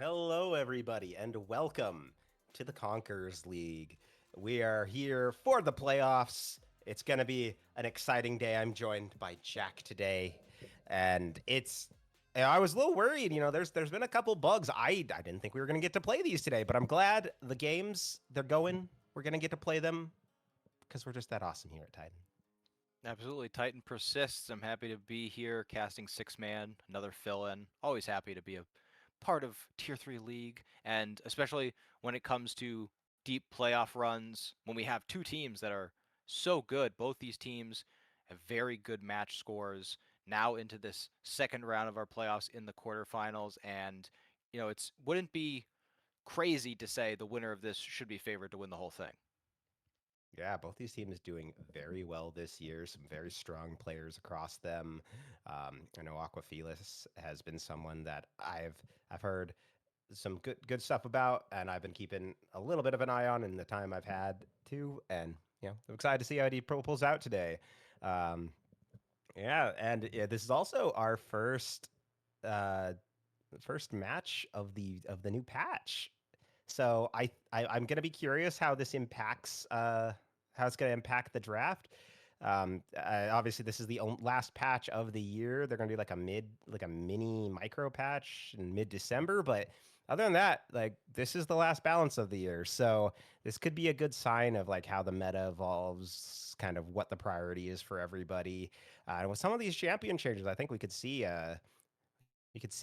Hello, everybody, and welcome to the Conquerors League. We are here for the playoffs. It's going to be an exciting day. I'm joined by Jack today, and I was a little worried. There's been a couple bugs. I didn't think we were going to get to play these today, but I'm glad the games they're going. We're going to get to play them because we're just that awesome here at Titan. Absolutely. Titan persists. I'm happy to be here casting 6-man, another fill-in. Always happy to be a part of Tier 3 League, and especially when it comes to deep playoff runs, when we have two teams that are so good. Both these teams have very good match scores now into this second round of our playoffs in the quarterfinals, and it wouldn't be crazy to say the winner of this should be favored to win the whole thing. Yeah, both these teams doing very well this year. Some very strong players across them. I know Aquafelis has been someone that I've heard some good stuff about, and I've been keeping a little bit of an eye on in the time I've had to. And I'm excited to see how he pulls out today. This is also our first match of the new patch. So I'm gonna be curious how this impacts how it's gonna impact the draft. Obviously, this is the last patch of the year. They're gonna do like a mini micro patch in mid-December, but other than that, like this is the last balance of the year. So this could be a good sign of like how the meta evolves, kind of what the priority is for everybody. And with some of these champion changes, I think we could see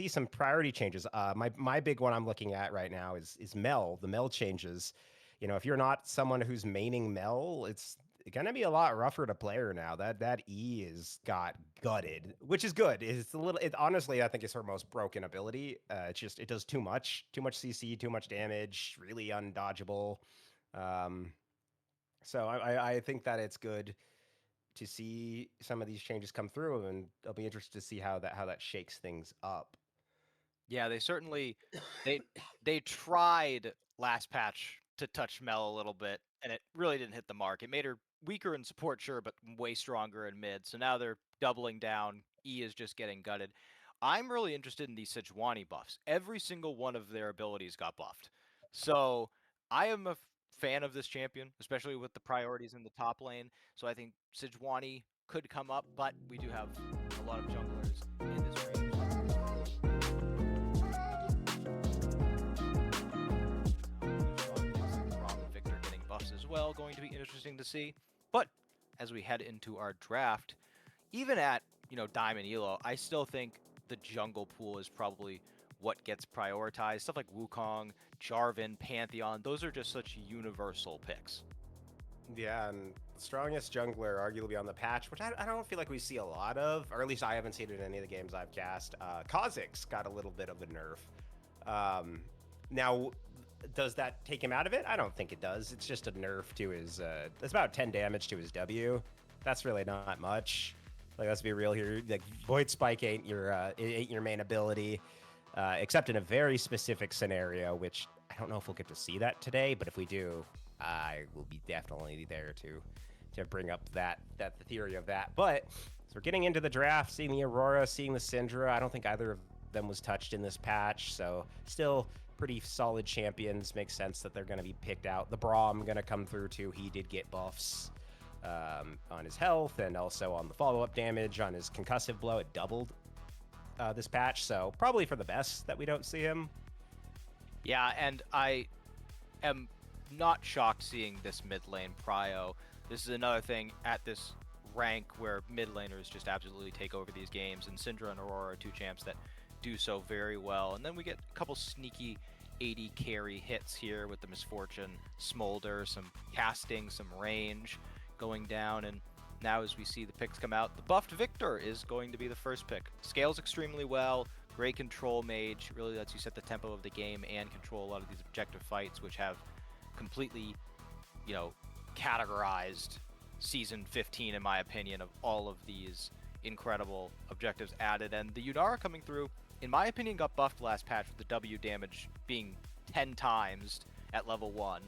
some priority changes. My big one I'm looking at right now is Mel. The Mel changes. If you're not someone who's maining Mel, it's gonna be a lot rougher to play her now. That E is got gutted, which is good. It's a little. It honestly, I think it's her most broken ability. It does too much CC, too much damage, really undodgeable. So I think that it's good to see some of these changes come through, and I'll be interested to see how that shakes things up. Yeah, they certainly they tried last patch to touch Mel a little bit, and it really didn't hit the mark. It made her weaker in support, sure, but way stronger in mid. So now they're doubling down. E is just getting gutted. I'm really interested in these Sejuani buffs. Every single one of their abilities got buffed. So I am a fan of this champion, especially with the priorities in the top lane. So I think Sejuani could come up, but we do have a lot of junglers in this range. Rob and Victor getting buffs as well, going to be interesting to see. But as we head into our draft, even at, Diamond Elo, I still think the jungle pool is probably what gets prioritized. Stuff like Wukong, Jarvan, Pantheon, those are just such universal picks. Yeah, and strongest jungler arguably on the patch, which I don't feel like we see a lot of, or at least I haven't seen it in any of the games I've cast. Kha'Zix got a little bit of a nerf. Now, does that take him out of it? I don't think it does. It's just a nerf to his. It's about 10 damage to his W. That's really not much. Like, let's be real here. Like, Void Spike ain't your main ability, except in a very specific scenario, which I don't know if we'll get to see that today. But if we do, I will be definitely there to bring up the theory of that. But so we're getting into the draft, seeing the Aurora, seeing the Syndra. I don't think either of them was touched in this patch, so still pretty solid champions. Makes sense that they're going to be picked out. The Braum going to come through too. He did get buffs on his health and also on the follow-up damage on his concussive blow. It doubled this patch, so probably for the best that we don't see him. Yeah, and I am not shocked seeing this mid lane prio. This is another thing at this rank where mid laners just absolutely take over these games, and Syndra and Aurora are two champs that do so very well. And then we get a couple sneaky 80 carry hits here with the Misfortune, Smolder, some casting, some range going down. And now as we see the picks come out, the buffed Victor is going to be the first pick. Scales extremely well, great control mage, really lets you set the tempo of the game and control a lot of these objective fights, which have completely, categorized season 15 in my opinion of all of these incredible objectives added. And the Yunara coming through, in my opinion, got buffed last patch with the W damage being 10 times at level 1.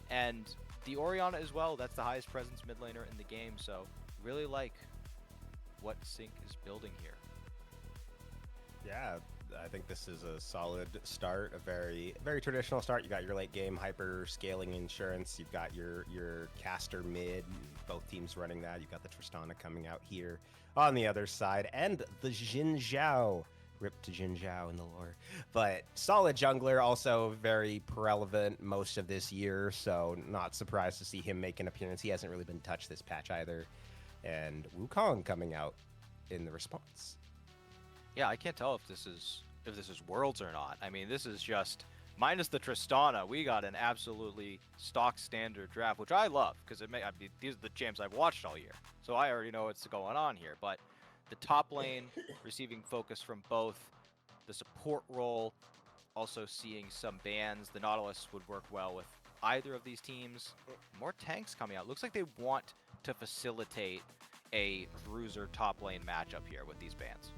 And the Orianna as well, that's the highest presence mid laner in the game, so really like what Sync is building here. Yeah, I think this is a solid start, a very traditional start. You got your late game hyper scaling insurance. You've got your caster mid. Both teams running that. You've got the Tristana coming out here on the other side, and the Jin Zhao. Rip to Jin Zhao in the lore, but solid jungler, also very relevant most of this year. So not surprised to see him make an appearance. He hasn't really been touched this patch either, and Wukong coming out in the response. Yeah, I can't tell if this is Worlds or not. I mean, this is just minus the Tristana. We got an absolutely stock standard draft, which I love because these are the champs I've watched all year, so I already know what's going on here. But the top lane receiving focus from both, the support role also seeing some bans. The Nautilus would work well with either of these teams. More tanks coming out. Looks like they want to facilitate a bruiser top lane matchup here with these bans.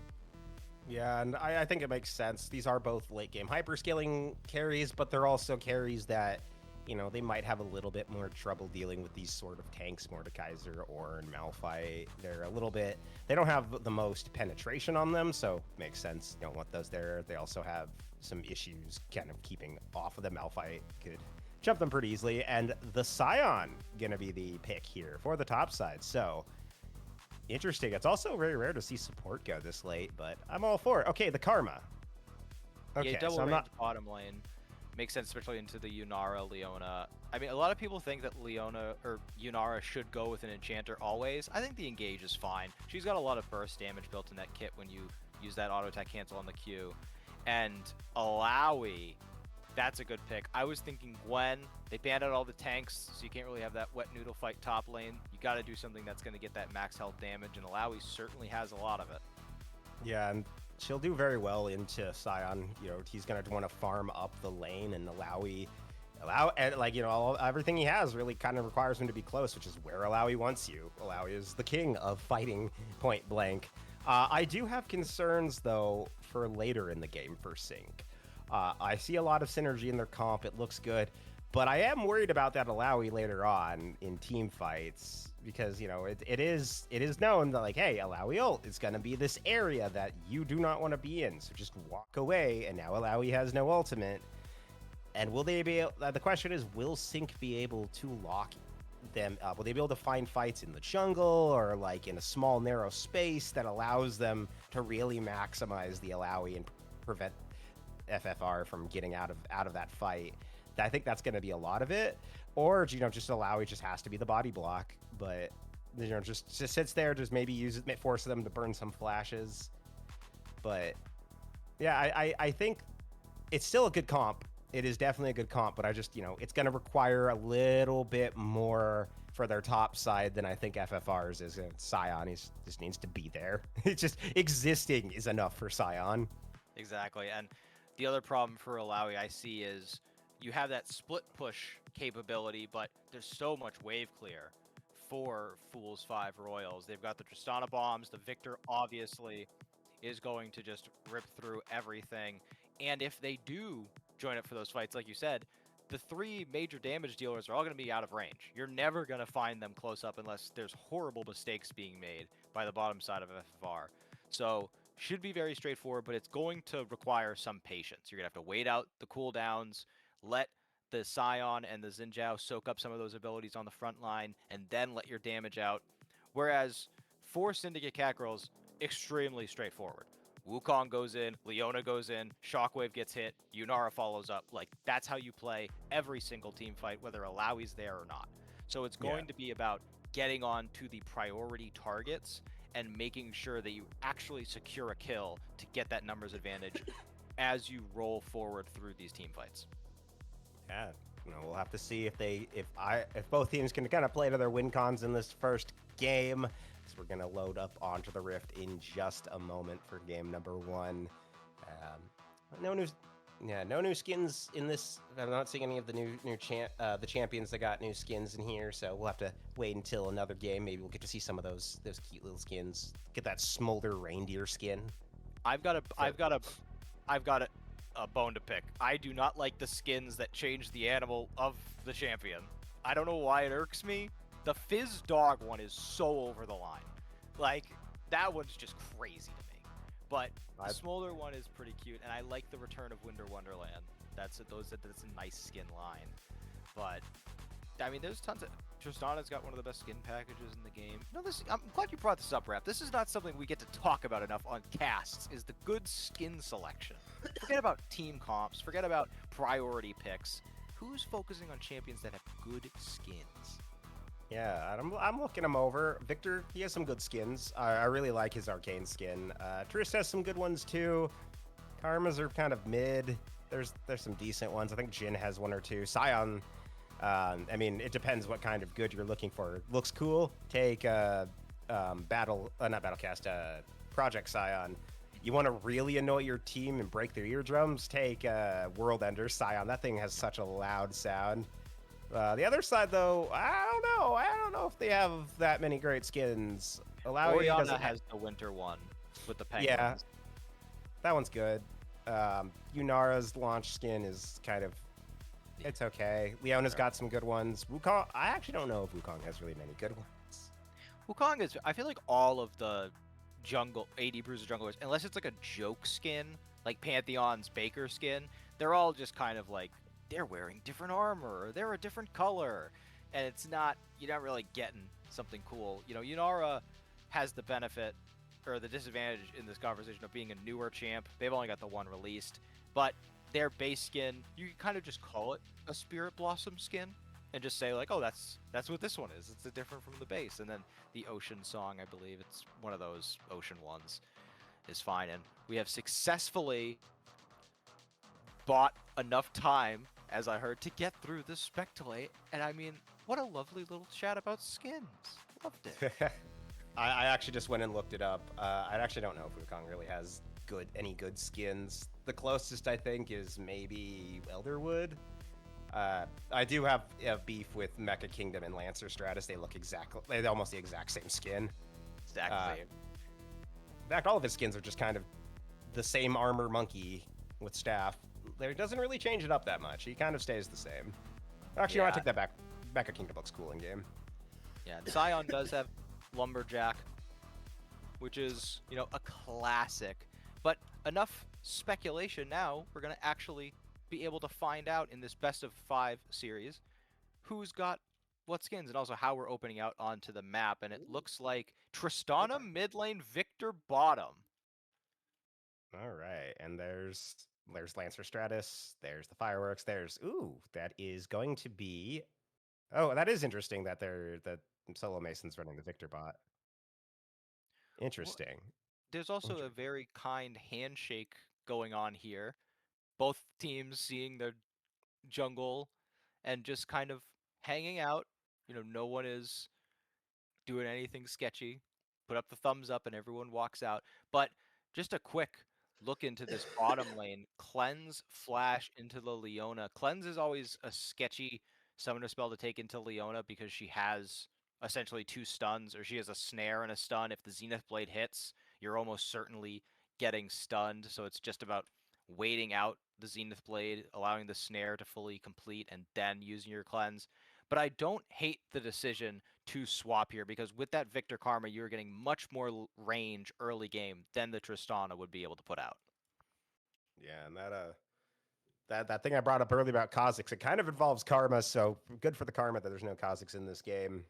Yeah, and I think it makes sense. These are both late game hyperscaling carries, but they're also carries that, they might have a little bit more trouble dealing with these sort of tanks, Mordekaiser, Ornn, Malphite. They don't have the most penetration on them, so makes sense. You don't want those there. They also have some issues kind of keeping off of the Malphite. Could jump them pretty easily. And the Scion gonna be the pick here for the top side. So interesting. It's also very rare to see support go this late, but I'm all for it. Okay, the Karma. Okay, yeah, double range bottom lane makes sense, especially into the Yunara, Leona. I mean, a lot of people think that Leona or Yunara should go with an Enchanter always. I think the Engage is fine. She's got a lot of burst damage built in that kit when you use that auto attack cancel on the Q. And Alawi, that's a good pick. I was thinking Gwen. They banned out all the tanks, so you can't really have that wet noodle fight top lane. You got to do something that's going to get that max health damage, and Alawi certainly has a lot of it. Yeah, and she'll do very well into Scion. He's going to want to farm up the lane, and everything he has really kind of requires him to be close, which is where Alawi wants you. Alawi is the king of fighting point blank. I do have concerns, though, for later in the game for Sync. I see a lot of synergy in their comp. It looks good. But I am worried about that Alawi later on in team fights because, it is known that, like, hey, Alawi ult is going to be this area that you do not want to be in. So just walk away. And now Alawi has no ultimate. And the question is, will Sync be able to lock them up? Will they be able to find fights in the jungle or like in a small narrow space that allows them to really maximize the Alawi and prevent FFR from getting out of that fight? I think that's going to be a lot of it. Or, just Alawi just has to be the body block. But just sits there, just maybe uses force them to burn some flashes. But yeah, I think it's still a good comp. It is definitely a good comp, but I just, it's going to require a little bit more for their top side than I think FFR's is. Scion just needs to be there. It's just existing is enough for Scion. Exactly. And the other problem for Alawi I see is you have that split push capability, but there's so much wave clear for Fool's 5 Royals. They've got the Tristana bombs. The Victor obviously is going to just rip through everything. And if they do join up for those fights, like you said, the three major damage dealers are all going to be out of range. You're never going to find them close up unless there's horrible mistakes being made by the bottom side of FFR. So should be very straightforward, but it's going to require some patience. You're going to have to wait out the cooldowns, let the Scion and the Xinjiao soak up some of those abilities on the front line, and then let your damage out. Whereas for Syndicate Catgirls, extremely straightforward. Wukong goes in, Leona goes in, Shockwave gets hit, Yunara follows up. Like, that's how you play every single team fight, whether Alawi's there or not. So it's going to be about getting on to the priority targets and making sure that you actually secure a kill to get that numbers advantage as you roll forward through these team fights. Yeah, we'll have to see if both teams can kind of play to their win cons in this first game. So we're gonna load up onto the Rift in just a moment for game number 1. No news. Yeah, no new skins in this. I'm not seeing any of the the champions that got new skins in here. So we'll have to wait until another game. Maybe we'll get to see some of those cute little skins. Get that Smolder reindeer skin. I've got a bone to pick. I do not like the skins that change the animal of the champion. I don't know why it irks me. The Fizz dog one is so over the line. Like, that one's just crazy to me. But the Smolder one is pretty cute, and I like the return of Winter Wonderland. That's a nice skin line. But I mean, there's tons of. Tristana's got one of the best skin packages in the game. No, I'm glad you brought this up, Rap. This is not something we get to talk about enough on casts. Is the good skin selection? Forget about team comps. Forget about priority picks. Who's focusing on champions that have good skins? Yeah, I'm looking him over. Victor, he has some good skins. I really like his arcane skin. Trist has some good ones too. Karmas are kind of mid. There's some decent ones. I think Jin has one or two. Scion, I mean, it depends what kind of good you're looking for. Looks cool. Take not Battlecast, Project Scion. You want to really annoy your team and break their eardrums? Take World Ender Scion. That thing has such a loud sound. The other side, though, I don't know. I don't know if they have that many great skins. Oriana has the winter one with the penguins. Yeah, that one's good. Yunara's launch skin is kind of, it's okay. Leona's got some good ones. Wukong, I actually don't know if Wukong has really many good ones. Wukong is, I feel like all of the jungle, AD Bruiser junglers, unless it's like a joke skin, like Pantheon's Baker skin, they're all just kind of like, they're wearing different armor, or they're a different color, and it's not, you're not really getting something cool. You know, Yunara has the benefit, or the disadvantage in this conversation of being a newer champ. They've only got the one released, but their base skin, you can kind of just call it a Spirit Blossom skin, and just say like, oh, that's what this one is. It's different from the base. And then the Ocean Song, I believe it's one of those Ocean ones, is fine. And we have successfully bought enough time, as I heard, to get through this Spectolate. And I mean, what a lovely little chat about skins. Loved it. I actually just went and looked it up. I actually don't know if Wukong really has any good skins. The closest I think is maybe Elderwood. I do have beef with Mecha Kingdom and Lancer Stratus. They look they're almost the exact same skin. Exactly. In fact, all of his skins are just kind of the same armor monkey with staff. There doesn't really change it up that much. He kind of stays the same. Actually, I take that back. Mecha Kingdom looks cool in game. Yeah, Scion does have Lumberjack, which is, you know, a classic. But enough speculation now. We're going to actually be able to find out in this best of 5 series who's got what skins, and also how we're opening out onto the map. And it looks like Tristana mid lane, Victor bottom. All right, and there's Lancer Stratus. There's the fireworks. That is going to be. Oh, that is interesting that Solo Mason's running the Victor bot. Well, Interesting. there's also a Inter- very kind handshake going on here. Both teams seeing their jungle and just kind of hanging out. No one is doing anything sketchy. Put up the thumbs up and everyone walks out. But just a quick look into this bottom lane. Cleanse flash into the Leona. Cleanse is always a sketchy summoner spell to take into Leona because she has essentially two stuns, or she has a snare and a stun. If the Zenith Blade hits, you're almost certainly getting stunned. So it's just about waiting out the Zenith Blade, allowing the snare to fully complete, and then using your cleanse. But I don't hate the decision to swap here because with that Victor Karma, you're getting much more range early game than the Tristana would be able to put out. yeah, and that thing I brought up earlier about Kha'Zix, it kind of involves karma, so good for the karma that there's no Kha'Zix in this game,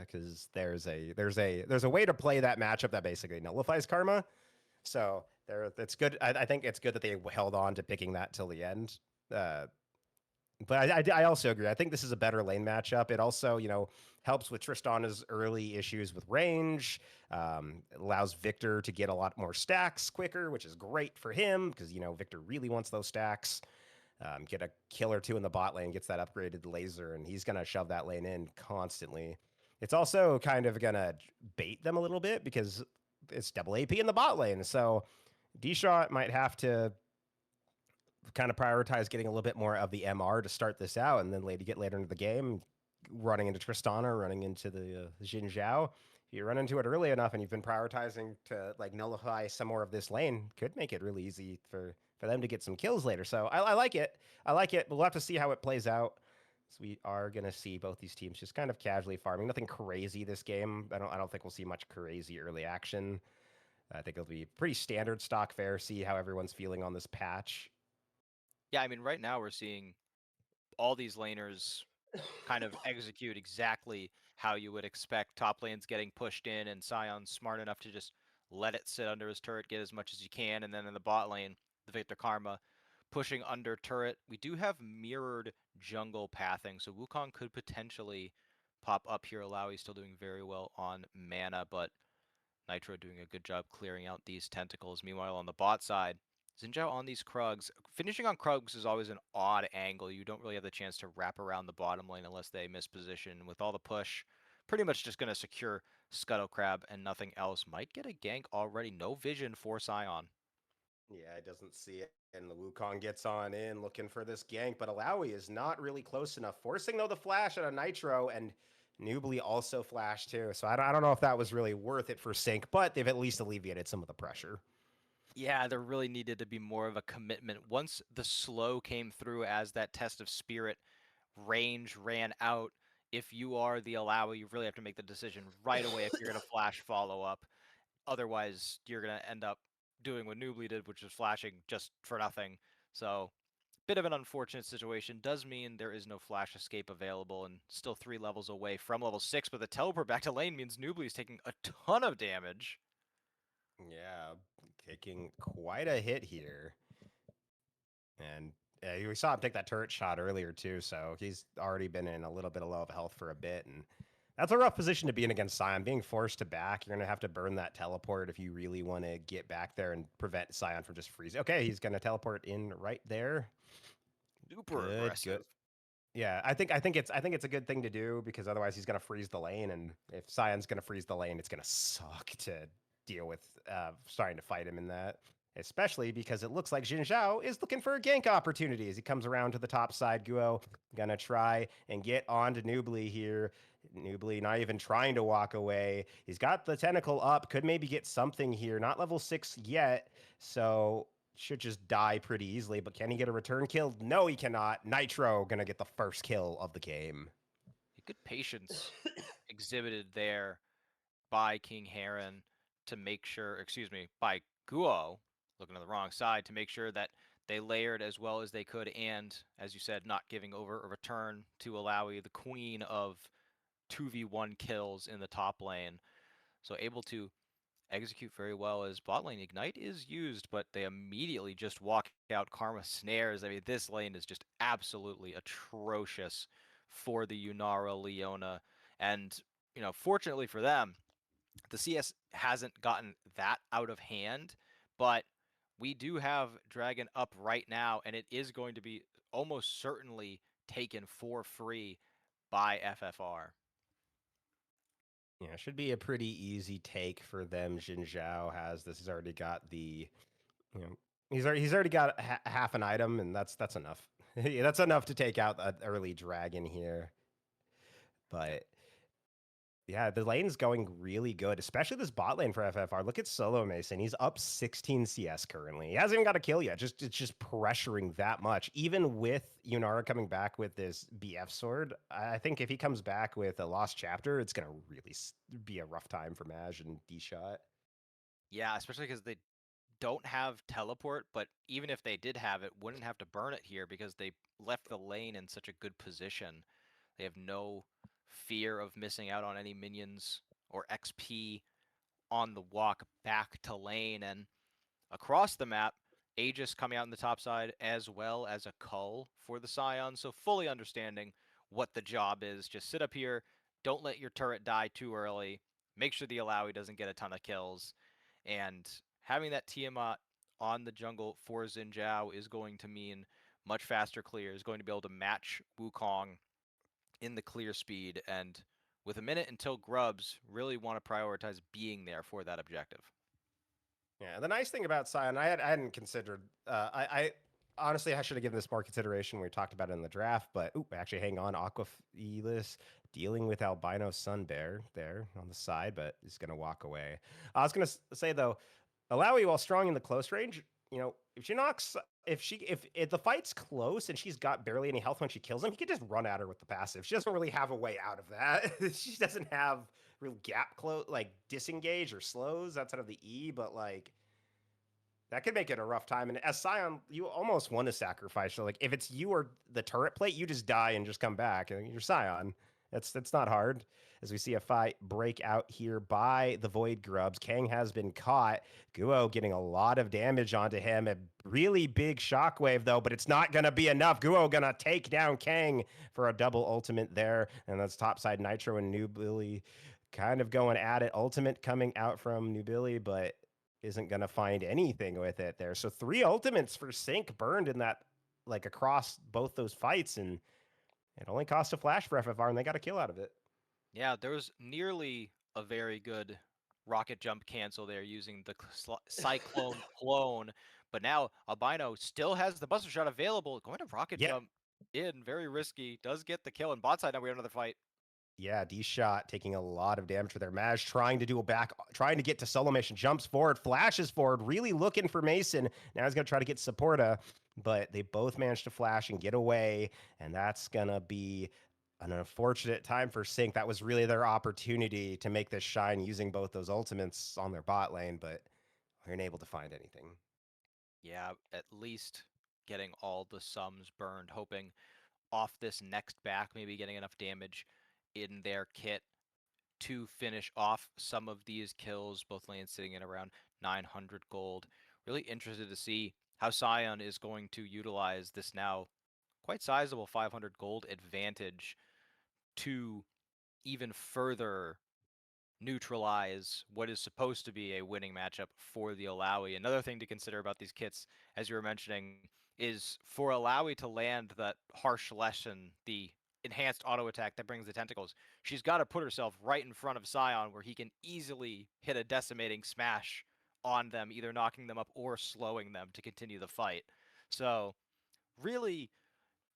because there's a way to play that matchup that basically nullifies karma. So it's good. I think it's good that they held on to picking that till the end. Uh, but I also agree. I think this is a better lane matchup. It also, helps with Tristana's early issues with range. It allows Victor to get a lot more stacks quicker, which is great for him because, Victor really wants those stacks. Get a kill or two in the bot lane, gets that upgraded laser, and he's going to shove that lane in constantly. It's also kind of going to bait them a little bit because it's double AP in the bot lane. So D-Shot might have to kind of prioritize getting a little bit more of the MR to start this out, and then get later into the game, running into Tristana, running into the Xin Zhao. If you run into it early enough and you've been prioritizing to nullify some more of this lane, could make it really easy for them to get some kills later. So I like it. I like it. But we'll have to see how it plays out. So we are gonna see both these teams just kind of casually farming. Nothing crazy this game. I don't think we'll see much crazy early action. I think it'll be pretty standard stock fare. See how everyone's feeling on this patch. Yeah, I mean, right now we're seeing all these laners kind of execute exactly how you would expect. Top lane's getting pushed in, and Sion's smart enough to just let it sit under his turret, get as much as you can, and then in the bot lane, the Victor Karma pushing under turret. We do have mirrored jungle pathing, so Wukong could potentially pop up here. Alawi still doing very well on mana, but Nitro doing a good job clearing out these tentacles. Meanwhile, on the bot side, Xin Zhao on these Krugs. Finishing on Krugs is always an odd angle. You don't really have the chance to wrap around the bottom lane unless they miss position. With all the push, pretty much just going to secure Scuttle Crab and nothing else. Might get a gank already. No vision for Sion. Yeah, it doesn't see it. And the Wukong gets on in looking for this gank, but Alawi is not really close enough. Forcing, though, the flash out of Nitro, and Nubly also flashed too. So I don't know if that was really worth it for Sync, but they've at least alleviated some of the pressure. Yeah, there really needed to be more of a commitment. Once the slow came through as that test of spirit, range ran out. If you are the Alawi, you really have to make the decision right away if you're going to flash follow up. Otherwise, you're going to end up doing what Nubly did, which is flashing just for nothing. So, bit of an unfortunate situation. Does mean there is no flash escape available and still 3 levels away from level 6, but the teleport back to lane means Nubly is taking a ton of damage. Yeah, taking quite a hit here. And we saw him take that turret shot earlier too, so he's already been in a little bit of low of health for a bit, and that's a rough position to be in against Sion. Being forced to back, you're gonna have to burn that teleport if you really want to get back there and prevent Sion from just freezing. Okay, he's gonna teleport in right there. Super Good, good. aggressive. Yeah, I think it's a good thing to do because otherwise he's gonna freeze the lane, and if Sion's gonna freeze the lane, it's gonna suck to deal with starting to fight him in that. Especially because it looks like Jin Zhao is looking for a gank opportunity as he comes around to the top side. Guo gonna try and get onto Nubly here. Nubly not even trying to walk away. He's got the tentacle up, could maybe get something here. Not level 6 yet, so should just die pretty easily, but can he get a return kill? No, he cannot. Nitro gonna get the first kill of the game. Good patience exhibited there by King Heron to make sure, excuse me, by Guo, looking on the wrong side, to make sure that they layered as well as they could, and, as you said, not giving over a return to Alawi, the queen of 2v1 kills in the top lane. So able to execute very well as bot lane ignite is used, but they immediately just walk out karma snares. I mean, this lane is just absolutely atrocious for the Yunara Leona, and fortunately for them, the CS hasn't gotten that out of hand, but we do have Dragon up right now, and it is going to be almost certainly taken for free by FFR. Yeah, it should be a pretty easy take for them. Jin Zhao has this. He's already got the, you know, he's already got half an item, and that's enough. Yeah, that's enough to take out an early dragon here. Yep. But yeah, the lane's going really good, especially this bot lane for FFR. Look at Solo Mason. He's up 16 CS currently. He hasn't even got a kill yet. It's just pressuring that much. Even with Yunara coming back with this BF sword, I think if he comes back with a lost chapter, it's gonna really be a rough time for Maj and D Shot. Yeah, especially because they don't have teleport, but even if they did have it, wouldn't have to burn it here because they left the lane in such a good position. They have no fear of missing out on any minions or XP on the walk back to lane. And across the map, Aegis coming out on the top side, as well as a Cull for the Scion. So fully understanding what the job is. Just sit up here, don't let your turret die too early, make sure the Alawi doesn't get a ton of kills, and having that Tiamat on the jungle for Xin Zhao is going to mean much faster clear, is going to be able to match Wukong in the clear speed, and with a minute until Grubs, really want to prioritize being there for that objective. Yeah, the nice thing about Scion, I hadn't considered. I honestly I should have given this more consideration when we talked about it in the draft. But actually, hang on, Aquafelis dealing with albino sun bear there on the side, but is going to walk away. I was going to say though, Alawi while strong in the close range, if she knocks, if the fight's close and she's got barely any health when she kills him, he can just run at her with the passive. She doesn't really have a way out of that. She doesn't have real gap close, like disengage or slows outside of the E, but like that could make it a rough time. And as Scion, you almost want to sacrifice. So like if it's you or the turret plate, you just die and just come back, and you're Scion. That's not hard. As we see a fight break out here by the Void Grubs, Kang has been caught. Guo getting a lot of damage onto him. A really big shockwave though, but it's not gonna be enough. Guo gonna take down Kang for a double ultimate there, and that's topside Nitro and New Billy kind of going at it. Ultimate coming out from New Billy, but isn't going to find anything with it there. So 3 ultimates for Sync burned in that, like across both those fights. And it only cost a flash for FFR and they got a kill out of it. Yeah, there was nearly a very good rocket jump cancel there using the Cyclone clone, but now Albino still has the Buster Shot available. Going to rocket Yeah. jump in, very risky. Does get the kill, and bot side now we have another fight. Yeah, D Shot taking a lot of damage for their Maj, trying to do a back, trying to get to solo Mason, jumps forward, flashes forward, really looking for Mason. Now he's going to try to get Supporta, but they both managed to flash and get away, and that's going to be an unfortunate time for Sync. That was really their opportunity to make this shine using both those ultimates on their bot lane, but weren't able to find anything. Yeah, at least getting all the sums burned, hoping off this next back, maybe getting enough damage in their kit to finish off some of these kills, both lanes sitting at around 900 gold. Really interested to see how Scion is going to utilize this now quite sizable 500 gold advantage to even further neutralize what is supposed to be a winning matchup for the Alawi. Another thing to consider about these kits, as you were mentioning, is for Alawi to land that harsh lesson, the enhanced auto attack that brings the tentacles, she's got to put herself right in front of Scion where he can easily hit a decimating smash on them, either knocking them up or slowing them to continue the fight. So really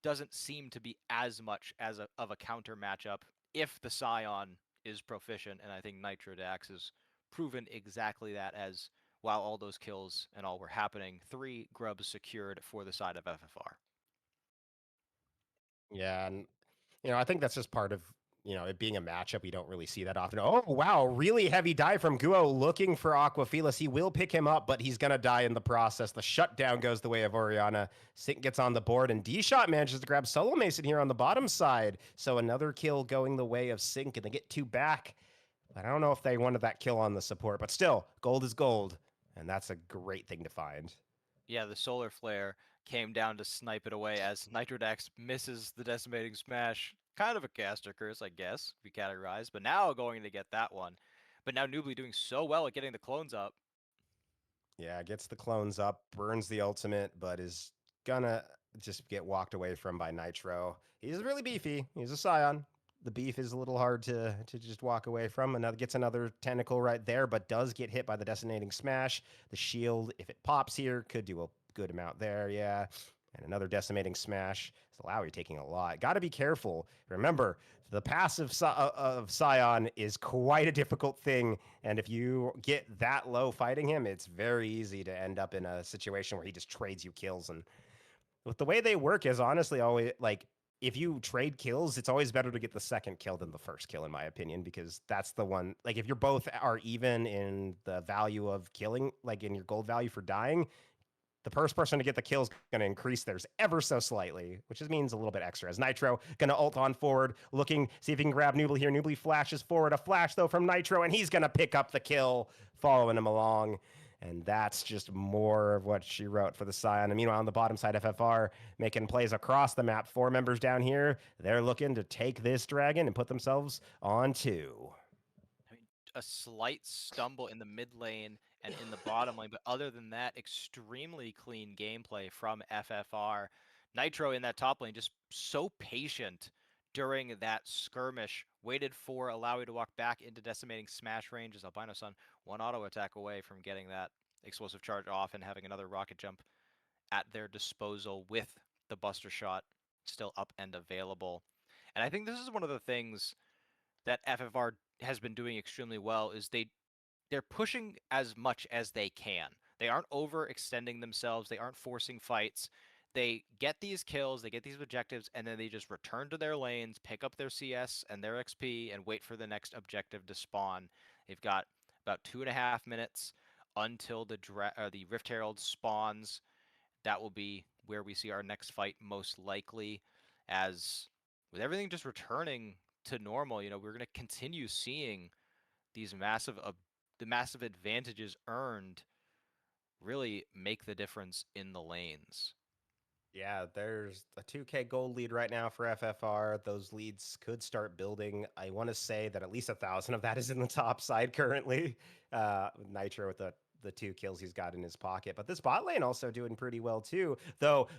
doesn't seem to be as much as of a counter matchup if the Scion is proficient, and I think Nitrodax has proven exactly that, as while all those kills and all were happening, 3 grubs secured for the side of FFR. Yeah, and I think that's just part of it being a matchup we don't really see that often. Oh wow, really heavy dive from Guo looking for Aquafelis. He will pick him up, but he's gonna die in the process. The shutdown goes the way of Oriana. Sink gets on the board, and D-Shot manages to grab Solo Mason here on the bottom side. So another kill going the way of Sink, and they get 2 back. But I don't know if they wanted that kill on the support, but still, gold is gold, and that's a great thing to find. Yeah, the solar flare came down to snipe it away as Nitrodax misses the decimating smash. Kind of a caster curse, I guess, if you categorize. But now going to get that one. But now Noobly doing so well at getting the clones up. Yeah, gets the clones up, burns the ultimate, but is gonna just get walked away from by Nitro. He's really beefy. He's a Scion. The beef is a little hard to just walk away from. Another gets another tentacle right there, but does get hit by the detonating smash. The shield, if it pops here, could do a good amount there. Yeah. And another decimating smash. Lowry taking a lot. Got to be careful. Remember, the passive of Scion is quite a difficult thing, and if you get that low fighting him, it's very easy to end up in a situation where he just trades you kills. And with the way they work is honestly always like if you trade kills, it's always better to get the second kill than the first kill, in my opinion, because that's the one. Like if you're both are even in the value of killing, like in your gold value for dying, the first person to get the kill is going to increase theirs ever so slightly, which just means a little bit extra. As Nitro going to ult on forward, looking, see if he can grab Noobly here. Noobly flashes forward. A flash, though, from Nitro, and he's going to pick up the kill, following him along. And that's just more of what she wrote for the Scion. And meanwhile, on the bottom side, FFR making plays across the map. 4 members down here. They're looking to take this dragon and put themselves on 2. I mean, a slight stumble in the mid lane and in the bottom lane, but other than that, extremely clean gameplay from FFR. Nitro in that top lane, just so patient during that skirmish, waited for Alawi to walk back into decimating smash range as Albino Sun one auto attack away from getting that explosive charge off and having another rocket jump at their disposal with the Buster Shot still up and available. And I think this is one of the things that FFR has been doing extremely well is they're pushing as much as they can. They aren't overextending themselves. They aren't forcing fights. They get these kills, they get these objectives, and then they just return to their lanes, pick up their CS and their XP, and wait for the next objective to spawn. They've got about 2.5 minutes until the Rift Herald spawns. That will be where we see our next fight most likely, as with everything just returning to normal, we're going to continue seeing these the massive advantages earned really make the difference in the lanes. Yeah, there's a 2K gold lead right now for FFR. Those leads could start building. I want to say that at least 1,000 of that is in the top side currently. Nitro with the 2 kills he's got in his pocket. But this bot lane also doing pretty well too. Though,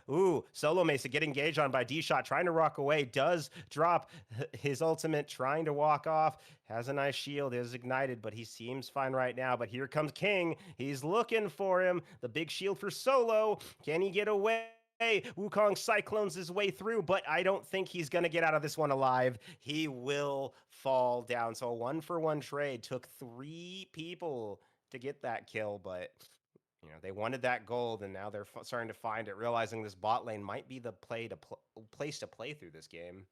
Solo Mesa getting engaged on by D-Shot, trying to rock away, does drop his ultimate, trying to walk off. Has a nice shield, is ignited, but he seems fine right now. But here comes King. He's looking for him. The big shield for Solo. Can he get away? Wukong cyclones his way through, but I don't think he's going to get out of this one alive. He will fall down. So a 1-for-1 trade took 3 people to get that kill, but they wanted that gold, and now they're starting to find it, realizing this bot lane might be the place to play through this game.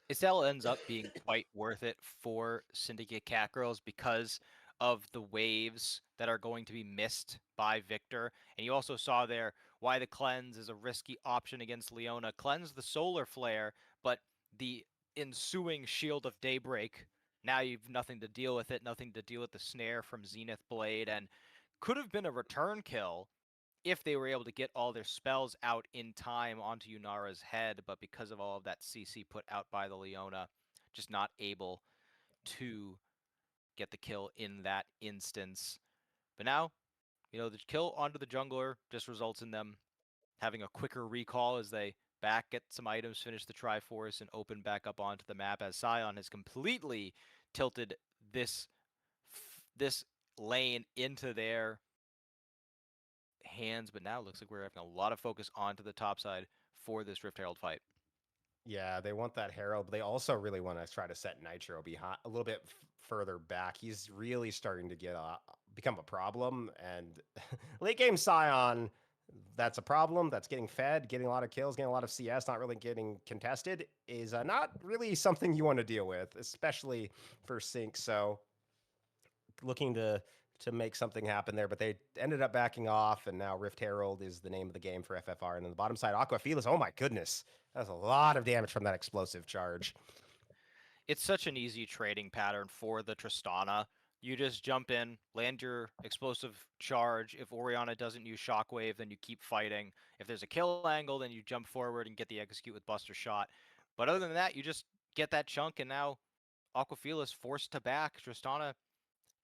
It still ends up being quite worth it for Syndicate Catgirls because of the waves that are going to be missed by Victor. And you also saw there why the cleanse is a risky option against Leona. Cleanse the solar flare, but the ensuing shield of daybreak, now you've nothing to deal with it, nothing to deal with the snare from Zenith Blade, and could have been a return kill if they were able to get all their spells out in time onto Yunara's head, but because of all of that CC put out by the Leona, just not able to get the kill in that instance. But now, the kill onto the jungler just results in them having a quicker recall as they get some items, finish the Triforce, and open back up onto the map as Scion has completely tilted this lane into their hands, but now it looks like we're having a lot of focus onto the top side for this Rift Herald fight. Yeah, they want that Herald, but they also really want to try to set Nitro behind a little bit further back. He's really starting to become a problem, and late game Scion, that's a problem. That's getting fed, getting a lot of kills, getting a lot of CS, not really getting contested, is not really something you want to deal with, especially for Sync. So looking to make something happen there, but they ended up backing off, and now Rift Herald is the name of the game for FFR. And on the bottom side, Aquafilas, oh my goodness, that's a lot of damage from that explosive charge. It's such an easy trading pattern for the Tristana. You just jump in, land your explosive charge. If Orianna doesn't use Shockwave, then you keep fighting. If there's a kill angle, then you jump forward and get the execute with Buster Shot. But other than that, you just get that chunk, and now Aquafila is forced to back. Tristana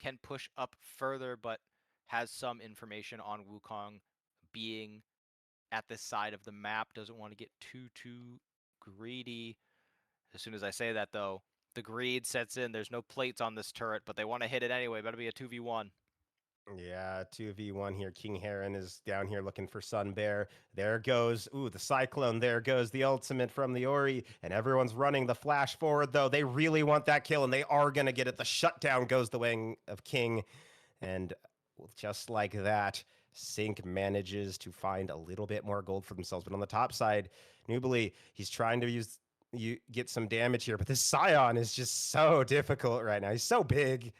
can push up further, but has some information on Wukong being at this side of the map. Doesn't want to get too greedy. As soon as I say that, though, the greed sets in. There's no plates on this turret, but they want to hit it anyway. Better be a 2v1. Yeah, 2v1 here. King Heron is down here looking for Sun Bear. There goes, ooh, the Cyclone. There goes the ultimate from the Ori. And everyone's running the flash forward, though. They really want that kill, and they are going to get it. The shutdown goes the way of King. And just like that, Sync manages to find a little bit more gold for themselves. But on the top side, Nubly, he's trying to get some damage here. But this Scion is just so difficult right now. He's so big.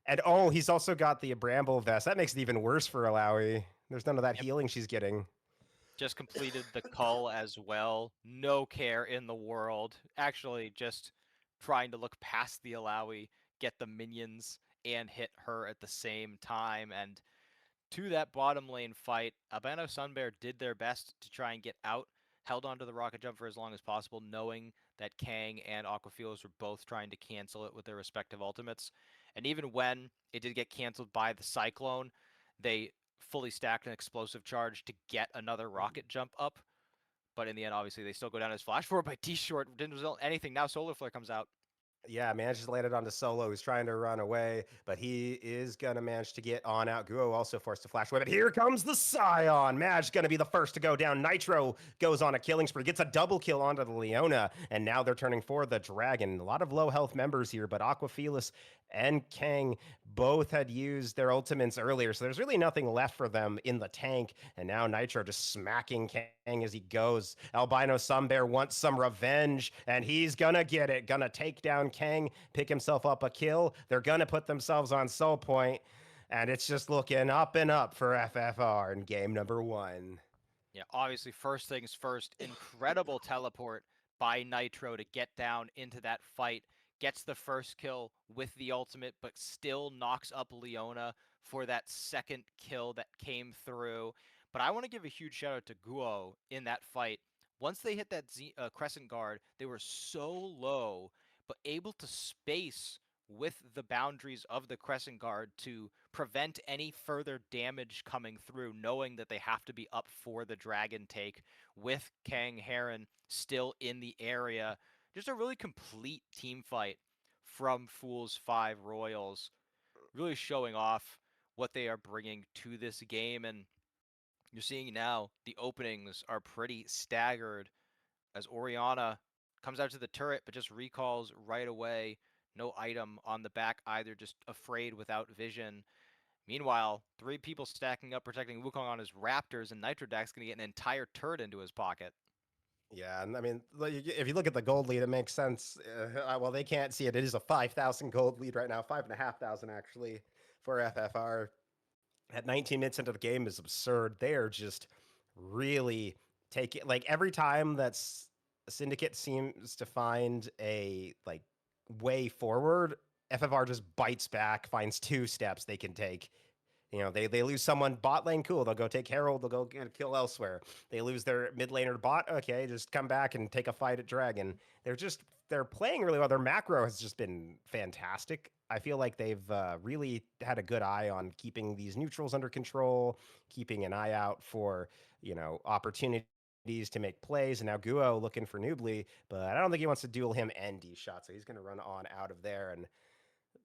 And oh, he's also got the Bramble Vest. That makes it even worse for Alawi. There's none of that Yep. healing she's getting. Just completed the cull as well. No care in the world. Actually, just trying to look past the Alawi, get the minions, and hit her at the same time. And to that bottom lane fight, Albano Sunbear did their best to try and get out, held onto the rocket jump for as long as possible, knowing that Kang and Aquafilos were both trying to cancel it with their respective ultimates. And even when it did get canceled by the Cyclone, they fully stacked an explosive charge to get another rocket jump up. But in the end, obviously, they still go down as flash forward by T-Short. Didn't result in anything. Now Solar Flare comes out. Yeah, manages to land it onto Solo, who's trying to run away, but he is going to manage to get on out. Guo also forced to flash away, but here comes the Scion. Madge going to be the first to go down. Nitro goes on a killing spree, gets a double kill onto the Leona, and now they're turning for the Dragon. A lot of low health members here, but Aquafelis and Kang both had used their ultimates earlier, so there's really nothing left for them in the tank, and now Nitro just smacking Kang as he goes. Albino Sunbear wants some revenge, and he's gonna get it. Gonna take down Kang, pick himself up a kill. They're gonna put themselves on soul point, and it's just looking up and up for FFR in game number 1. Yeah, obviously, first things first, incredible teleport by Nitro to get down into that fight. Gets the first kill with the ultimate, but still knocks up Leona for that second kill that came through. But I want to give a huge shout out to Guo in that fight. Once they hit that Crescent Guard, they were so low, but able to space with the boundaries of the Crescent Guard to prevent any further damage coming through, knowing that they have to be up for the Dragon take with Kang Heron still in the area. Just a really complete team fight from Fools 5 Royals, really showing off what they are bringing to this game. And you're seeing now the openings are pretty staggered as Oriana comes out to the turret, but just recalls right away. No item on the back either, just afraid without vision. Meanwhile, 3 people stacking up, protecting Wukong on his Raptors, and Nitrodak's going to get an entire turret into his pocket. Yeah, and I mean, if you look at the gold lead, it makes sense. Well, they can't see it. It is a 5,000 gold lead right now, 5,500 actually for FFR. At 19 minutes into the game is absurd. They are just really taking, like, every time that's Syndicate seems to find a like way forward, FFR just bites back, finds 2 steps they can take. You know, they lose someone bot lane, cool. They'll go take Herald. They'll go get a kill elsewhere. They lose their mid laner bot. Okay, just come back and take a fight at Dragon. They're playing really well. Their macro has just been fantastic. I feel like they've really had a good eye on keeping these neutrals under control, keeping an eye out for, you know, opportunities to make plays. And now Guo looking for Nubly, but I don't think he wants to duel him and D-Shot, so he's going to run on out of there. And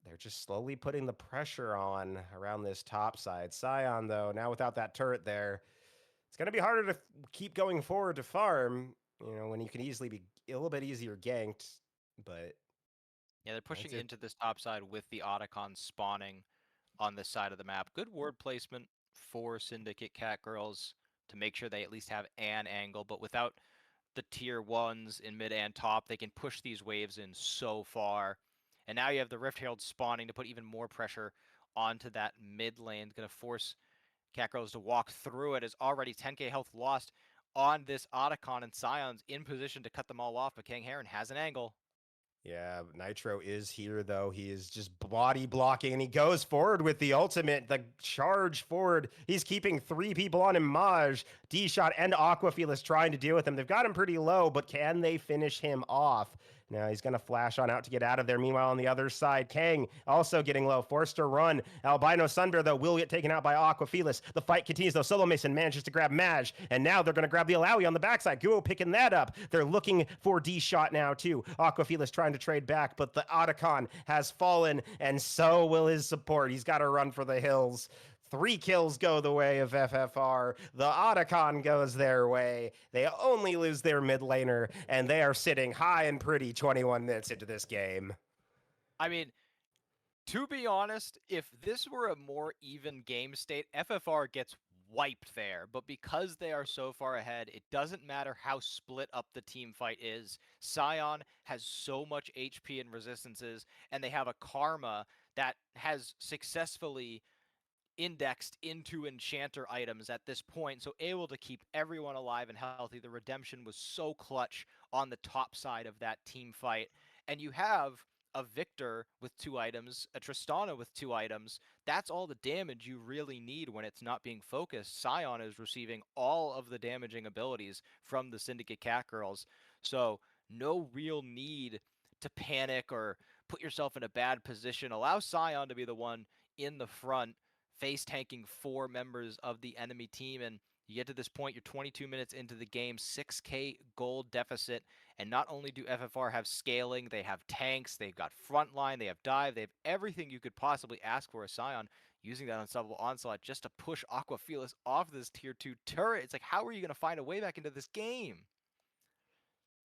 they're just slowly putting the pressure on around this top side. Scion, though, now without that turret there, it's going to be harder to keep going forward to farm, you know, when you can easily be a little bit easier ganked. But Yeah, they're pushing that's it. into this top side with the Otacon spawning on this side of the map. Good ward placement for Syndicate Catgirls to make sure they at least have an angle, but without the tier 1s in mid and top, they can push these waves in so far. And now you have the Rift Herald spawning to put even more pressure onto that mid lane. Going to force Catgirls to walk through it. Is already 10k health lost on this Otacon, and Scion's in position to cut them all off, but King Heron has an angle. Yeah, Nitro is here, though. He is just body blocking, and he goes forward with the ultimate, the charge forward. He's keeping 3 people on him. Maj, D-Shot, and Aquafil is trying to deal with him. They've got him pretty low, but can they finish him off? Now he's going to flash on out to get out of there. Meanwhile, on the other side, Kang also getting low, forced to run. Albino Sunbear, though, will get taken out by Aquafelis. The fight continues, though. Solo Mason manages to grab Maj, and now they're going to grab the Alawi on the backside. Guo picking that up. They're looking for D-Shot now, too. Aquafelis trying to trade back, but the Otacon has fallen, and so will his support. He's got to run for the hills. 3 kills go the way of FFR. The Otacon goes their way. They only lose their mid laner, and they are sitting high and pretty 21 minutes into this game. I mean, to be honest, if this were a more even game state, FFR gets wiped there. But because they are so far ahead, it doesn't matter how split up the team fight is. Sion has so much HP and resistances, and they have a Karma that has successfully indexed into enchanter items at this point, so able to keep everyone alive and healthy. The redemption was so clutch on the top side of that team fight. And you have a Victor with 2 items, a Tristana with 2 items. That's all the damage you really need when it's not being focused. Sion is receiving all of the damaging abilities from the Syndicate Catgirls, so no real need to panic or put yourself in a bad position. Allow Sion to be the one in the front, face tanking 4 members of the enemy team, and you get to this point, you're 22 minutes into the game, 6k gold deficit, and not only do FFR have scaling, they have tanks, they've got frontline, they have dive, they have everything you could possibly ask for a Scion, using that unstoppable onslaught just to push Aquafelis off this tier 2 turret. It's like, how are you going to find a way back into this game?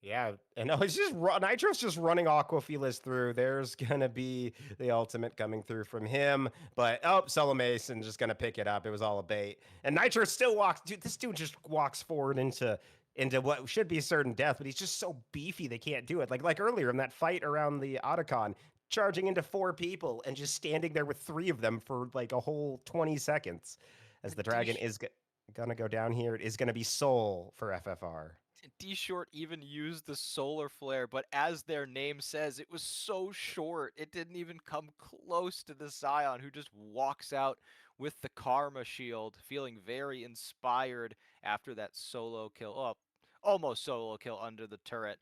Yeah, and no, it's just Nitro's just running Aquafelis through. There's gonna be the ultimate coming through from him, but Solo Mason just gonna pick it up. It was all a bait, and Nitro still walks. Dude, this dude just walks forward into what should be certain death, but he's just so beefy they can't do it. Like earlier in that fight around the Otacon, charging into 4 people and just standing there with 3 of them for like a whole 20 seconds. As the dragon is gonna go down here, it is gonna be Soul for FFR. D-Short even used the solar flare, but as their name says, it was so short. It didn't even come close to the Scion, who just walks out with the Karma Shield, feeling very inspired after that solo kill. Oh, almost solo kill under the turret.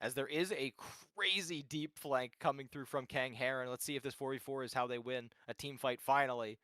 As there is a crazy deep flank coming through from Kang Heron. Let's see if this 4v4 is how they win a team fight finally.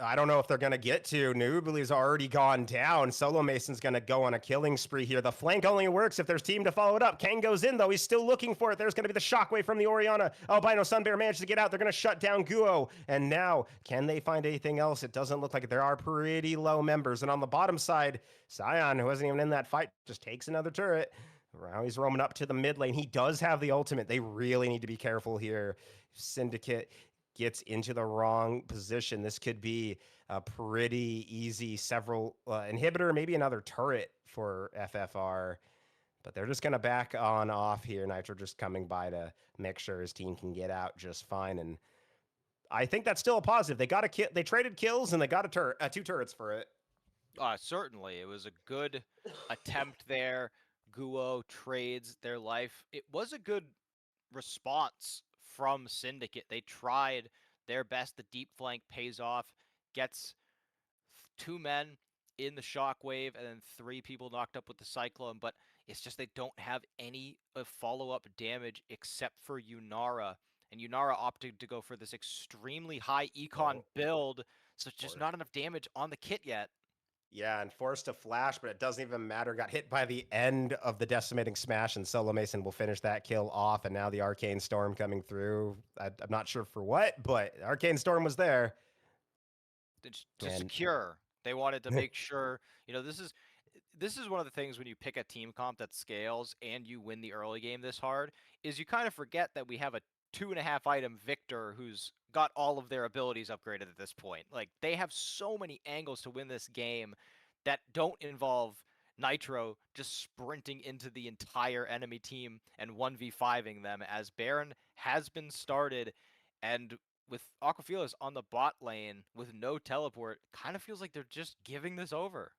I don't know if they're going to get to. Nubli's already gone down. Solo Mason's going to go on a killing spree here. The flank only works if there's team to follow it up. Kang goes in, though. He's still looking for it. There's going to be the shockwave from the Orianna. Albino Sunbear managed to get out. They're going to shut down Guo. And now, can they find anything else? It doesn't look like it. There are pretty low members. And on the bottom side, Sion, who wasn't even in that fight, just takes another turret. Now he's roaming up to the mid lane. He does have the ultimate. They really need to be careful here. Syndicate gets into the wrong position. This could be a pretty easy several inhibitor, maybe another turret for FFR. But they're just going to back on off here. Nitro just coming by to make sure his team can get out just fine. And I think that's still a positive. They got a they traded kills and they got a 2 turrets for it. Certainly. It was a good attempt there. Guo trades their life. It was a good response from Syndicate. They tried their best. The deep flank pays off, gets 2 men in the shockwave, and then 3 people knocked up with the cyclone. But it's just they don't have any follow-up damage except for Yunara. And Yunara opted to go for this extremely high econ build, so it's just not enough damage on the kit yet. Yeah, and forced to flash, but it doesn't even matter. Got hit by the end of the decimating smash, and Solo Mason will finish that kill off. And now the Arcane Storm coming through. I'm not sure for what, but Arcane Storm was there. To secure. They wanted to make sure, this is one of the things when you pick a team comp that scales and you win the early game this hard, is you kind of forget that we have a 2.5 item Victor who's got all of their abilities upgraded at this point. Like, they have so many angles to win this game that don't involve Nitro just sprinting into the entire enemy team and 1v5ing them, as Baron has been started, and with Aquafelis on the bot lane with no teleport, kind of feels like they're just giving this over.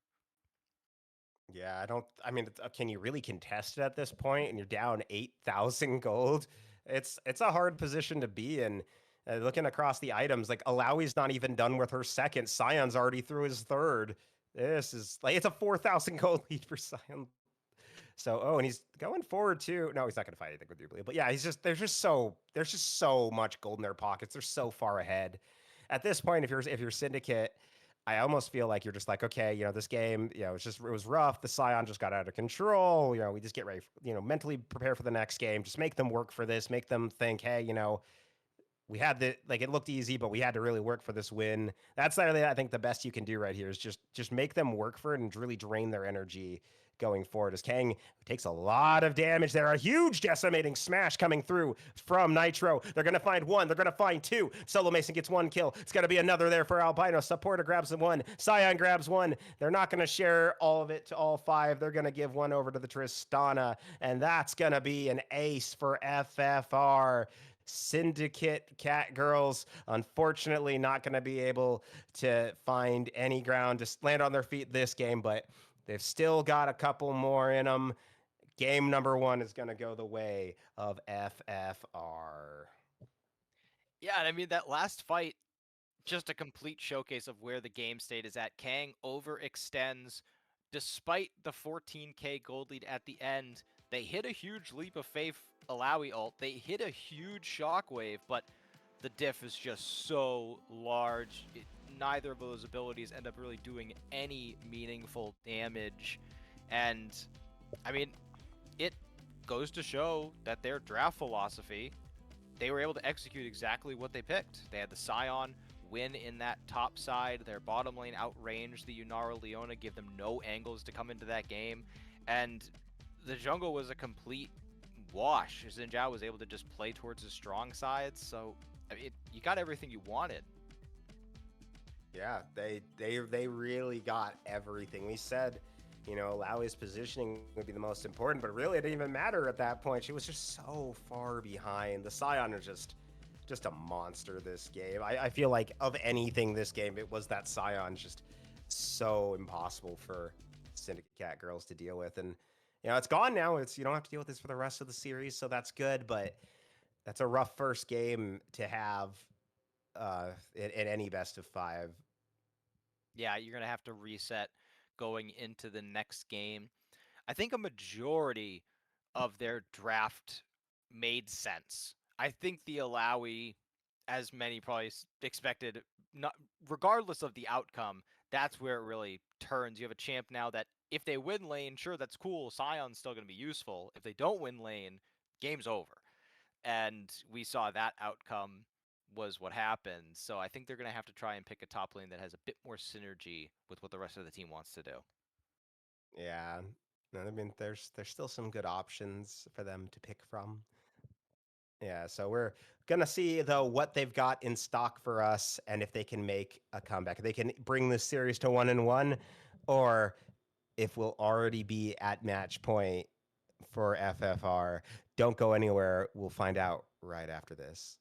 Yeah, I mean, can you really contest it at this point? And you're down 8,000 gold. It's a hard position to be in. Looking across the items, like Alawi's not even done with her second. Sion's already through his third. This is like it's a 4,000 gold lead for Sion. So, oh, and he's going forward too. No, he's not going to fight anything with Jubilee. But yeah, he's just there's just so much gold in their pockets. They're so far ahead. At this point, if you're Syndicate, I almost feel like you're just like, okay, this game, it was rough. The Scion just got out of control. We just get ready, mentally prepare for the next game. Just make them work for this. Make them think, hey, we had the like it looked easy, but we had to really work for this win. That's literally, I think, the best you can do right here is just make them work for it and really drain their energy going forward. As Kang takes a lot of damage there, a huge decimating smash coming through from Nitro. They're gonna find one, they're gonna find two. Solo Mason gets one kill. It's gonna be another there for Albino. Supporter grabs the one. Scion grabs one. They're not gonna share all of it to all five. They're gonna give one over to the Tristana, and that's gonna be an ace for FFR. Syndicate Catgirls, unfortunately, not going to be able to find any ground to land on their feet this game, but they've still got a couple more in them. Game number one is going to go the way of FFR. Yeah, and I mean that last fight, just a complete showcase of where the game state is at. Kang overextends despite the 14k gold lead at the end. They hit a huge leap of faith Alawi ult. They hit a huge shockwave, but the diff is just so large. Neither of those abilities end up really doing any meaningful damage. And I mean, it goes to show that their draft philosophy, they were able to execute exactly what they picked. They had the Scion win in that top side. Their bottom lane outranged the Yunara Leona, give them no angles to come into that game. And the jungle was a complete wash. Xin Zhao was able to just play towards his strong sides. So I mean, you got everything you wanted. Yeah, they really got everything. We said, Lowry's positioning would be the most important, but really it didn't even matter at that point. She was just so far behind. The Scion is just a monster this game. I feel like of anything this game, it was that Scion just so impossible for Syndicate Catgirls to deal with. And it's gone now. You don't have to deal with this for the rest of the series, so that's good, but that's a rough first game to have in any best of five. Yeah, you're going to have to reset going into the next game. I think a majority of their draft made sense. I think the Alawi, as many probably expected, not regardless of the outcome, that's where it really turns. You have a champ now that if they win lane, sure, that's cool. Scion's still going to be useful. If they don't win lane, game's over. And we saw that outcome was what happened. So I think they're going to have to try and pick a top lane that has a bit more synergy with what the rest of the team wants to do. Yeah. No, I mean, there's still some good options for them to pick from. Yeah, so we're gonna see though what they've got in stock for us, and if they can make a comeback, if they can bring this series to 1-1, or if we'll already be at match point for FFR. Don't go anywhere. We'll find out right after this.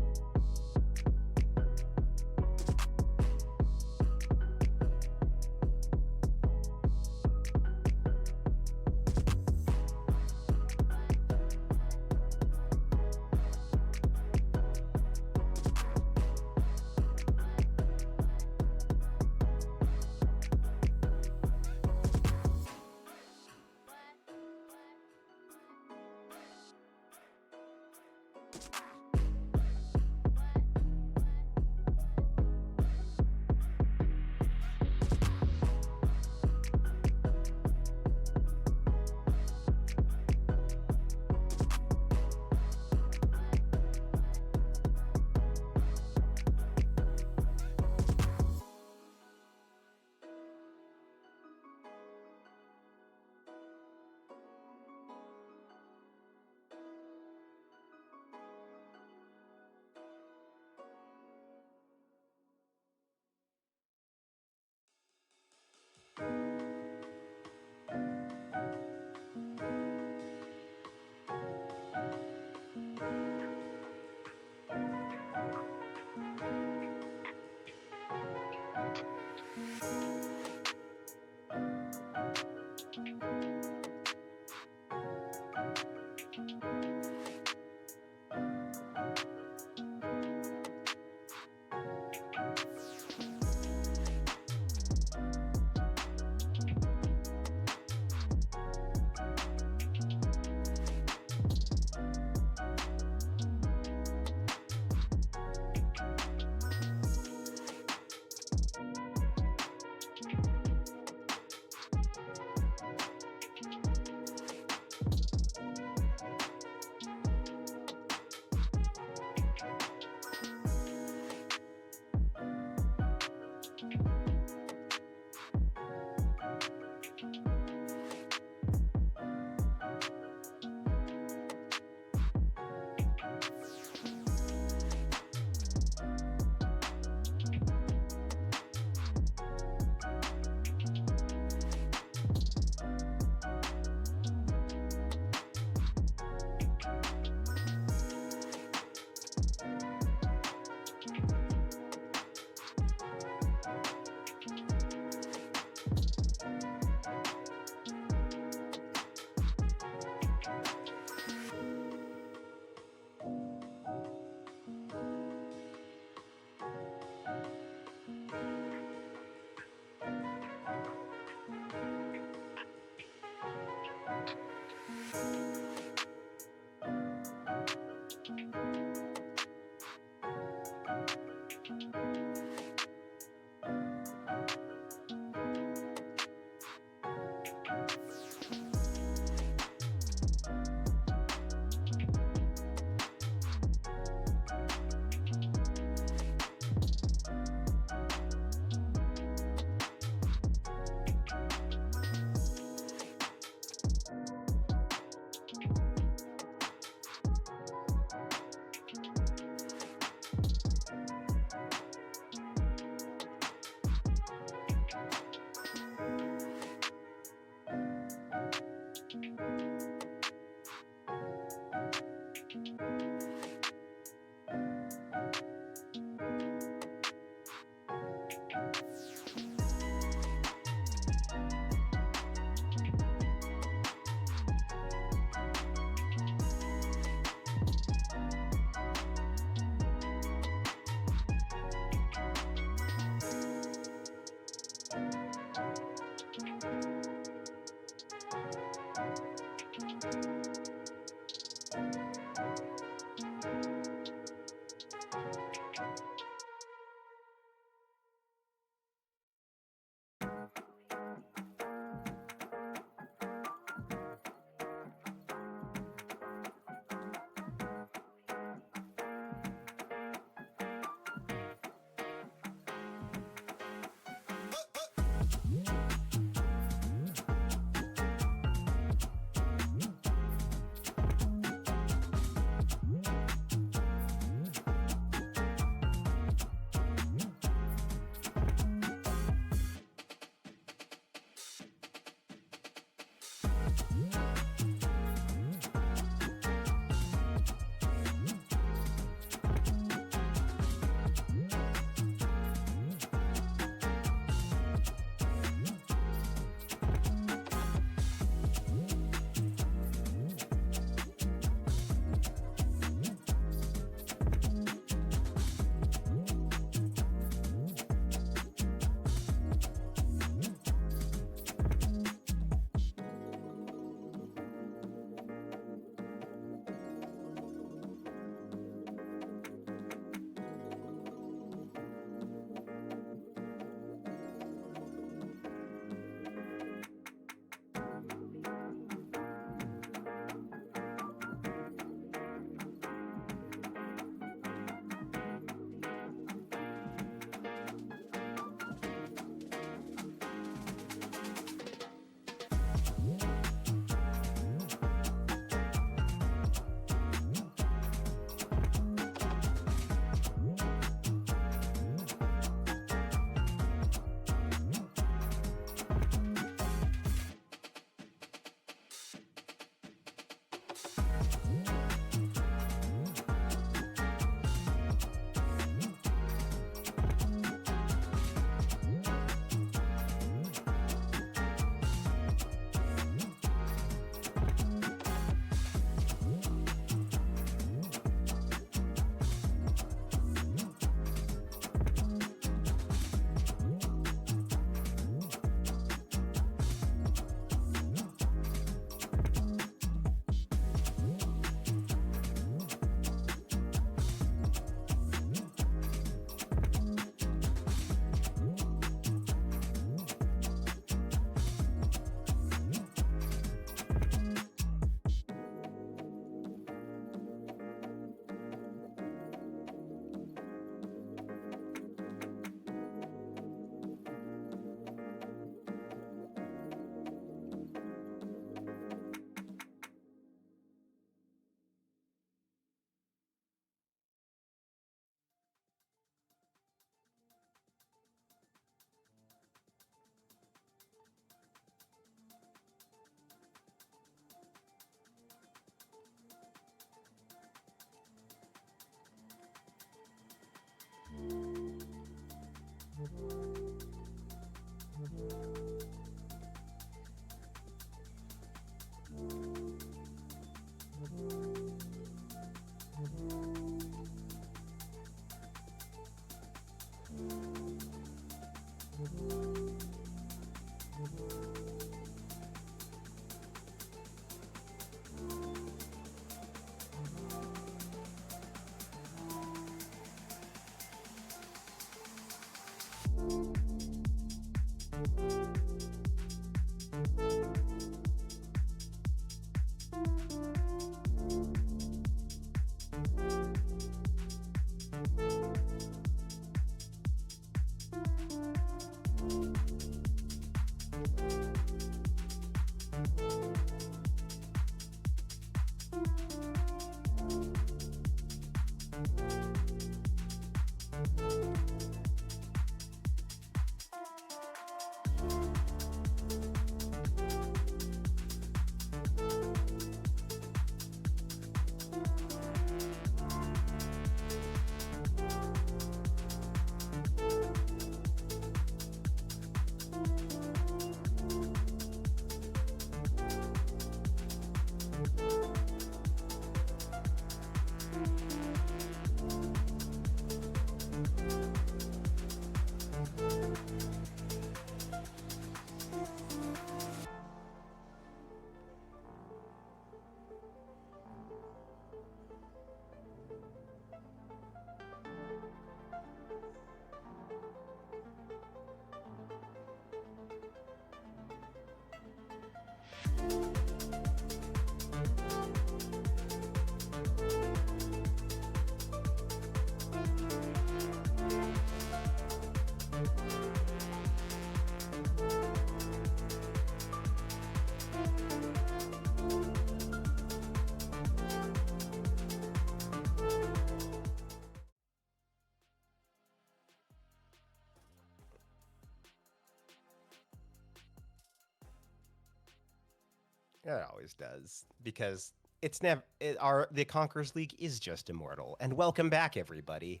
It always does because it's never our the Conquerors League is just immortal. And welcome back, everybody,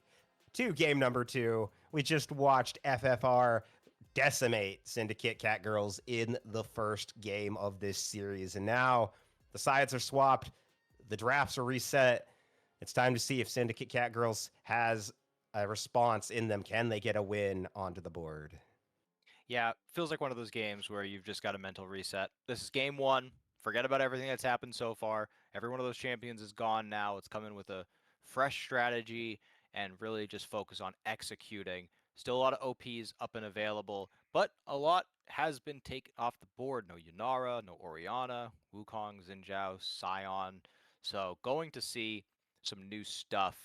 to game number 2. We just watched FFR decimate Syndicate Catgirls in the first game of this series, and now the sides are swapped, the drafts are reset. It's time to see if Syndicate Catgirls has a response in them. Can they get a win onto the board? Yeah, feels like one of those games where you've just got a mental reset. This is game one. Forget about everything that's happened so far. Every one of those champions is gone now. It's coming with a fresh strategy and really just focus on executing. Still a lot of OPs up and available, but a lot has been taken off the board. No Yunara, no Oriana, Wukong, Xin Zhao, Sion. So going to see some new stuff.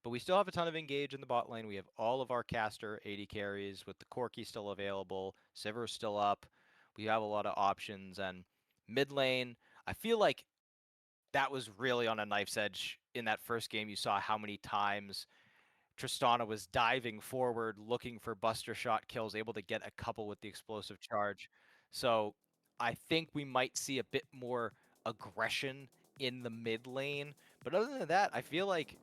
But we still have a ton of engage in the bot lane. We have all of our caster 80 carries with the Corki still available. Sivir's still up. We have a lot of options. And mid lane, I feel like that was really on a knife's edge in that first game. You saw how many times Tristana was diving forward, looking for buster shot kills, able to get a couple with the explosive charge. So I think we might see a bit more aggression in the mid lane. But other than that, I feel like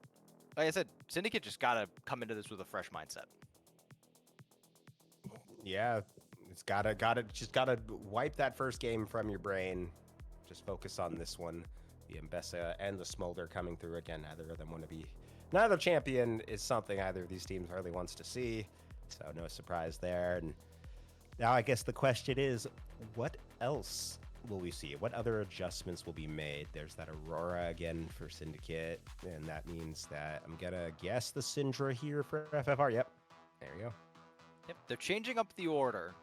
I said, Syndicate just gotta come into this with a fresh mindset. Yeah, it's gotta wipe that first game from your brain. Just focus on this one. The Mbessa and the Smolder coming through again. Neither of them want to be. Neither champion is something either of these teams really wants to see. So no surprise there. And now I guess the question is, what else will we see? What other adjustments will be made? There's that Aurora again for Syndicate, and that means that I'm gonna guess the Syndra here for FFR. Yep, there you go. Yep, they're changing up the order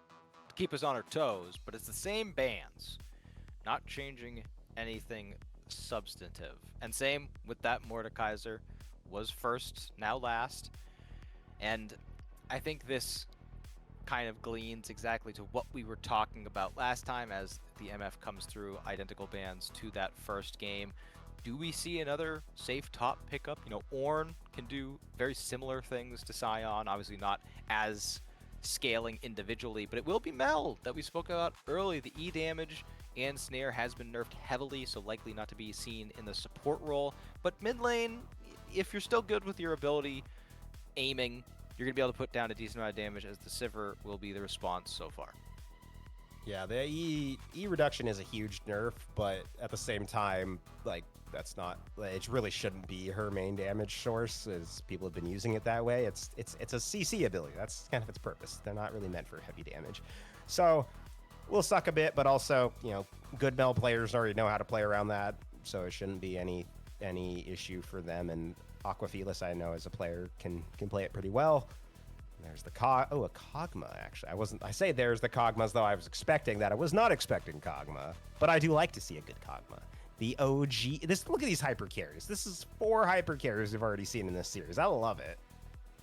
to keep us on our toes, but it's the same bands, not changing anything substantive. And same with that Mordekaiser, was first, now last. And I think this kind of gleans exactly to what we were talking about last time as the MF comes through identical bands to that first game. Do we see another safe top pickup? You know, Ornn can do very similar things to Sion, obviously not as scaling individually, but it will be Mel that we spoke about early. The E damage and snare has been nerfed heavily, so likely not to be seen in the support role. But mid lane, if you're still good with your ability aiming, you're going to be able to put down a decent amount of damage, as the Sivir will be the response so far. Yeah, the E reduction is a huge nerf, but at the same time, like that's not. It really shouldn't be her main damage source, as people have been using it that way. It's a CC ability. That's kind of its purpose. They're not really meant for heavy damage, so we'll suck a bit. But also, good Mel players already know how to play around that, so it shouldn't be any issue for them. And Aquafelis, I know as a player, can play it pretty well. There's the a Kog'Maw, actually. I say there's the Kog'Maws, though I was expecting that. I was not expecting Kog'Maw, but I do like to see a good Kog'Maw. The OG, look at these hyper carries. This is 4 hyper carries we've already seen in this series. I love it.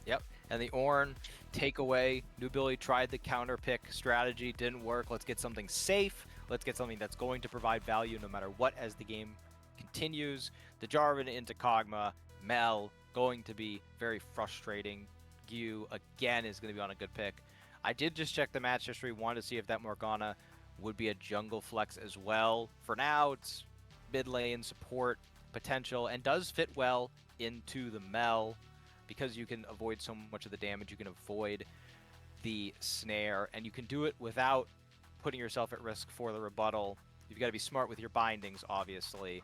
Yep, and the Ornn takeaway. New Billy tried the counter pick strategy, didn't work. Let's get something safe. Let's get something that's going to provide value no matter what as the game continues. The Jarvan into Kog'Maw, Mel, going to be very frustrating. Gyu again is going to be on a good pick. I did just check the match history, wanted to see if that Morgana would be a jungle flex as well. For now, it's mid lane support potential and does fit well into the Mel because you can avoid so much of the damage. You can avoid the snare, and you can do it without putting yourself at risk for the rebuttal. You've got to be smart with your bindings, obviously,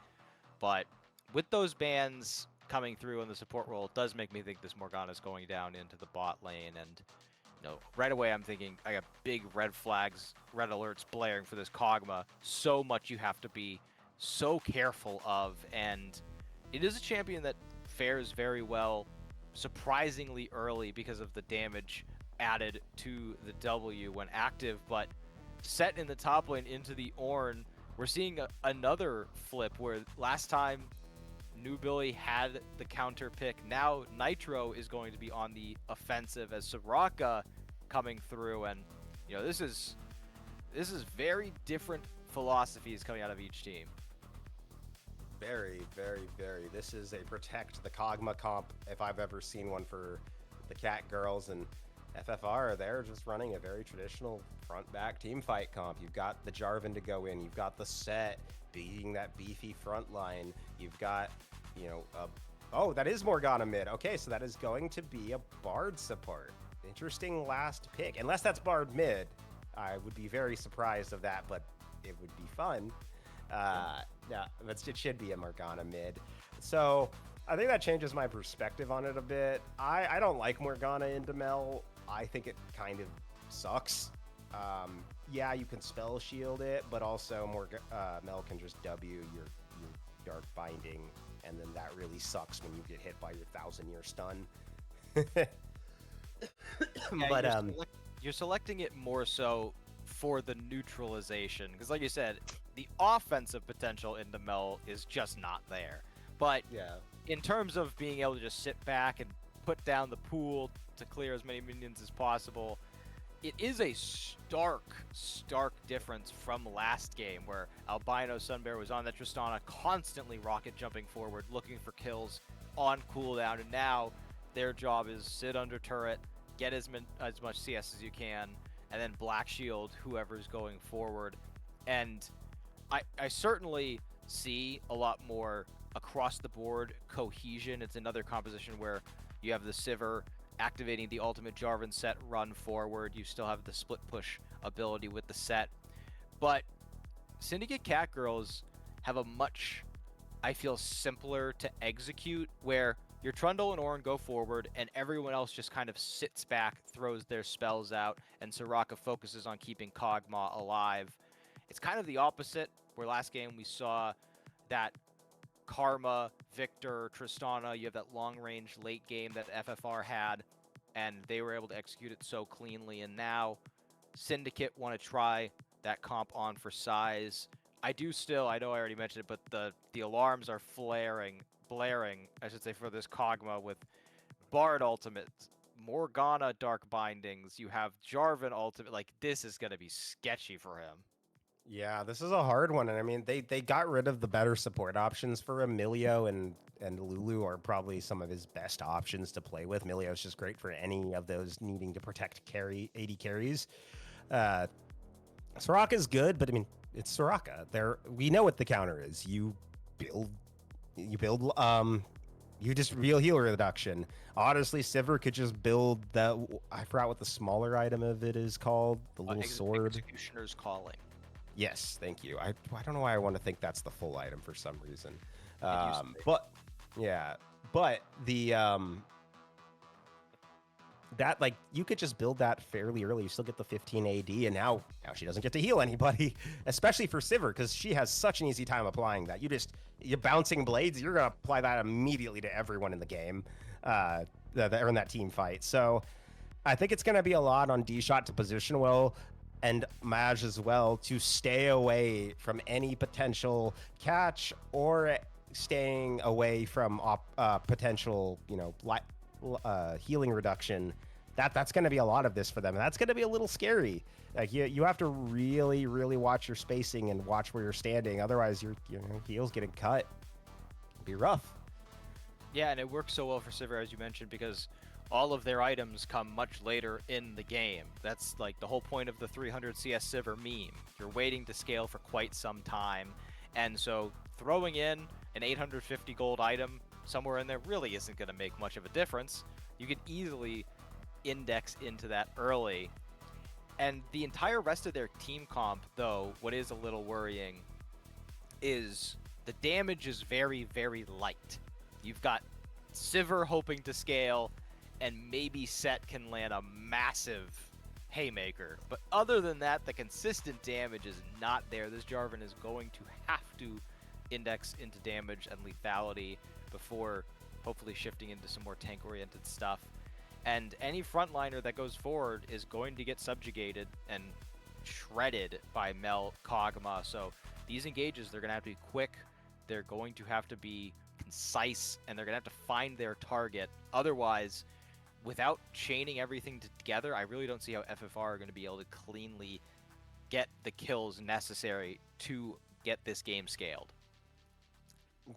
but with those bans coming through in the support role, it does make me think this Morgana is going down into the bot lane. And right away I'm thinking I got big red flags, red alerts blaring for this Kog'Maw. So much you have to be so careful of, and it is a champion that fares very well surprisingly early because of the damage added to the W when active. But set in the top lane into the Ornn, we're seeing another flip where last time New Billy had the counter pick. Now Nitro is going to be on the offensive as Soraka coming through, and this is very different philosophies coming out of each team. Very, very, very. This is a protect the Kog'Maw comp if I've ever seen one for the Catgirls, and FFR, they're just running a very traditional front back team fight comp. You've got the Jarvan to go in, you've got the set beating that beefy front line, you've got, you know, oh, that is Morgana mid. Okay, so that is going to be a Bard support. Interesting last pick. Unless that's Bard mid, I would be very surprised of that, but it would be fun. Yeah, it should be a Morgana mid. So I think that changes my perspective on it a bit. I don't like Morgana into Mel. I think it kind of sucks. Yeah, you can spell shield it, but also Mel can just W your Dark Binding, and then that really sucks when you get hit by your 1,000-year stun. Yeah, But you're selecting it more so for the neutralization, because like you said, the offensive potential in the Mel is just not there. But yeah, in terms of being able to just sit back and put down the pool to clear as many minions as possible, it is a stark difference from last game where Albino Sunbear was on that Tristana constantly rocket jumping forward, looking for kills on cooldown, and now their job is sit under turret, get as much CS as you can, and then black shield whoever's going forward. And I certainly see a lot more across the board cohesion. It's another composition where you have the Sivir activating the ultimate Jarvan set run forward. You still have the split push ability with the set. But Syndicate Catgirls have a much, I feel, simpler to execute, where your Trundle and Ornn go forward and everyone else just kind of sits back, throws their spells out, and Soraka focuses on keeping Kog'Maw alive. It's kind of the opposite, where last game we saw that Karma, Victor, Tristana, you have that long-range late game that FFR had, and they were able to execute it so cleanly. And now Syndicate want to try that comp on for size. I know I already mentioned it, but the alarms are blaring, I should say, for this Kog'Maw with Bard ultimate, Morgana Dark Bindings, you have Jarvan ultimate. Like, this is going to be sketchy for him. yeah, this is a hard one, and I mean they got rid of the better support options for Emilio, and Lulu are probably some of his best options to play with. Emilio's just great for any of those needing to protect carry 80 carries. Uh, Soraka's good, but I mean it's Soraka. We know what the counter is. Build, you just real heal reduction. Honestly, Sivir could just build that. I forgot what the smaller item of it is called. The little sword. Executioner's Calling. Yes, thank you. I don't know why I want to think that's the full item for some reason. It used to be. But yeah, but the that, like, you could just build that fairly early. You still get the 15 AD, and now she doesn't get to heal anybody, especially for Sivir, because she has such an easy time applying that. You're bouncing blades. You're gonna apply that immediately to everyone in the game that are in that team fight. So I think it's gonna be a lot on D-Shot to position well, and Maj as well, to stay away from any potential catch or staying away from potential, healing reduction. That's going to be a lot of this for them, and that's going to be a little scary. Like, you have to really, really watch your spacing and watch where you're standing. Otherwise, your heals getting cut. It'll be rough. Yeah, and it works so well for Sivir, as you mentioned, because all of their items come much later in the game. That's like the whole point of the 300 CS Sivir meme. You're waiting to scale for quite some time, and so throwing in an 850 gold item somewhere in there really isn't going to make much of a difference. You can easily index into that early. And the entire rest of their team comp, though, what is a little worrying is the damage is very, very light. You've got Sivir hoping to scale, and maybe Set can land a massive haymaker. But other than that, the consistent damage is not there. This Jarvan is going to have to index into damage and lethality before hopefully shifting into some more tank-oriented stuff. And any frontliner that goes forward is going to get subjugated and shredded by Mel Kog'Maw. So these engages, they're going to have to be quick, they're going to have to be concise, and they're going to have to find their target. Otherwise, without chaining everything together, I really don't see how FFR are going to be able to cleanly get the kills necessary to get this game scaled.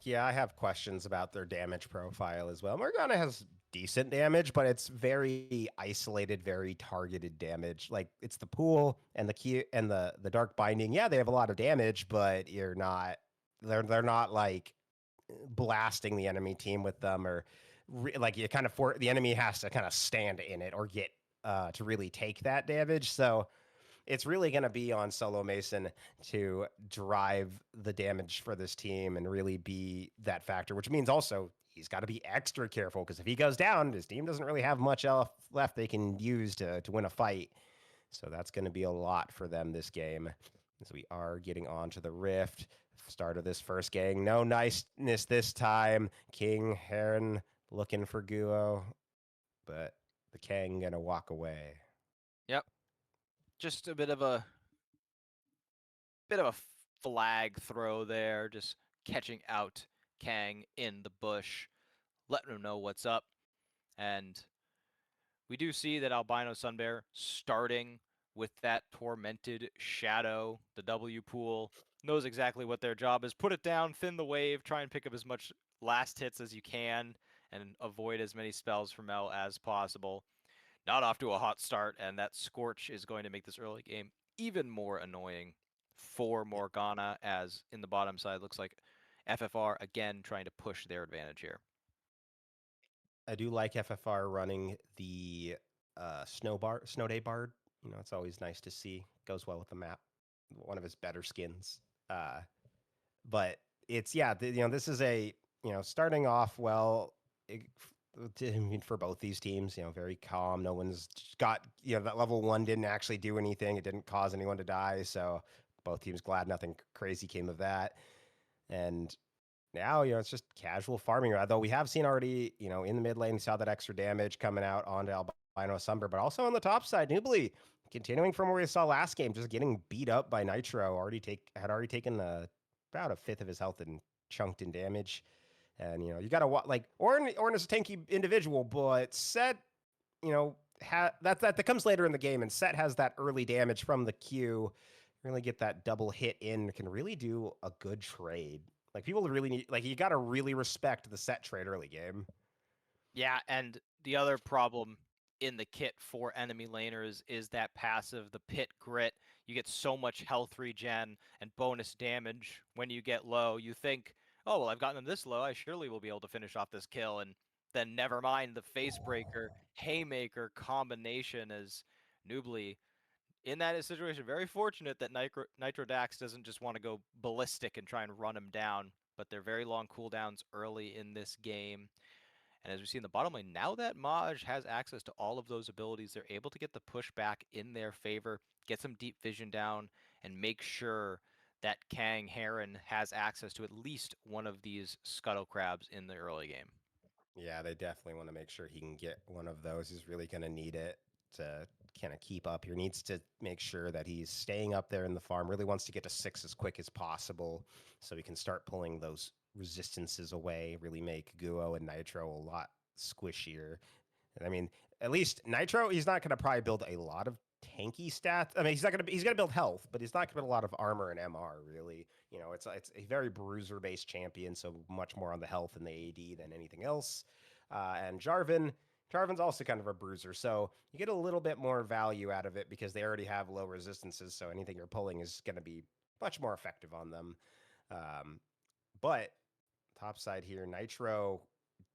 Yeah, I have questions about their damage profile as well. Morgana has decent damage, but it's very isolated, very targeted damage. Like it's the pool and the key and the dark binding. Yeah, they have a lot of damage, but you're not. They're not like blasting the enemy team with them or like you kind of for the enemy has to kind of stand in it or get to really take that damage. So it's really going to be on Solo Mason to drive the damage for this team and really be that factor, which means also he's got to be extra careful because if he goes down, his team doesn't really have much else left they can use to win a fight. So that's going to be a lot for them this game. So we are getting on to the Rift. Start of this first gang. No niceness this time. King Heron looking for Guo, but the Kang going to walk away. Yep. Just a bit of a flag throw there, just catching out Kang in the bush, letting him know what's up. And we do see that Albino Sunbear starting with that Tormented Shadow, the W pool, knows exactly what their job is. Put it down, thin the wave, try and pick up as much last hits as you can, and avoid as many spells from Mel as possible. Not off to a hot start, and that Scorch is going to make this early game even more annoying for Morgana, as in the bottom side looks like FFR again trying to push their advantage here. I do like FFR running the Snow Day Bard. You know, it's always nice to see. Goes well with the map. One of his better skins. But it's yeah, this is a starting off well. I mean, for both these teams, very calm. No one's got that level one didn't actually do anything. It didn't cause anyone to die. So both teams glad nothing crazy came of that. And now, it's just casual farming. Although we have seen already, in the mid lane, we saw that extra damage coming out onto Albino Sumber, but also on the top side, Nubly continuing from where we saw last game, just getting beat up by Nitro. Had already taken about a fifth of his health and chunked in damage. And you gotta like Ornn is a tanky individual, but Set, that comes later in the game, and Set has that early damage from the Q. Really get that double hit in, can really do a good trade. Like people really need, like you got to really respect the Set trade early game. Yeah, and the other problem in the kit for enemy laners is that passive, the Pit Grit. You get so much health regen and bonus damage when you get low. You think, oh, well, I've gotten them this low. I surely will be able to finish off this kill. And then never mind the Facebreaker, Haymaker combination as Nubly in that situation. Very fortunate that Nitro Dax doesn't just want to go ballistic and try and run him down, but they're very long cooldowns early in this game. And as we see in the bottom lane, now that Maj has access to all of those abilities, they're able to get the pushback in their favor, get some deep vision down, and make sure that Kang Heron has access to at least one of these Scuttle Crabs in the early game. Yeah, they definitely want to make sure he can get one of those. He's really going to need it to kind of keep up here. Needs to make sure that he's staying up there in the farm. Really wants to get to 6 as quick as possible so he can start pulling those resistances away. Really make Guo and Nitro a lot squishier. I mean, at least Nitro, he's not going to probably build a lot of tanky stats. I mean, he's going to build health, but he's not going to build a lot of armor and MR really. It's a very bruiser based champion, so much more on the health and the AD than anything else. And Jarvan's also kind of a bruiser, so you get a little bit more value out of it because they already have low resistances, so anything you're pulling is going to be much more effective on them. But top side here, Nitro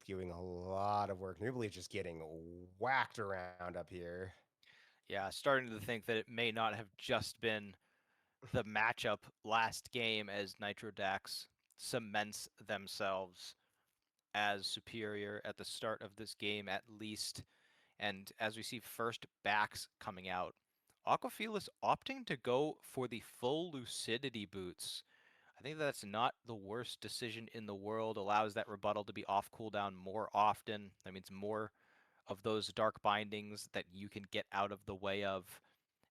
doing a lot of work. Nubly just getting whacked around up here. Yeah, starting to think that it may not have just been the matchup last game as Nitro Dax cements themselves as superior at the start of this game, at least. And as we see first backs coming out, Aquafilas opting to go for the full Lucidity boots. I think that's not the worst decision in the world. Allows that rebuttal to be off cooldown more often. That means more of those dark bindings that you can get out of the way of.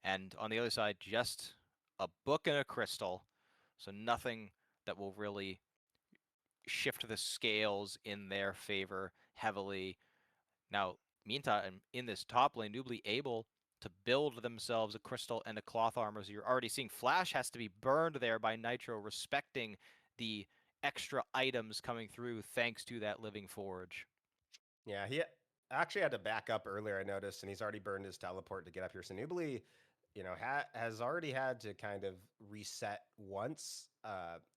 And on the other side, just a book and a crystal. So nothing that will really shift the scales in their favor heavily. Now, meantime, in this top lane, Nubly able to build themselves a crystal and a cloth armor. So you're already seeing Flash has to be burned there by Nitro, respecting the extra items coming through thanks to that Living Forge. Yeah, actually had to back up earlier. I noticed, and he's already burned his teleport to get up here. So Nubly, has already had to kind of reset once.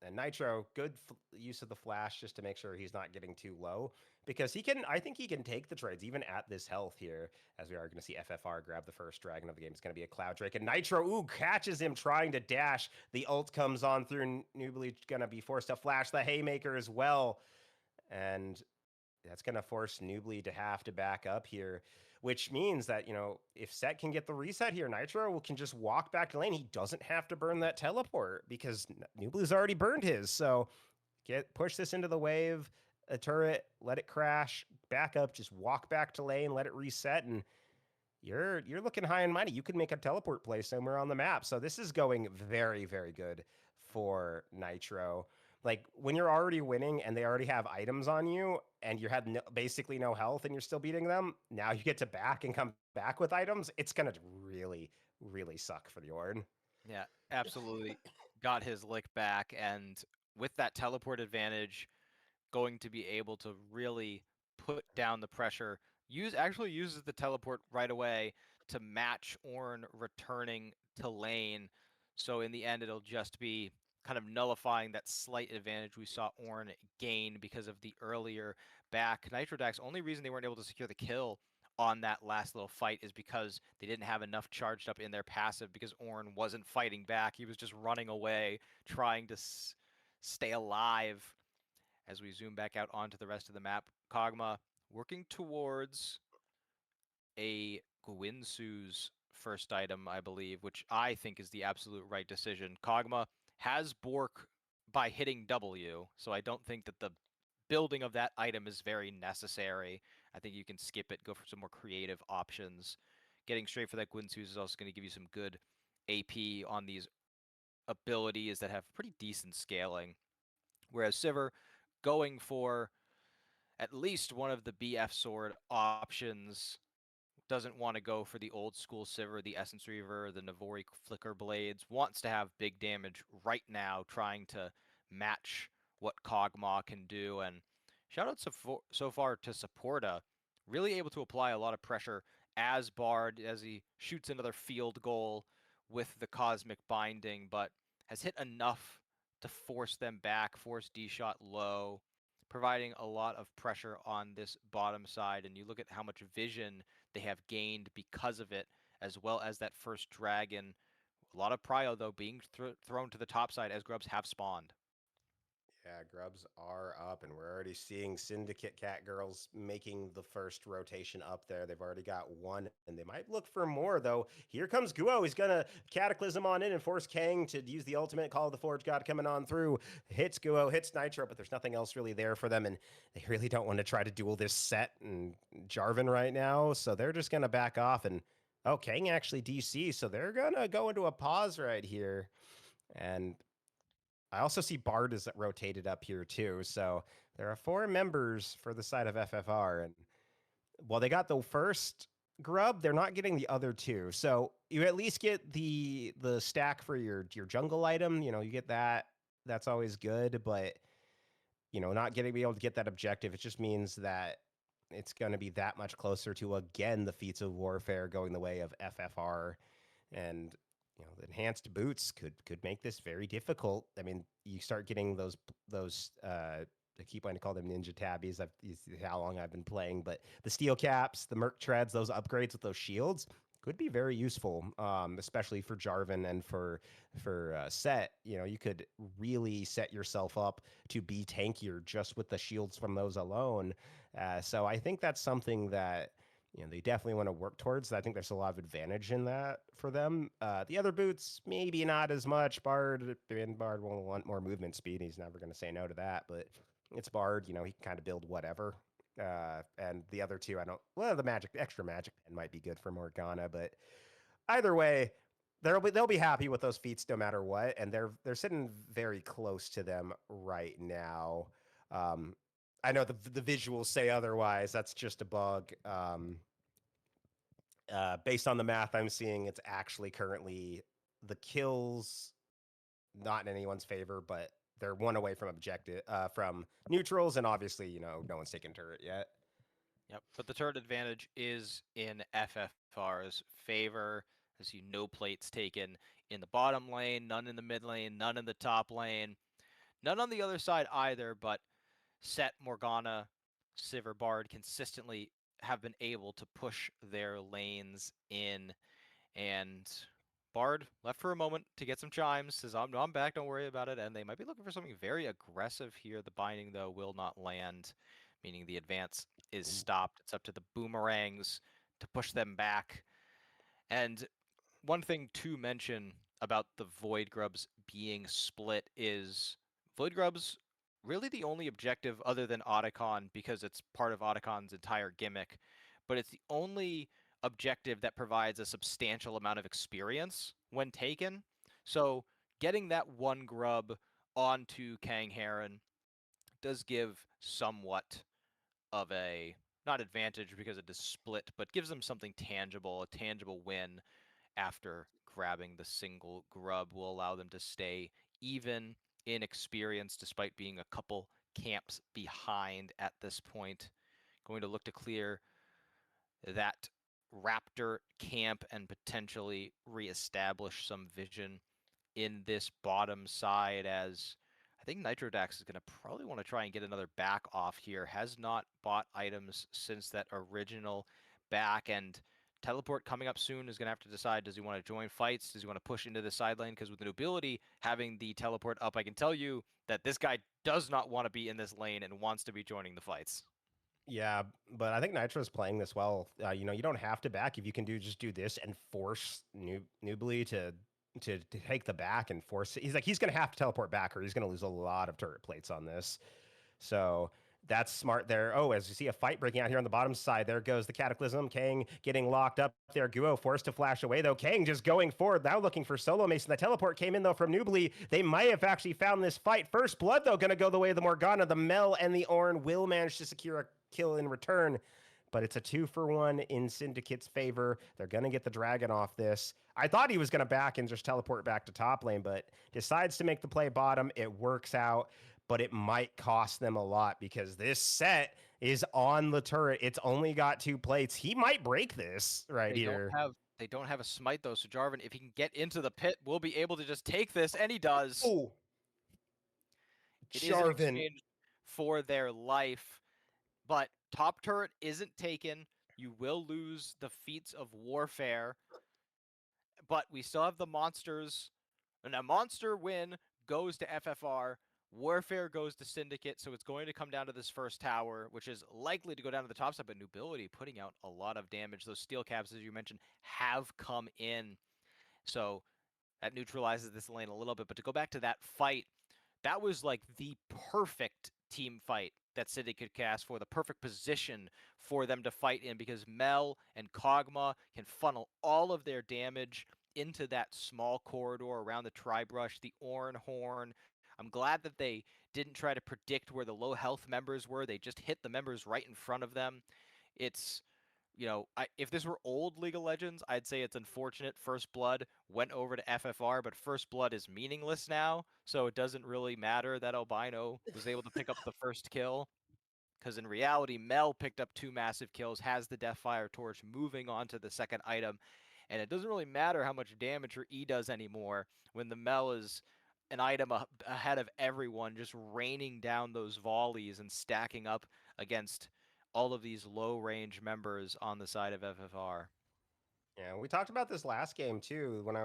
And Nitro, good use of the flash just to make sure he's not getting too low because he can. I think he can take the trades even at this health here. As we are going to see FFR grab the first dragon of the game. It's going to be a Cloud Drake, and Nitro catches him trying to dash. The ult comes on through. Nubly going to be forced to flash the haymaker as well, and that's going to force Nubly to have to back up here, which means that, if Set can get the reset here, Nitro can just walk back to lane. He doesn't have to burn that teleport because Nubly's already burned his. So push this into the wave, a turret, let it crash, back up, just walk back to lane, let it reset, and you're looking high and mighty. You could make a teleport play somewhere on the map. So this is going very, very good for Nitro. Like when you're already winning and they already have items on you and you had basically no health and you're still beating them, now you get to back and come back with items. It's gonna really, really suck for the Ord. Yeah, absolutely. Got his lick back, and with that teleport advantage, going to be able to really put down the pressure. Actually uses the teleport right away to match Ornn returning to lane. So in the end, it'll just be kind of nullifying that slight advantage we saw Ornn gain because of the earlier back. Nitrodax, only reason they weren't able to secure the kill on that last little fight is because they didn't have enough charged up in their passive because Ornn wasn't fighting back. He was just running away, trying to stay alive. As we zoom back out onto the rest of the map, Kog'Maw working towards a Gwynsu's first item, I believe, which I think is the absolute right decision. Kog'Maw has Bork by hitting W, so I don't think that the building of that item is very necessary. I think you can skip it, go for some more creative options. Getting straight for that Gwynsu's is also going to give you some good AP on these abilities that have pretty decent scaling. Whereas Sivir going for at least one of the BF sword options. Doesn't want to go for the old school Sivir, the Essence Reaver, the Navori Flicker Blades. Wants to have big damage right now, trying to match what Kog'Maw can do. And shout out so far to Supporta, really able to apply a lot of pressure as Bard as he shoots another field goal with the Cosmic Binding, but has hit enough to force them back, force D-Shot low, providing a lot of pressure on this bottom side. And you look at how much vision they have gained because of it, as well as that first dragon. A lot of prio, though, being thrown to the top side as grubs have spawned. Yeah, grubs are up, and we're already seeing Syndicate Catgirls making the first rotation up there. They've already got one, and they might look for more, though. Here comes Guo. He's going to Cataclysm on in and force Kang to use the ultimate Call of the Forge God coming on through. Hits Guo, hits Nitro, but there's nothing else really there for them, and they really don't want to try to duel this Set and Jarvan right now, so they're just going to back off. And, oh, Kang actually DC, so they're going to go into a pause right here. And I also see Bard is rotated up here too. So there are 4 members for the side of FFR. And while they got the first grub, they're not getting the other 2. So you at least get the stack for your jungle item. You get that. That's always good. But not getting be able to get that objective, it just means that it's going to be that much closer to again the feats of warfare going the way of FFR. And the enhanced boots could make this very difficult. I mean, you start getting those I keep wanting to call them ninja tabbies. How long I've been playing, but the steel caps, the merc treads, those upgrades with those shields could be very useful, especially for Jarvan and for Set. You could really set yourself up to be tankier just with the shields from those alone. So I think that's something that they definitely want to work towards. I think there's a lot of advantage in that for them. The other boots, maybe not as much. Bard will want more movement speed. He's never going to say no to that, but it's Bard. He can kind of build whatever. And the other 2, I don't. Well, the extra magic pen might be good for Morgana, but either way, they'll be happy with those feats no matter what, and they're sitting very close to them right now. Um, I know the visuals say otherwise. That's just a bug. Based on the math I'm seeing, it's actually currently the kills not in anyone's favor, but they're one away from objective from neutrals, and obviously, no one's taken turret yet. Yep. But the turret advantage is in FFR's favor. As you no plates taken in the bottom lane, none in the mid lane, none in the top lane, none on the other side either. But Set, Morgana, Sivir, Bard consistently have been able to push their lanes in. And Bard left for a moment to get some chimes. Says, I'm back, don't worry about it. And they might be looking for something very aggressive here. The binding, though, will not land, meaning the advance is stopped. It's up to the boomerangs to push them back. And one thing to mention about the Void Grubs being split is Void Grubs really the only objective other than Otacon, because it's part of Otacon's entire gimmick, but it's the only objective that provides a substantial amount of experience when taken. So getting that one grub onto Kang Heron does give somewhat of a, not advantage because it is split, but gives them something tangible, a tangible win after grabbing the single grub will allow them to stay even in experience despite being a couple camps behind at this point. Going to look to clear that Raptor camp and potentially reestablish some vision in this bottom side, as I think Nitrodax is going to probably want to try and get another back off here. Has not bought items since that original back, and Teleport coming up soon is going to have to decide, does he want to join fights? Does he want to push into the side lane? Because with the nobility having the Teleport up, I can tell you that this guy does not want to be in this lane and wants to be joining the fights. Yeah, but I think Nitro's playing this well. You know, you don't have to back if you can just do this and force Nubly to take the back and force. He's like he's gonna have to teleport back, or he's gonna lose a lot of turret plates on this. So that's smart there. Oh, as you see a fight breaking out here on the bottom side, there goes the Cataclysm. Kang getting locked up there. Guo forced to flash away, though. Kang just going forward, now looking for Solo Mason. The teleport came in, though, from Nubly. They might have actually found this fight. First Blood, though, going to go the way of the Morgana. The Mel and the Ornn will manage to secure a kill in return. But it's a 2-for-1 in Syndicate's favor. They're going to get the Dragon off this. I thought he was going to back and just teleport back to top lane, but decides to make the play bottom. It works out, but it might cost them a lot because this set is on the turret. It's only got 2 plates. He might break this right They don't here. have they don't have a smite though, so Jarvan, if he can get into the pit, will be able to just take this, and he does. Oh, It is an Jarvan. exchange for their life, but top turret isn't taken. You will lose the feats of warfare, but we still have the monsters. And a monster win goes to FFR. Warfare goes to Syndicate, so it's going to come down to this first tower, which is likely to go down to the top side, but Nobility putting out a lot of damage. Those steel caps, as you mentioned, have come in. So that neutralizes this lane a little bit. But to go back to that fight, that was like the perfect team fight that Syndicate could ask for, the perfect position for them to fight in, because Mel and Kog'Maw can funnel all of their damage into that small corridor around the Tribrush, the Ornn Horn. I'm glad that they didn't try to predict where the low health members were. They just hit the members right in front of them. It's, if this were old League of Legends, I'd say it's unfortunate First Blood went over to FFR, but First Blood is meaningless now, so it doesn't really matter that Albino was able to pick up the first kill, because in reality, Mel picked up 2 massive kills, has the Deathfire Torch, moving on to the second item, and it doesn't really matter how much damage her E does anymore when the Mel is an item ahead of everyone, just raining down those volleys and stacking up against all of these low range members on the side of FFR. Yeah, we talked about this last game too. When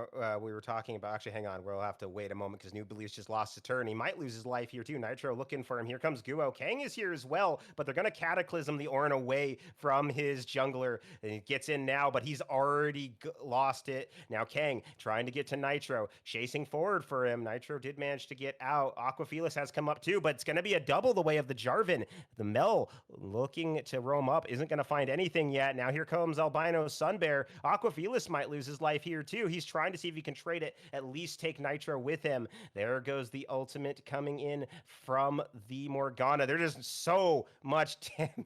we were talking about, actually, hang on, we'll have to wait a moment because New Beliefs just lost a turn. He might lose his life here too. Nitro looking for him. Here comes Guo. Kang is here as well, but they're gonna Cataclysm the Ornn away from his jungler. And he gets in now, but he's already lost it. Now Kang trying to get to Nitro, chasing forward for him. Nitro did manage to get out. Aquafelis has come up too, but it's gonna be a double the way of the Jarvan. The Mel looking to roam up, isn't gonna find anything yet. Now here comes Albino Sunbear. Aquafelis might lose his life here too. He's trying to see if he can trade it, at least take Nitro with him. There goes the ultimate coming in from the Morgana. There's just so much damage.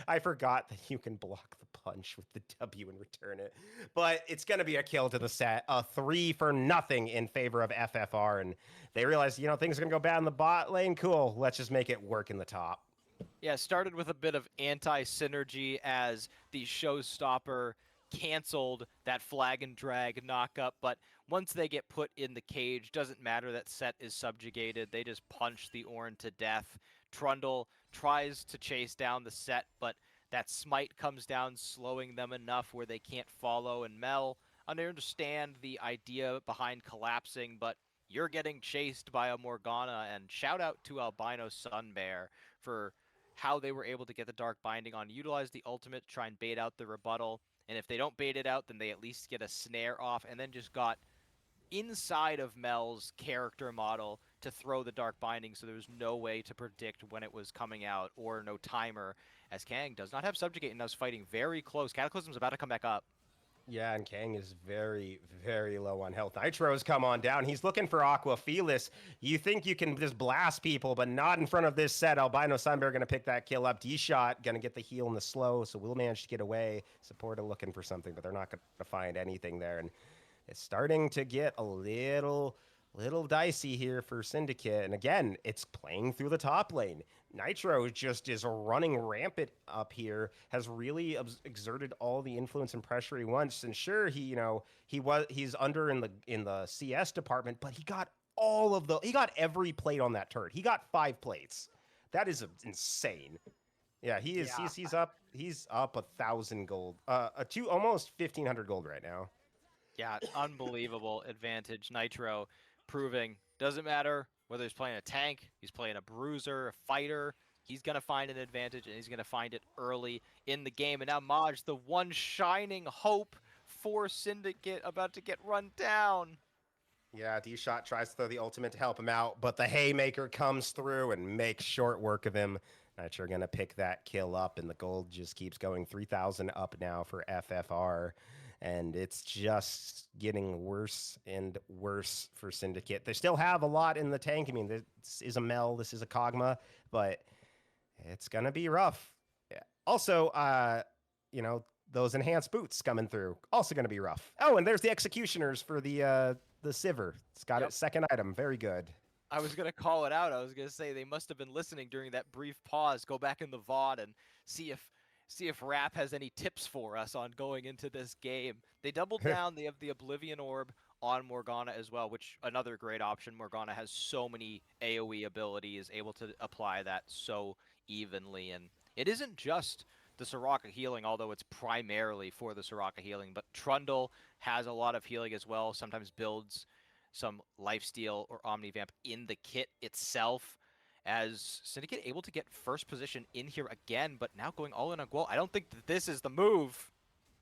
I forgot that you can block the punch with the W and return it. But it's going to be a kill to the set. A 3-for-0 in favor of FFR. And they realize, things are going to go bad in the bot lane. Cool. Let's just make it work in the top. Yeah, it started with a bit of anti-synergy as the showstopper canceled that flag and drag knockup, but once they get put in the cage, doesn't matter that Set is subjugated, they just punch the Ornn to death. Trundle tries to chase down the Set, but that smite comes down, slowing them enough where they can't follow, and Mel understand the idea behind collapsing, but you're getting chased by a Morgana, and shout out to Albino Sunbear for how they were able to get the Dark Binding on, utilize the ultimate to try and bait out the rebuttal, and if they don't bait it out, then they at least get a snare off, and then just got inside of Mel's character model to throw the Dark Binding, so there was no way to predict when it was coming out, or no timer, as Kang does not have Subjugate and was fighting very close. Cataclysm's about to come back up. Yeah, and Kang is very, very low on health. Nitro's come on down. He's looking for Aqua Felis. You think you can just blast people, but not in front of this set. Albino Sunbear going to pick that kill up. D-Shot going to get the heal in the slow, so we'll manage to get away. Supporta looking for something, but they're not going to find anything there. And it's starting to get a little dicey here for Syndicate. And again, it's playing through the top lane. Nitro just is running rampant up here, has really exerted all the influence and pressure he wants. And sure, he's under in the CS department, but he got every plate on that turret. He got 5 plates. That is insane. Yeah, Yeah, he's up 1,000 gold, almost 1,500 gold right now. yeah, unbelievable advantage. Nitro proving doesn't matter whether he's playing a tank, he's playing a bruiser, a fighter. He's going to find an advantage, and he's going to find it early in the game. And now Maj, the one shining hope for Syndicate, about to get run down. Yeah, D-Shot tries to throw the ultimate to help him out, but the Haymaker comes through and makes short work of him. Nitro going to pick that kill up, and the gold just keeps going. 3,000 up now for FFR. And it's just getting worse and worse for Syndicate. They still have a lot in the tank. I mean, this is a Mel, this is a Kog'Maw, but it's going to be rough. Yeah. Also, those enhanced boots coming through, also going to be rough. Oh, and there's the Executioners for the Sivir. It's got Yep. its second item. Very good. I was going to call it out. I was going to say they must have been listening during that brief pause. Go back in the VOD and see if Rap has any tips for us on going into this game. They doubled down. They have the Oblivion Orb on Morgana as well, which another great option. Morgana has so many AoE abilities, able to apply that so evenly. And it isn't just the Soraka healing, although it's primarily for the Soraka healing, but Trundle has a lot of healing as well, sometimes builds some lifesteal or omnivamp in the kit itself, as Syndicate able to get first position in here again, but now going all in on Guo. I don't think that this is the move.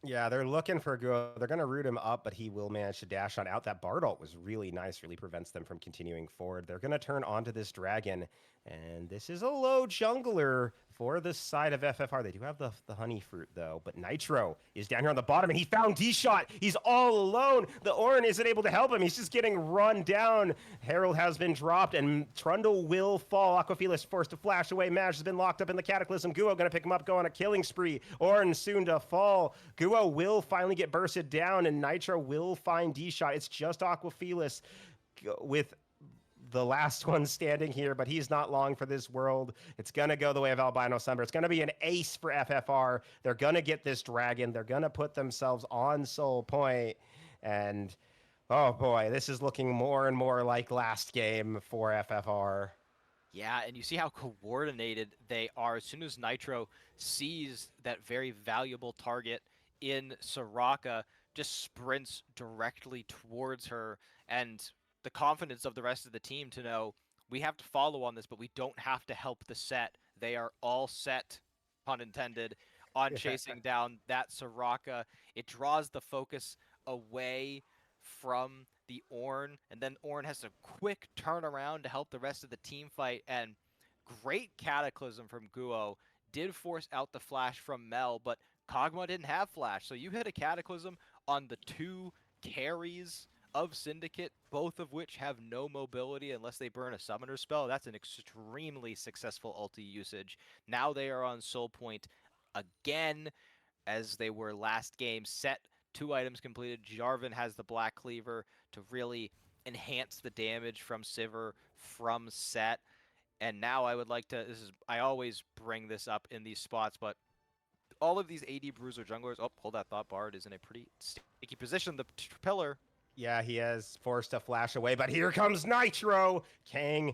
Yeah, they're looking for Guo. They're going to root him up, but he will manage to dash on out. That Bard ult was really nice, really prevents them from continuing forward. They're going to turn onto this dragon, and this is a low jungler for the side of FFR. They do have the honey fruit, though, but Nitro is down here on the bottom, and he found D-Shot. He's all alone. The Ornn isn't able to help him. He's just getting run down. Herald has been dropped, and Trundle will fall. Aqua Felis forced to flash away. Maj has been locked up in the Cataclysm. Guo going to pick him up, go on a killing spree. Ornn soon to fall. Guo will finally get bursted down, and Nitro will find D-Shot. It's just Aqua Felis with the last one standing here, but he's not long for this world. It's going to go the way of Albino Sunbear. It's going to be an ace for FFR. They're going to get this dragon. They're going to put themselves on Soul Point. And, oh boy, this is looking more and more like last game for FFR. Yeah, and you see how coordinated they are. As soon as Nitro sees that very valuable target in Soraka, just sprints directly towards her, and the confidence of the rest of the team to know we have to follow on this, but we don't have to help the set. They are all set, pun intended, on chasing down that Soraka. It draws the focus away from the Ornn, and then Ornn has a quick turnaround to help the rest of the team fight, and great Cataclysm from Guo did force out the flash from Mel, but Kog'Maw didn't have flash, so you hit a Cataclysm on the 2 carries of Syndicate, both of which have no mobility unless they burn a summoner spell. That's an extremely successful ulti usage. Now they are on Soul Point again, as they were last game. Set 2 items completed. Jarvan has the Black Cleaver to really enhance the damage from Sivir from Set. And now I would like to. I always bring this up in these spots, but all of these AD bruiser junglers. Oh, hold that thought. Bard is in a pretty sticky position. The pillar. Yeah, he has forced a flash away, but here comes Nitro. Kang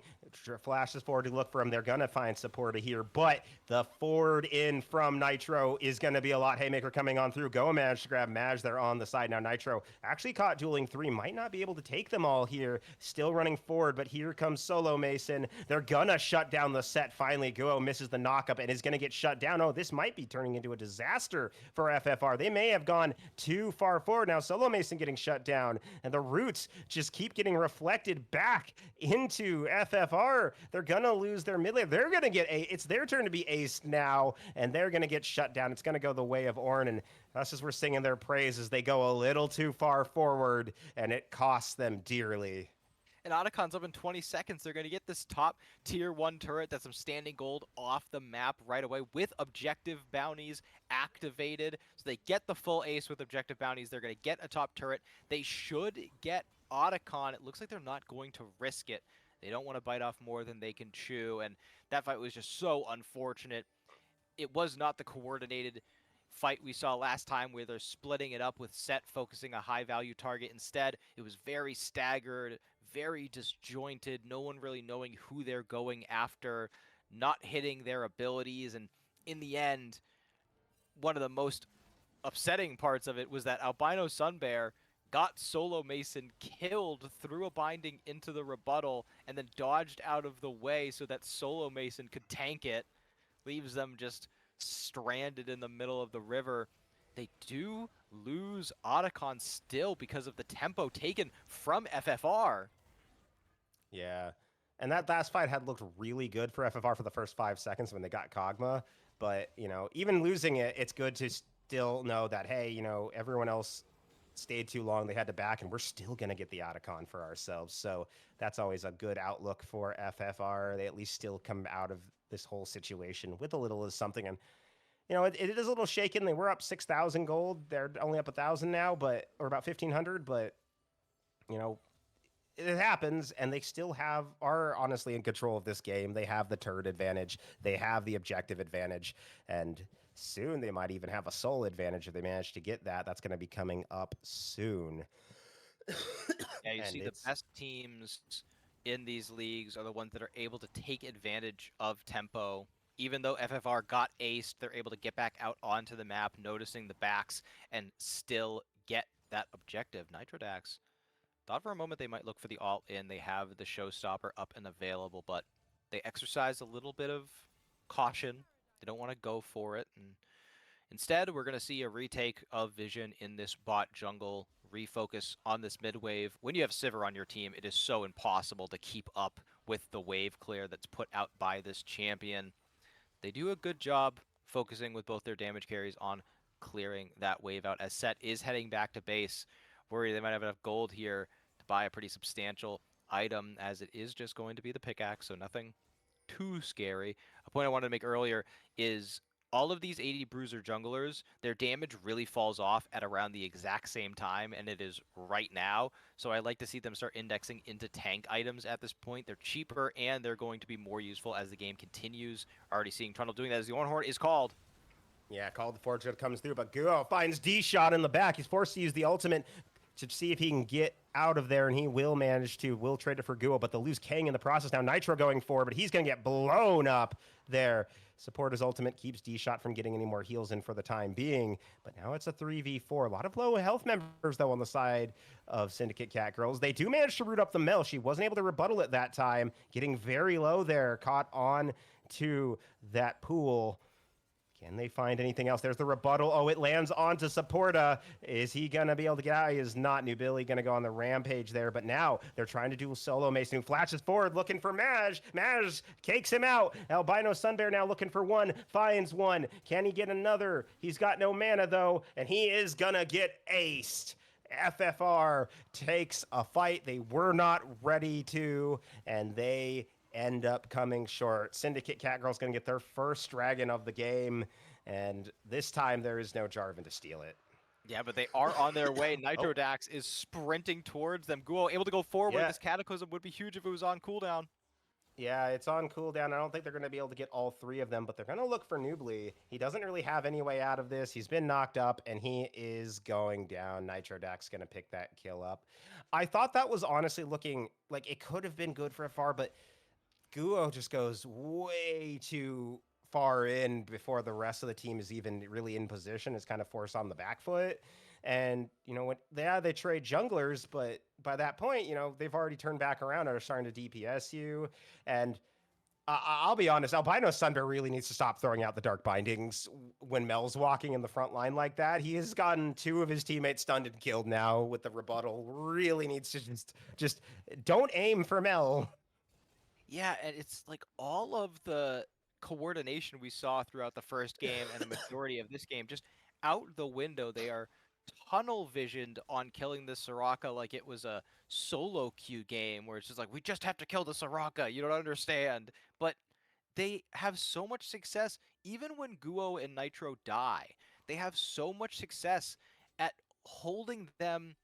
flashes forward to look for him. They're going to find Supporta here, but the forward in from Nitro is going to be a lot. Haymaker coming on through. Go managed to grab Maj. They're on the side now. Nitro actually caught dueling 3. Might not be able to take them all here. Still running forward, but here comes Solo Mason. They're going to shut down the set finally. Guo misses the knockup and is going to get shut down. Oh, this might be turning into a disaster for FFR. They may have gone too far forward. Now Solo Mason getting shut down. And the roots just keep getting reflected back into FFR. They're gonna lose their mid lane. They're gonna get it's their turn to be aced now, and they're gonna get shut down. It's gonna go the way of Ornn, and us as we're singing their praises, they go a little too far forward, and it costs them dearly. And Otacon's up in 20 seconds. They're going to get this top tier 1 turret that's some standing gold off the map right away with objective bounties activated. So they get the full ace with objective bounties. They're going to get a top turret. They should get Otacon. It looks like they're not going to risk it. They don't want to bite off more than they can chew. And that fight was just so unfortunate. It was not the coordinated fight we saw last time where they're splitting it up with Set focusing a high value target. Instead, it was very staggered, very disjointed, no one really knowing who they're going after, not hitting their abilities. And in the end, one of the most upsetting parts of it was that Albino Sunbear got Solo Mason killed through a binding into the rebuttal and then dodged out of the way so that Solo Mason could tank it, leaves them just stranded in the middle of the river. They do lose Otacon still because of the tempo taken from FFR. Yeah. And that last fight had looked really good for FFR for the first 5 seconds when they got Kog'Maw. But, even losing it, it's good to still know that, hey, everyone else stayed too long. They had to back, and we're still going to get the Otacon for ourselves. So that's always a good outlook for FFR. They at least still come out of this whole situation with a little of something. And, it is a little shaken. They were up 6,000 gold. They're only up 1,000 now, or about 1,500. But, it happens, and they still are honestly in control of this game. They have the turret advantage. They have the objective advantage. And soon they might even have a soul advantage if they manage to get that. That's going to be coming up soon. Yeah, you And see the best teams in these leagues are the ones that are able to take advantage of tempo. Even though FFR got aced, they're able to get back out onto the map, noticing the backs, and still get that objective. Nitrodax thought for a moment they might look for the alt-in. They have the showstopper up and available, but they exercise a little bit of caution. They don't want to go for it. And instead, we're going to see a retake of Vision in this bot jungle, refocus on this mid wave. When you have Sivir on your team, it is so impossible to keep up with the wave clear that's put out by this champion. They do a good job focusing with both their damage carries on clearing that wave out, as Set is heading back to base. Worry they might have enough gold here to buy a pretty substantial item, as it is just going to be the pickaxe, so nothing too scary. A point I wanted to make earlier is all of these 80 bruiser junglers, their damage really falls off at around the exact same time, and it is right now. So I like to see them start indexing into tank items at this point. They're cheaper, and they're going to be more useful as the game continues. Already seeing Trundle doing that as the Ornhorn is called. Yeah, called the fortune comes through, but Guo finds D-Shot in the back. He's forced to use the ultimate to see if he can get out of there, and he will trade it for Guo, but they'll lose Kang in the process. Now Nitro going forward, but he's going to get blown up there. Supporter's ultimate keeps D-Shot from getting any more heals in for the time being, but now it's a 3v4. A lot of low health members, though, on the side of Syndicate Catgirls. They do manage to root up the Mel. She wasn't able to rebuttal it that time, getting very low there, caught on to that pool. Can they find anything else? There's the rebuttal. Oh, it lands onto Supporta. Is he going to be able to get out? He is not. New Billy going to go on the rampage there. But now they're trying to do Solo Mason, who flashes forward looking for Maj. Maj cakes him out. Albino Sunbear now looking for one. Finds one. Can he get another? He's got no mana, though. And he is going to get aced. FFR takes a fight they were not ready to. And they end up coming short. Syndicate Catgirls going to get their first dragon of the game, and this time there is no Jarvan to steal it. Yeah, but they are on their way. Nitrodax is sprinting towards them. Guo able to go forward. Yeah. This Cataclysm would be huge if it was on cooldown. Yeah, it's on cooldown. I don't think they're going to be able to get all three of them, but they're going to look for Nubly. He doesn't really have any way out of this. He's been knocked up, and he is going down. Nitro Dax going to pick that kill up. I thought that was honestly looking like it could have been good for FR, but Guo just goes way too far in before the rest of the team is even really in position. It's kind of forced on the back foot. And, you know, what? Yeah, they trade junglers, but by that point, you know, they've already turned back around and are starting to DPS you. And I'll be honest, Albino Sunder really needs to stop throwing out the dark bindings when Mel's walking in the front line like that. He has gotten two of his teammates stunned and killed now with the rebuttal. Really needs to just don't aim for Mel. Yeah, and it's like all of the coordination we saw throughout the first game and a majority of this game just out the window. They are tunnel visioned on killing the Soraka like it was a solo queue game where it's just like we just have to kill the Soraka. You don't understand. But they have so much success even when Guo and Nitro die. They have so much success at holding them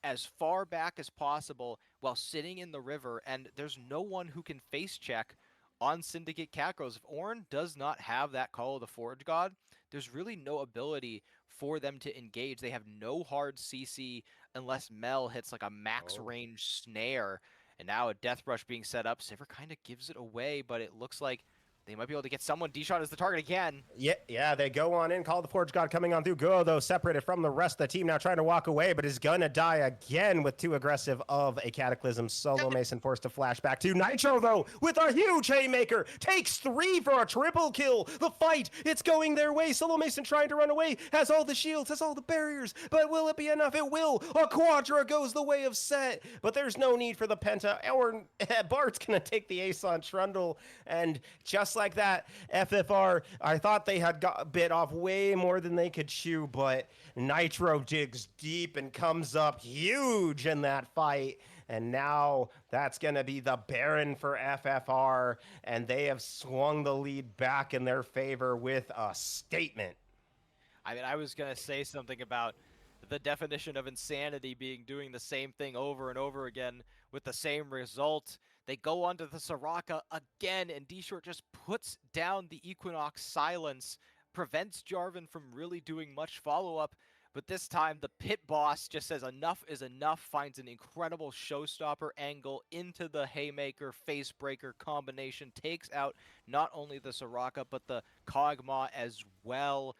as far back as possible while sitting in the river, and there's no one who can face check on Syndicate Catgirls. If Ornn does not have that Call of the Forge God, there's really no ability for them to engage. They have no hard CC unless Mel hits like a max Oh. range snare, and now a Death Rush being set up. Sivir kind of gives it away, but it looks like they might be able to get someone. D-Shot as the target again. Yeah, they go on in. Call the Forge God coming on through. Go, though, separated from the rest of the team, now trying to walk away, but is gonna die again with too aggressive of a Cataclysm. Solo Mason forced to flash back to Nitro, though, with a huge haymaker. Takes three for a triple kill. The fight, it's going their way. Solo Mason trying to run away, has all the shields, has all the barriers, but will it be enough? It will. A Quadra goes the way of Set, but there's no need for the Penta. Or Bart's gonna take the ace on Trundle, and just like that, FFR, I thought they had got bit off way more than they could chew, but Nitro digs deep and comes up huge in that fight. And now that's going to be the Baron for FFR, and they have swung the lead back in their favor with a statement. I mean, I was going to say something about the definition of insanity being doing the same thing over and over again with the same result. They go onto the Soraka again, and D-Short just puts down the Equinox silence, prevents Jarvan from really doing much follow-up, but this time the pit boss just says enough is enough, finds an incredible showstopper angle into the Haymaker Facebreaker combination, takes out not only the Soraka, but the Kog'Maw as well.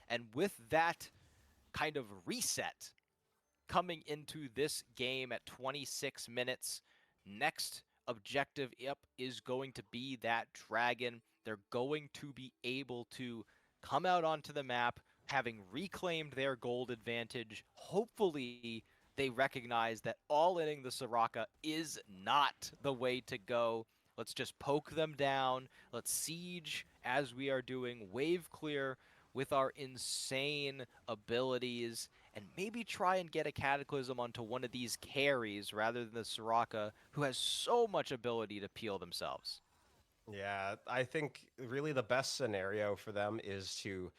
And with that kind of reset coming into this game at 26 minutes, next objective up is going to be that dragon. They're going to be able to come out onto the map having reclaimed their gold advantage. Hopefully, they recognize that all-inning the Soraka is not the way to go. Let's just poke them down. Let's siege as we are doing, wave clear with our insane abilities, and maybe try and get a Cataclysm onto one of these carries rather than the Soraka, who has so much ability to peel themselves. Yeah, I think really the best scenario for them is to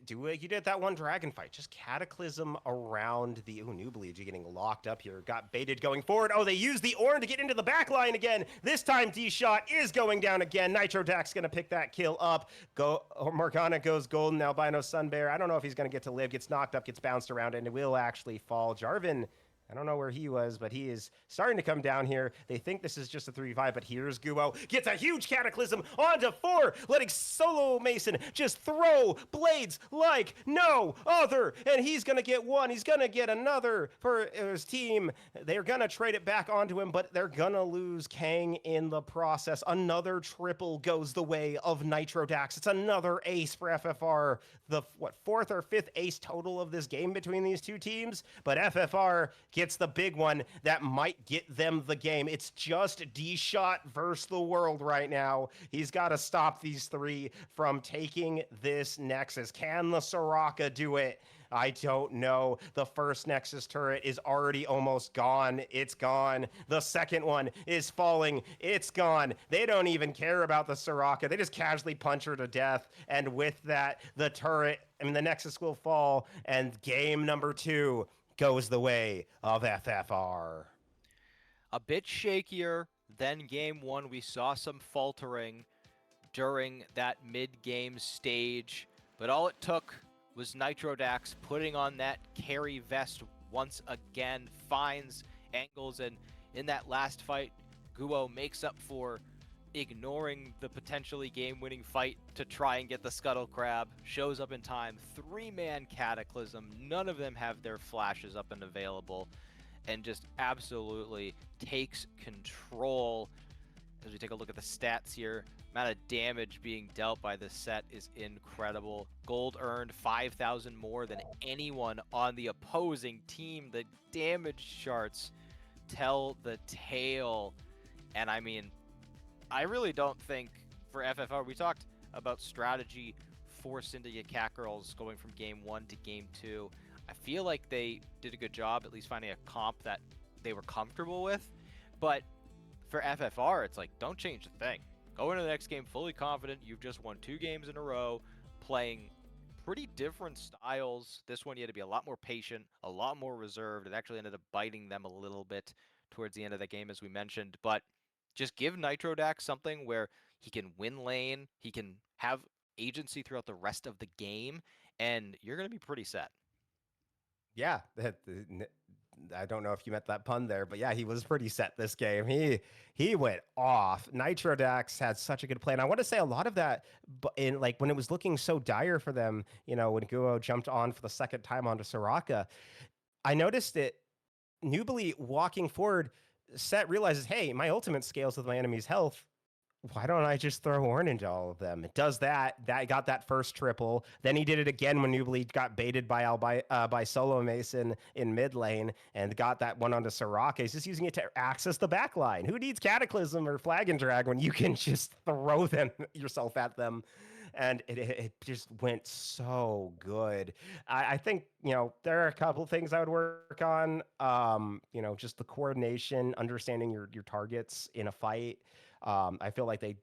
do what you did that one dragon fight. Just cataclysm around the new bleed. You getting locked up here. Got baited going forward. Oh, they used the Ornn to get into the back line again. This time D-Shot is going down again. Nitro Dax gonna pick that kill up. Go Morgana goes golden. Albino Sunbear. I don't know if he's gonna get to live. Gets knocked up, gets bounced around, and it will actually fall. Jarvan, I don't know where he was, but he is starting to come down here. They think this is just a 3v5, but here's Guo. Gets a huge cataclysm onto 4, letting Solo Mason just throw blades like no other. And he's going to get one. He's going to get another for his team. They're going to trade it back onto him, but they're going to lose Kang in the process. Another triple goes the way of Nitro Dax. It's another ace for FFR. The, fourth or fifth ace total of this game between these two teams. But FFR gets the big one that might get them the game. It's just D-Shot versus the world right now. He's got to stop these three from taking this Nexus. Can the Soraka do it? I don't know. The first Nexus turret is already almost gone. It's gone. The second one is falling. It's gone. They don't even care about the Soraka. They just casually punch her to death. And with that, the Nexus will fall. And game number 2 goes the way of FFR. A bit shakier Then game one, we saw some faltering during that mid-game stage, but all it took was Nitrodax putting on that carry vest once again, finds angles, and in that last fight, Guo makes up for ignoring the potentially game-winning fight to try and get the Scuttle Crab, shows up in time, 3-man Cataclysm, none of them have their flashes up and available, and just absolutely takes control. As we take a look at the stats here, amount of damage being dealt by this set is incredible. Gold earned 5,000 more than anyone on the opposing team. The damage charts tell the tale. And I mean, I really don't think for FFR, we talked about strategy for Syndicate Catgirls going from game 1 to game 2. I feel like they did a good job at least finding a comp that they were comfortable with. But for FFR, it's like, don't change the thing. Go into the next game fully confident. You've just won 2 games in a row, playing pretty different styles. This one, you had to be a lot more patient, a lot more reserved. It actually ended up biting them a little bit towards the end of the game, as we mentioned. But just give Nitrodax something where he can win lane, he can have agency throughout the rest of the game, and you're going to be pretty set. Yeah, I don't know if you meant that pun there, but yeah, he was pretty set this game. He went off. Nitrodax had such a good play, and I want to say a lot of that, in like when it was looking so dire for them, when Guo jumped on for the second time onto Soraka, I noticed it. Nubly walking forward, Set realizes, hey, my ultimate scales with my enemy's health. Why don't I just throw Ornn into all of them? It does that. That got that first triple. Then he did it again when Nubly got baited by Solo Mason in mid lane and got that one onto Soraka. He's just using it to access the back line. Who needs Cataclysm or Flag and Drag when you can just throw them yourself at them? And it just went so good. I think, there are a couple things I would work on. Just the coordination, understanding your targets in a fight. I feel like they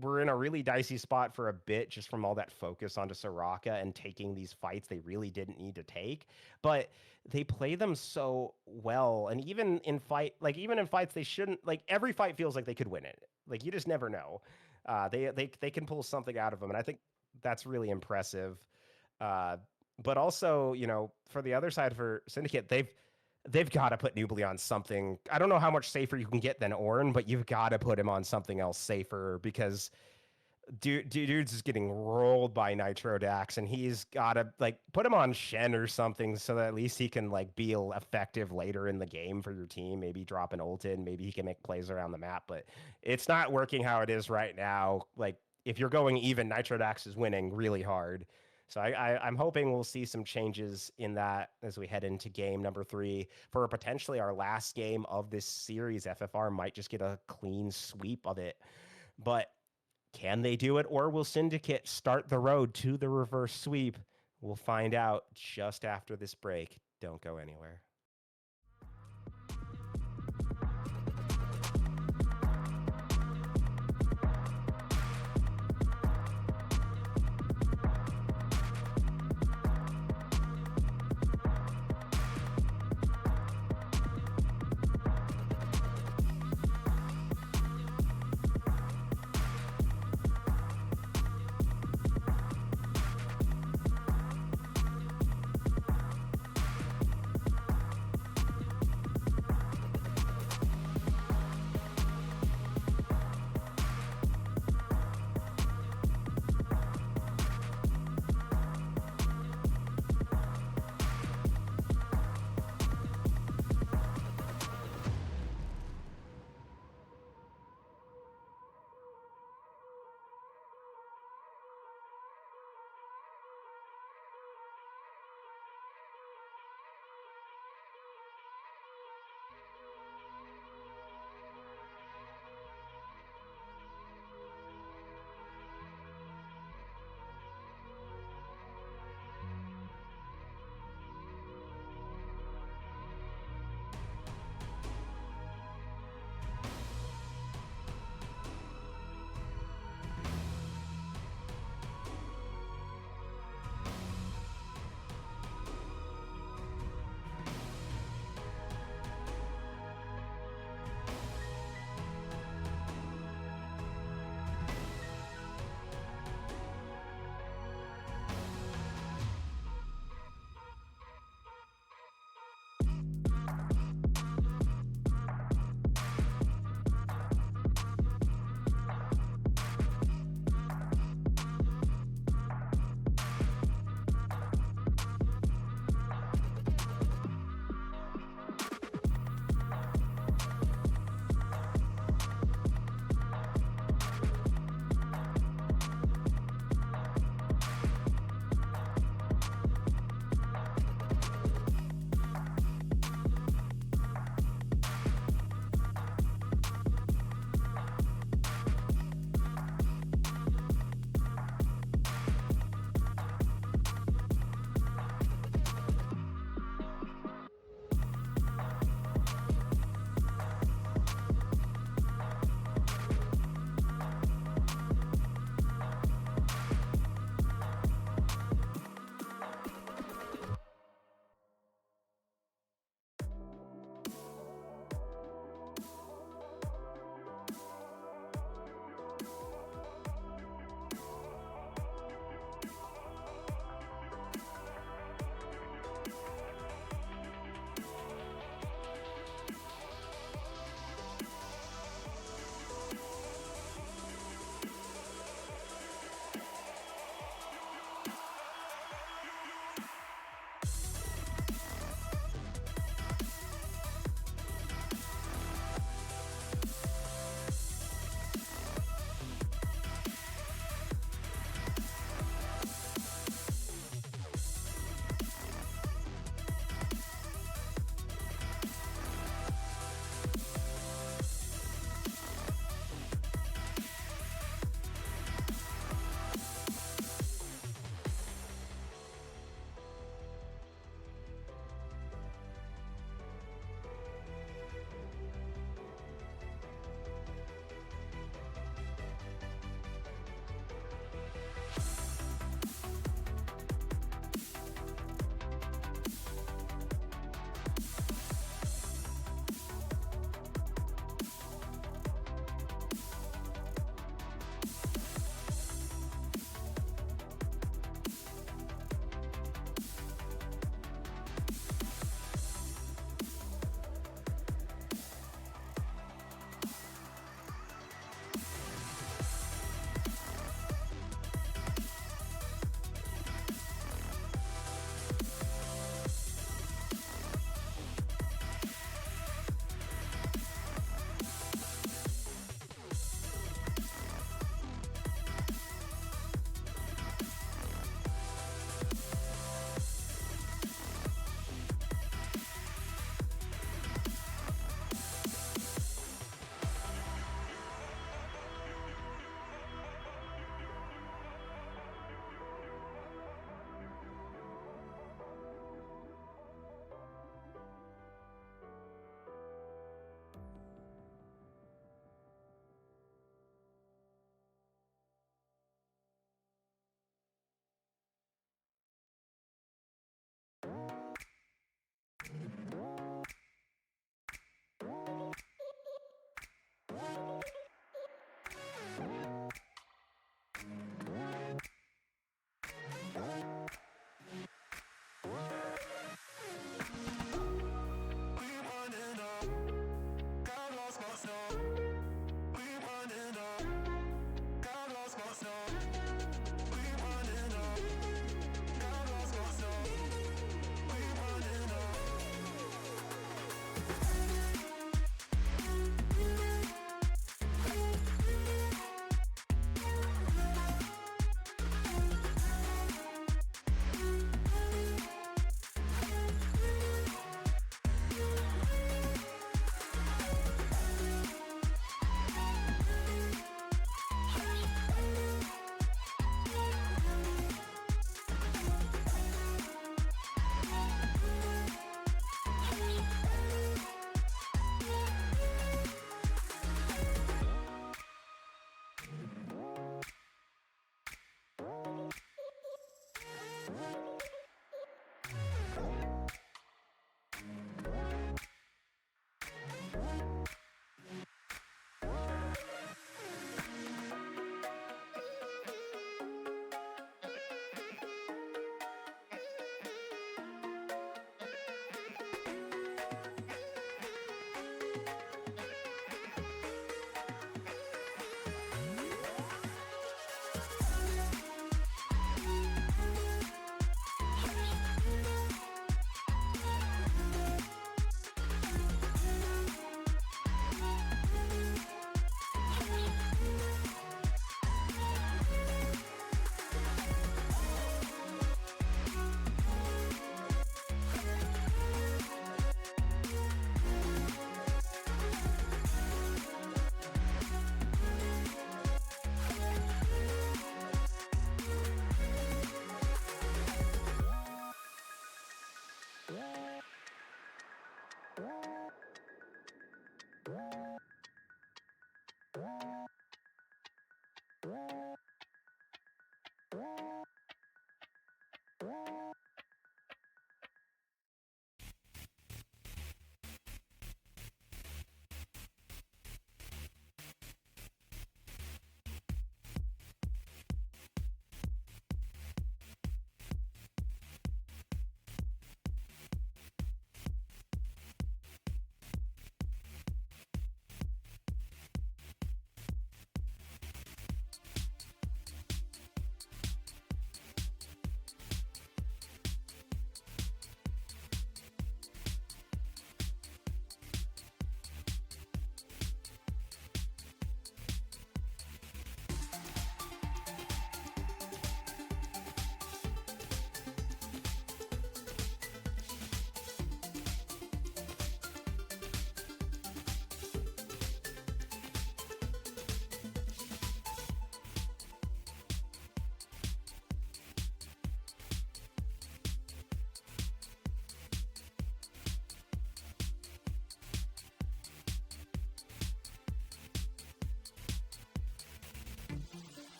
were in a really dicey spot for a bit just from all that focus onto Soraka and taking these fights they really didn't need to take. But they play them so well, and even in fights they shouldn't, like, every fight feels like they could win it. Like, you just never know. They can pull something out of them, and I think that's really impressive. But also, for the other side, for Syndicate, they've got to put Nubly on something. I don't know how much safer you can get than Ornn, but you've got to put him on something else safer, because dude's is getting rolled by Nitrodax, and he's got to, like, put him on Shen or something so that at least he can, like, be effective later in the game for your team. Maybe drop an ult in, maybe he can make plays around the map, but it's not working how it is right now. Like, if you're going even, Nitrodax is winning really hard. So I'm hoping we'll see some changes in that as we head into game number 3 for potentially our last game of this series. FFR might just get a clean sweep of it, but can they do it, or will Syndicate start the road to the reverse sweep? We'll find out just after this break. Don't go anywhere.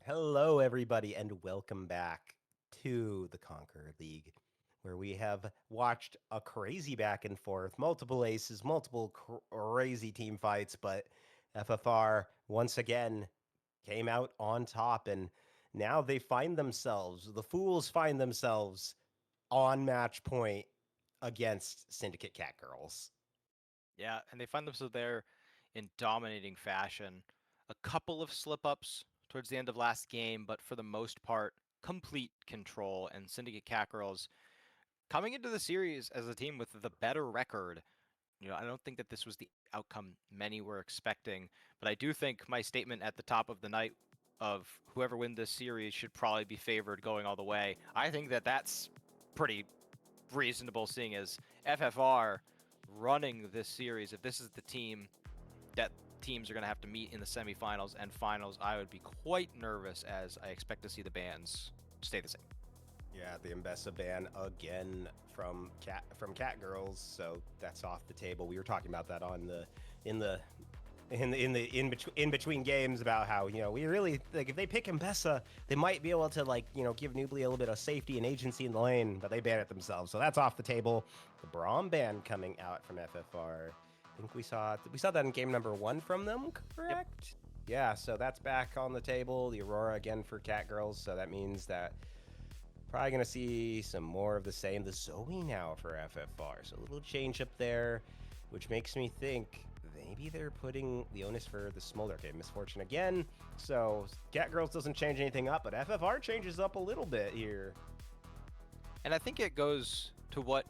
Hello, everybody, and welcome back to the Conqueror League, where we have watched a crazy back and forth, multiple aces, multiple crazy team fights, but FFR once again came out on top, and now they find themselves, the Fools find themselves on match point against Syndicate Catgirls. Yeah, and they find themselves there in dominating fashion. A couple of slip ups towards the end of last game, but for the most part, complete control. And Syndicate Catgirls coming into the series as a team with the better record. I don't think that this was the outcome many were expecting, but I do think my statement at the top of the night of whoever wins this series should probably be favored going all the way. I think that that's pretty reasonable, seeing as FFR running this series. If this is the team that teams are going to have to meet in the semifinals and finals, I would be quite nervous, as I expect to see the bans stay the same. Yeah, the Mbessa ban again from Catgirls, so that's off the table. We were talking about that on the in between games about how we really like if they pick Mbessa, they might be able to give Nubly a little bit of safety and agency in the lane, but they ban it themselves, so that's off the table. The Braum ban coming out from FFR. I think we saw that in game number 1 from them, correct? Yep. Yeah, so that's back on the table. The Aurora again for Catgirls, so that means that probably going to see some more of the same. The Zoe now for FFR, so a little change up there, which makes me think maybe they're putting the onus for the Smolder. Okay, Misfortune again. So Catgirls doesn't change anything up, but FFR changes up a little bit here. And I think it goes to what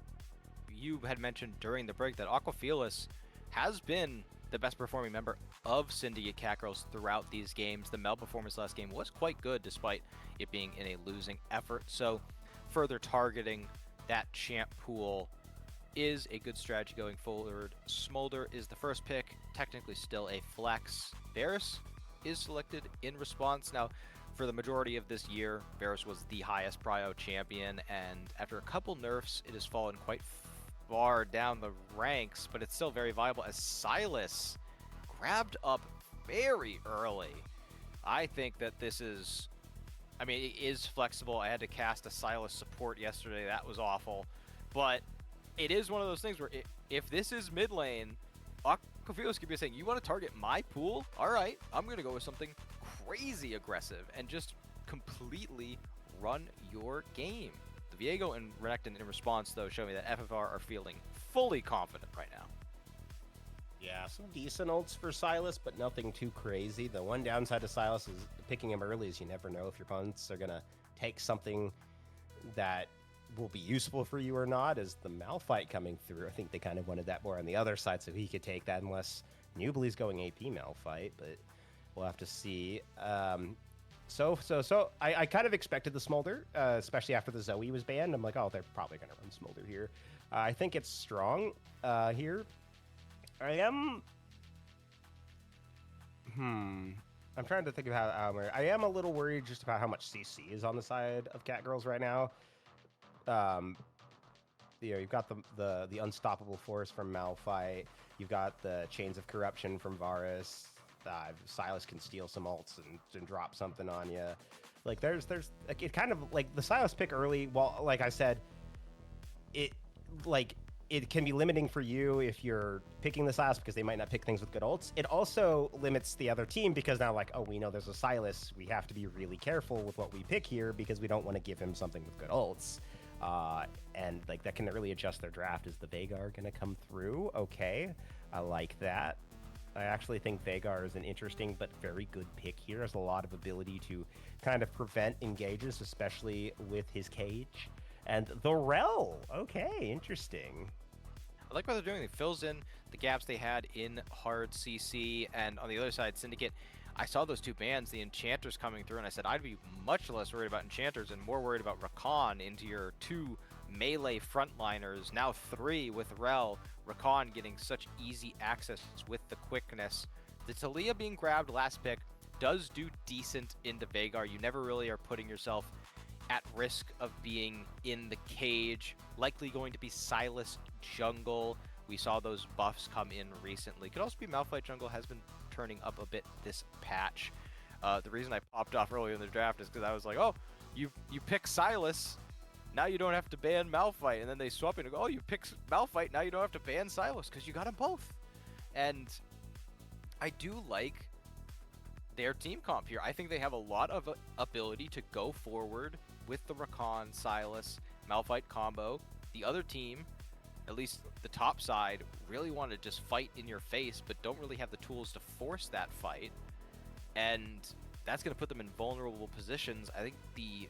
you had mentioned during the break, that Aquafelis has been the best performing member of Syndicate Catgirls throughout these games. The Mel performance last game was quite good despite it being in a losing effort. So further targeting that champ pool is a good strategy going forward. Smolder is the first pick, technically still a flex. Varus is selected in response. Now, for the majority of this year, Varus was the highest prio champion, and after a couple nerfs, it has fallen quite far down the ranks, but it's still very viable as Sylas grabbed up very early. I think that this is, it is flexible. I had to cast a Sylas support yesterday. That was awful. But it is one of those things where if this is mid lane, Aquafelis could be saying, you want to target my pool? All right, I'm going to go with something crazy aggressive and just completely run your game. The Viego and Renekton in response, though, show me that FFR are feeling fully confident right now. Yeah, some decent ults for Sylas, but nothing too crazy. The one downside to Sylas is picking him early is you never know if your opponents are going to take something that will be useful for you or not, as the Malphite coming through. I think they kind of wanted that more on the other side so he could take that, unless Nubly's going AP Malphite, but we'll have to see. So I kind of expected the Smolder, especially after the Zoe was banned. I'm like, oh, they're probably going to run Smolder here. I think it's strong here. I'm trying to think of how I am a little worried just about how much CC is on the side of Catgirls right now. You've got the unstoppable force from Malphite. You've got the chains of corruption from Varus. Sylas can steal some ults and drop something on you. Like there's like it kind of like the Sylas pick early. Well, like I said, it can be limiting for you if you're picking the Sylas because they might not pick things with good ults. It also limits the other team because now, like, oh, we know there's a Sylas. We have to be really careful with what we pick here because we don't want to give him something with good ults. And like that can really adjust their draft. Is the Veigar going to come through? Okay, I like that. I actually think Veigar is an interesting but very good pick here. Has a lot of ability to kind of prevent engages, especially with his cage. And the Rel, okay, interesting. I like what they're doing. It fills in the gaps they had in hard CC, and on the other side, Syndicate, I saw those two bans, the Enchanters coming through, and I said I'd be much less worried about Enchanters and more worried about Rakan into your two melee frontliners, now 3 with Rel. Rakan getting such easy access with the quickness. The Talia being grabbed last pick does do decent into Veigar. You never really are putting yourself at risk of being in the cage. Likely going to be Sylas jungle. We saw those buffs come in recently. Could also be Malphite jungle, has been turning up a bit this patch. The reason I popped off earlier in the draft is because I was like, oh, you pick Silas, now you don't have to ban Malphite, and then they swap it and go, oh, you pick Malphite, now you don't have to ban Silas because you got them both. And I do like their team comp here. I think they have a lot of ability to go forward with the Rakan, Silas, Malphite combo. The other team, at least the top side, really want to just fight in your face, but don't really have the tools to force that fight. And that's going to put them in vulnerable positions. I think the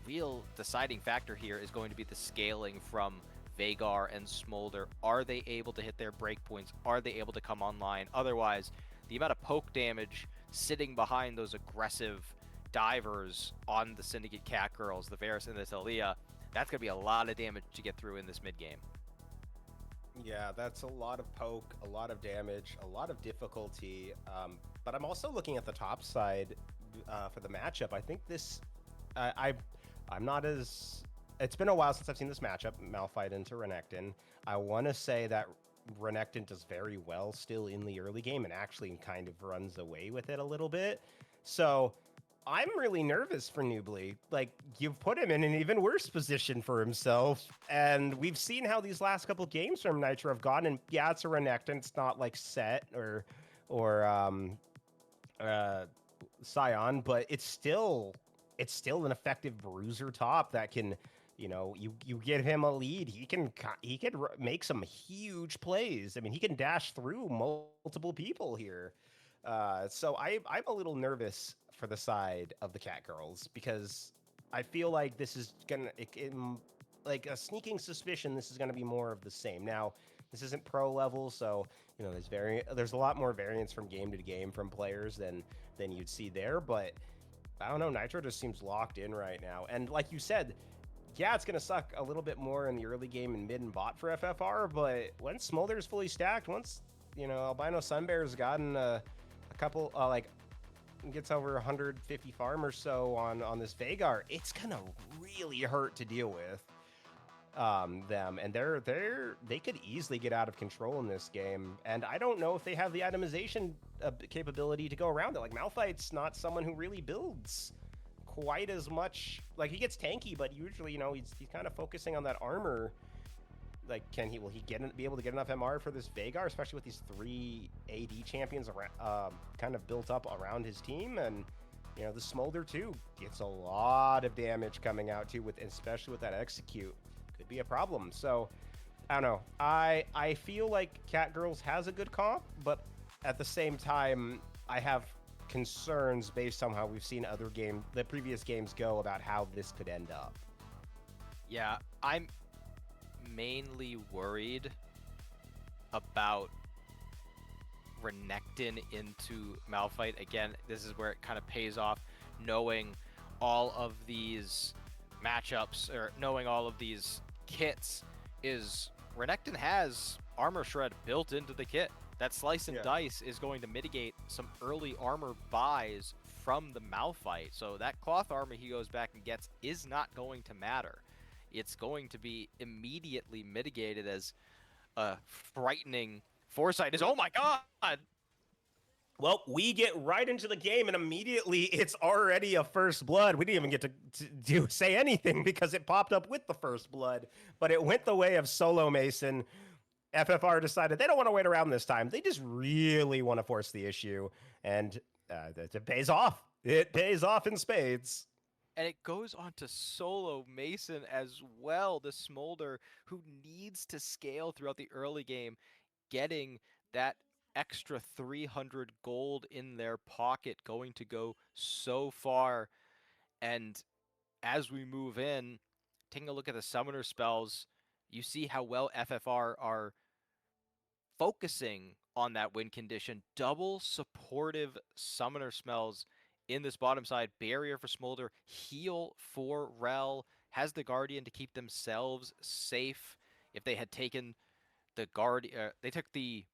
real deciding factor here is going to be the scaling from Vagar and Smolder. Are they able to hit their breakpoints? Are they able to come online? Otherwise, the amount of poke damage sitting behind those aggressive divers on the Syndicate Catgirls, the Varus and the Talia, that's going to be a lot of damage to get through in this mid game. Yeah, that's a lot of poke, a lot of damage, a lot of difficulty. But I'm also looking at the top side for the matchup. I think this, I'm not as. It's been a while since I've seen this matchup, Malphite into Renekton. I want to say that Renekton does very well still in the early game and actually kind of runs away with it a little bit. So I'm really nervous for Nubly. Like, you've put him in an even worse position for himself. And we've seen how these last couple games from Nitro have gone. And yeah, it's a Renekton. It's not like Set or Scion, but it's still an effective bruiser top that can, you give him a lead, he could make some huge plays. I mean, he can dash through multiple people here. So I'm a little nervous for the side of the Catgirls because I feel like this is like a sneaking suspicion this is gonna be more of the same. Now, this isn't pro level, so there's a lot more variance from game to game from players than you'd see there, but I don't know. Nitro just seems locked in right now. And like you said, yeah, it's going to suck a little bit more in the early game and mid and bot for FFR, but once Smolder's fully stacked, once, Albino Sunbear's gotten a couple, gets over 150 farm or so on this Vagar, it's going to really hurt to deal with them, and they could easily get out of control in this game. And I don't know if they have the itemization capability to go around it. Like, Malphite's not someone who really builds quite as much. Like, he gets tanky, but usually, he's kind of focusing on that armor. Like, will he be able to get enough MR for this Vagar, especially with these 3 AD champions around, kind of built up around his team? And the Smolder too gets a lot of damage coming out too, especially with that execute. Could be a problem. So I don't know. I feel like Catgirls has a good comp, but at the same time, I have concerns based on how we've seen the previous games go about how this could end up. Yeah, I'm mainly worried about Renekton into Malphite. Again, this is where it kind of pays off, knowing all of these matchups or knowing all of these kits. Is Renekton has armor shred built into the kit. That slice and dice is going to mitigate some early armor buys from the Malphite. So that cloth armor he goes back and gets is not going to matter. It's going to be immediately mitigated as a frightening foresight is, oh my god! Well, we get right into the game, and immediately it's already a first blood. We didn't even get to say anything because it popped up with the first blood, but it went the way of Solo Mason. FFR decided they don't want to wait around this time. They just really want to force the issue, and it pays off. It pays off in spades. And it goes on to Solo Mason as well, the Smolder, who needs to scale throughout the early game, getting that extra 300 gold in their pocket, going to go so far. And as we move in, taking a look at the summoner spells, you see how well FFR are focusing on that win condition. Double supportive summoner spells in this bottom side. Barrier for Smolder, heal for Rel, has the Guardian to keep themselves safe. If they had taken the they took the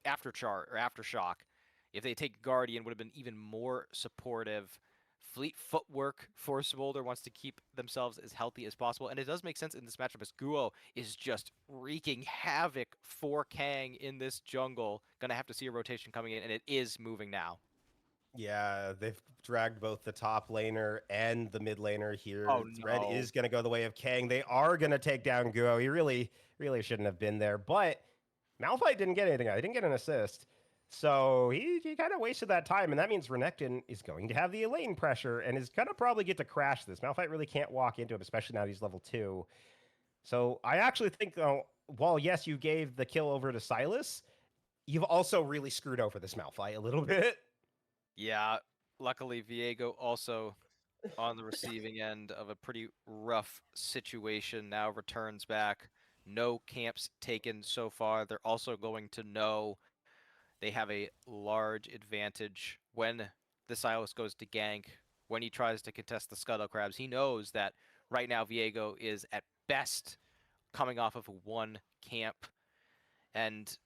Aftershock. If they take Guardian, would have been even more supportive. Fleet footwork for Smolder wants to keep themselves as healthy as possible. And it does make sense in this matchup as Guo is just wreaking havoc for Kang in this jungle. Gonna have to see a rotation coming in, and it is moving now. Yeah, they've dragged both the top laner and the mid laner Oh here. Red no. is going to go the way of Kang. They are going to take down Guo. He really shouldn't have been there, but Malphite didn't get anything out. He didn't get an assist. So he kind of wasted that time, and that means Renekton is going to have the lane pressure and is going to probably get to crash this. Malphite really can't walk into him, especially now he's level 2. So I actually think, while yes, you gave the kill over to Silas, you've also really screwed over this Malphite a little bit. Yeah, luckily Viego also on the receiving end of a pretty rough situation now returns back. No camps taken so far. They're also going to know they have a large advantage when the Silas goes to gank, when he tries to contest the Scuttle Crabs. He knows that right now Viego is at best coming off of one camp. And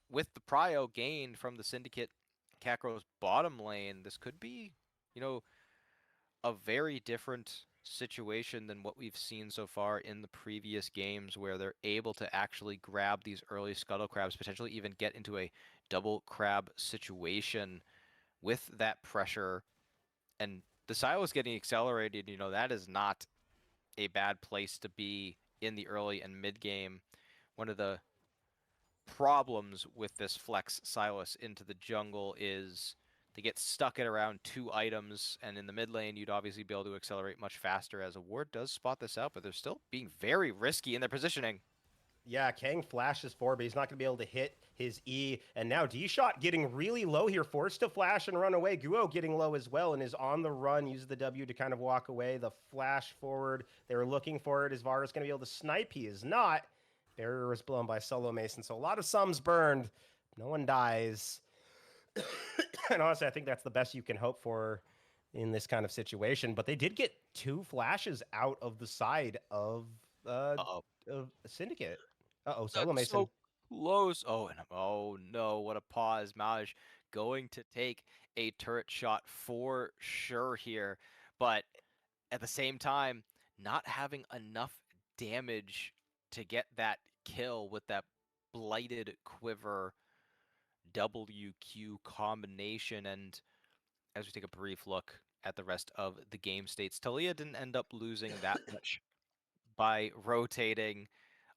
with the prio gained from the Syndicate Catgirls bottom lane, this could be, you know, a very different situation than what we've seen so far in the previous games where they're able to actually grab these early scuttle crabs, potentially even get into a double crab situation with that pressure. And the Silas getting accelerated, that is not a bad place to be in the early and mid game. One of the problems with this flex Silas into the jungle is they get stuck at around 2 items, and in the mid lane, you'd obviously be able to accelerate much faster as a ward does spot this out, but they're still being very risky in their positioning. Yeah, Kang flashes forward, but he's not going to be able to hit his E. And now D-Shot getting really low here, forced to flash and run away. Guo getting low as well and is on the run, uses the W to kind of walk away. The flash forward, they were looking for it. Is Varus going to be able to snipe? He is not. Barrier was blown by Solo Mason, so a lot of sums burned. No one dies. And honestly, I think that's the best you can hope for in this kind of situation. But they did get 2 flashes out of the side uh, Uh-oh. of Syndicate. Uh-oh, Solo That's Mason. so close. Oh, and oh no, what a pause. Maj going to take a turret shot for sure here, but at the same time, not having enough damage to get that kill with that blighted quiver WQ combination. And as we take a brief look at the rest of the game states, Talia didn't end up losing that much by rotating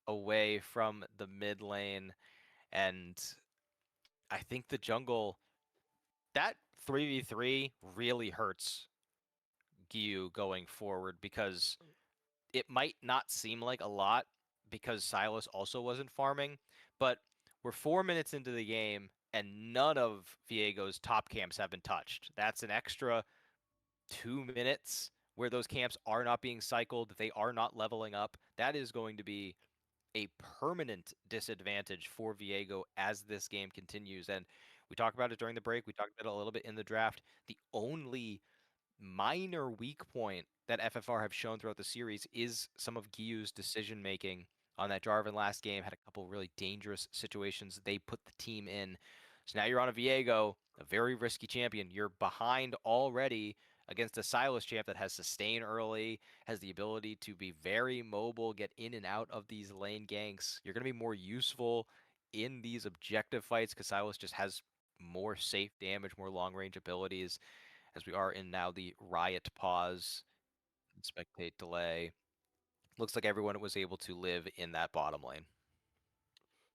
away from the mid lane. And I think the jungle, that 3v3 really hurts Gyu going forward because it might not seem like a lot because Silas also wasn't farming, but we're 4 minutes into the game and none of Viego's top camps have been touched. That's an extra 2 minutes where those camps are not being cycled, they are not leveling up. That is going to be a permanent disadvantage for Viego as this game continues. And we talked about it during the break. We talked about it a little bit in the draft. The only minor weak point that FFR have shown throughout the series is some of Gyu's decision making on that Jarvan last game. Had a couple really dangerous situations they put the team in. So now you're on a Viego, a very risky champion. You're behind already against a Silas champ that has sustain early, has the ability to be very mobile, get in and out of these lane ganks. You're going to be more useful in these objective fights because Silas just has more safe damage, more long range abilities as we are in now the riot pause, spectate delay. Looks like everyone was able to live in that bottom lane.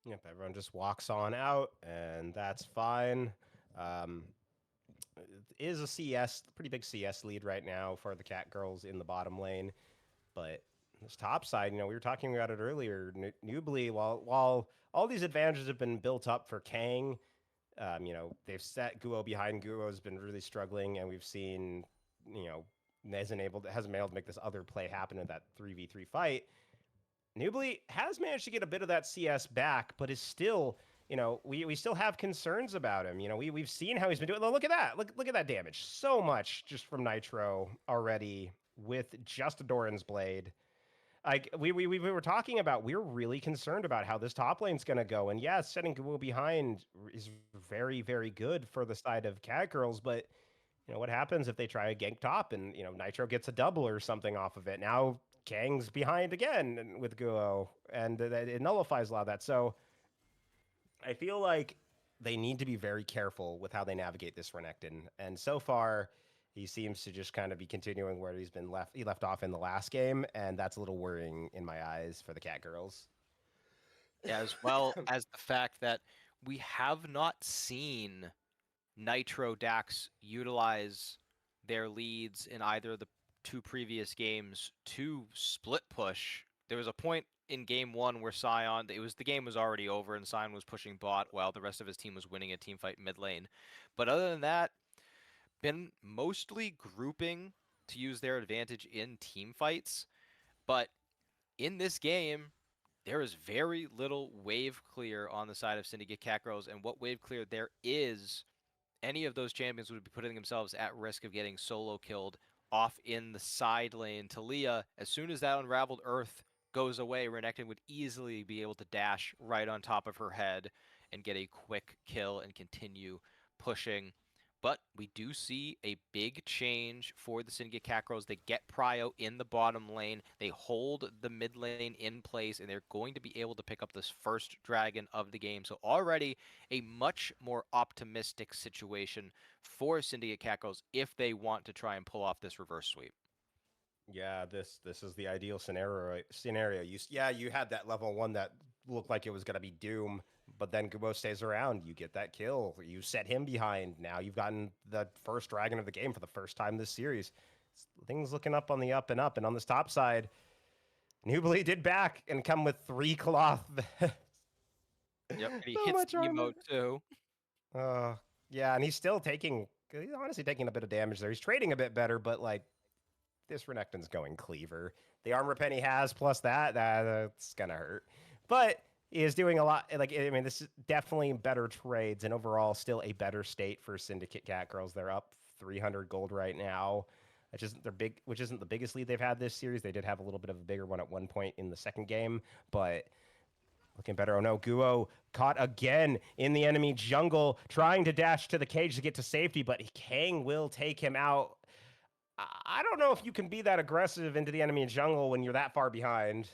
Yep, everyone just walks on out, and that's fine. Um, it is a CS, pretty big CS lead right now for the Catgirls in the bottom lane. But this top side, we were talking about it earlier. Nubly, while all these advantages have been built up for Kang, they've set Guo behind. Guo has been really struggling, and we've seen, hasn't been able to make this other play happen in that 3v3 fight. Nubly has managed to get a bit of that CS back, but is still, we still have concerns about him. We've seen how he's been doing. Look at that. Look at that damage. So much just from Nitro already with just a Doran's Blade. Like we were talking about, we're really concerned about how this top lane's going to go. And yeah, setting Google behind is very, very good for the side of Catgirls, but what happens if they try a gank top and Nitro gets a double or something off of it? Now Kang's behind again with Guo, and it nullifies a lot of that. So I feel like they need to be very careful with how they navigate this Renekton. And so far, he seems to just kind of be continuing where he's been left. He left off in the last game, and that's a little worrying in my eyes for the Catgirls. As well as the fact that we have not seen Nitro Dax utilize their leads in either of the two previous games to split push. There was a point in game one where the game was already over and Sion was pushing bot while the rest of his team was winning a team fight mid lane. But other than that, been mostly grouping to use their advantage in team fights. But in this game, there is very little wave clear on the side of Syndicate Catgirls, and what wave clear there is, any of those champions would be putting themselves at risk of getting solo killed off in the side lane. Talia, as soon as that unraveled earth goes away, Renekton would easily be able to dash right on top of her head and get a quick kill and continue pushing. But we do see a big change for the Syndicate Catgirls. They get Prio in the bottom lane. They hold the mid lane in place, and they're going to be able to pick up this first dragon of the game. So already a much more optimistic situation for Syndicate Catgirls if they want to try and pull off this reverse sweep. Yeah, this is the ideal scenario. You had that level one that looked like it was gonna be doom, but then Gubo stays around. You get that kill. You set him behind. Now you've gotten the first dragon of the game for the first time this series. Things looking up on the up and up. And on this top side, Nubly did back and come with 3 cloth. Yep, and he So hits much the armor. emote too. Yeah, and he's honestly taking a bit of damage there. He's trading a bit better, but like this Renekton's going cleaver. The armor Penny has plus that's gonna hurt. But he is doing a lot. Like I mean, this is definitely better trades and overall still a better state for Syndicate Catgirls. They're up 300 gold right now, which isn't the biggest lead they've had this series. They did have a little bit of a bigger one at one point in the second game, but looking better. Oh no, Guo caught again in the enemy jungle, trying to dash to the cage to get to safety, but Kang will take him out. I don't know if you can be that aggressive into the enemy jungle when you're that far behind.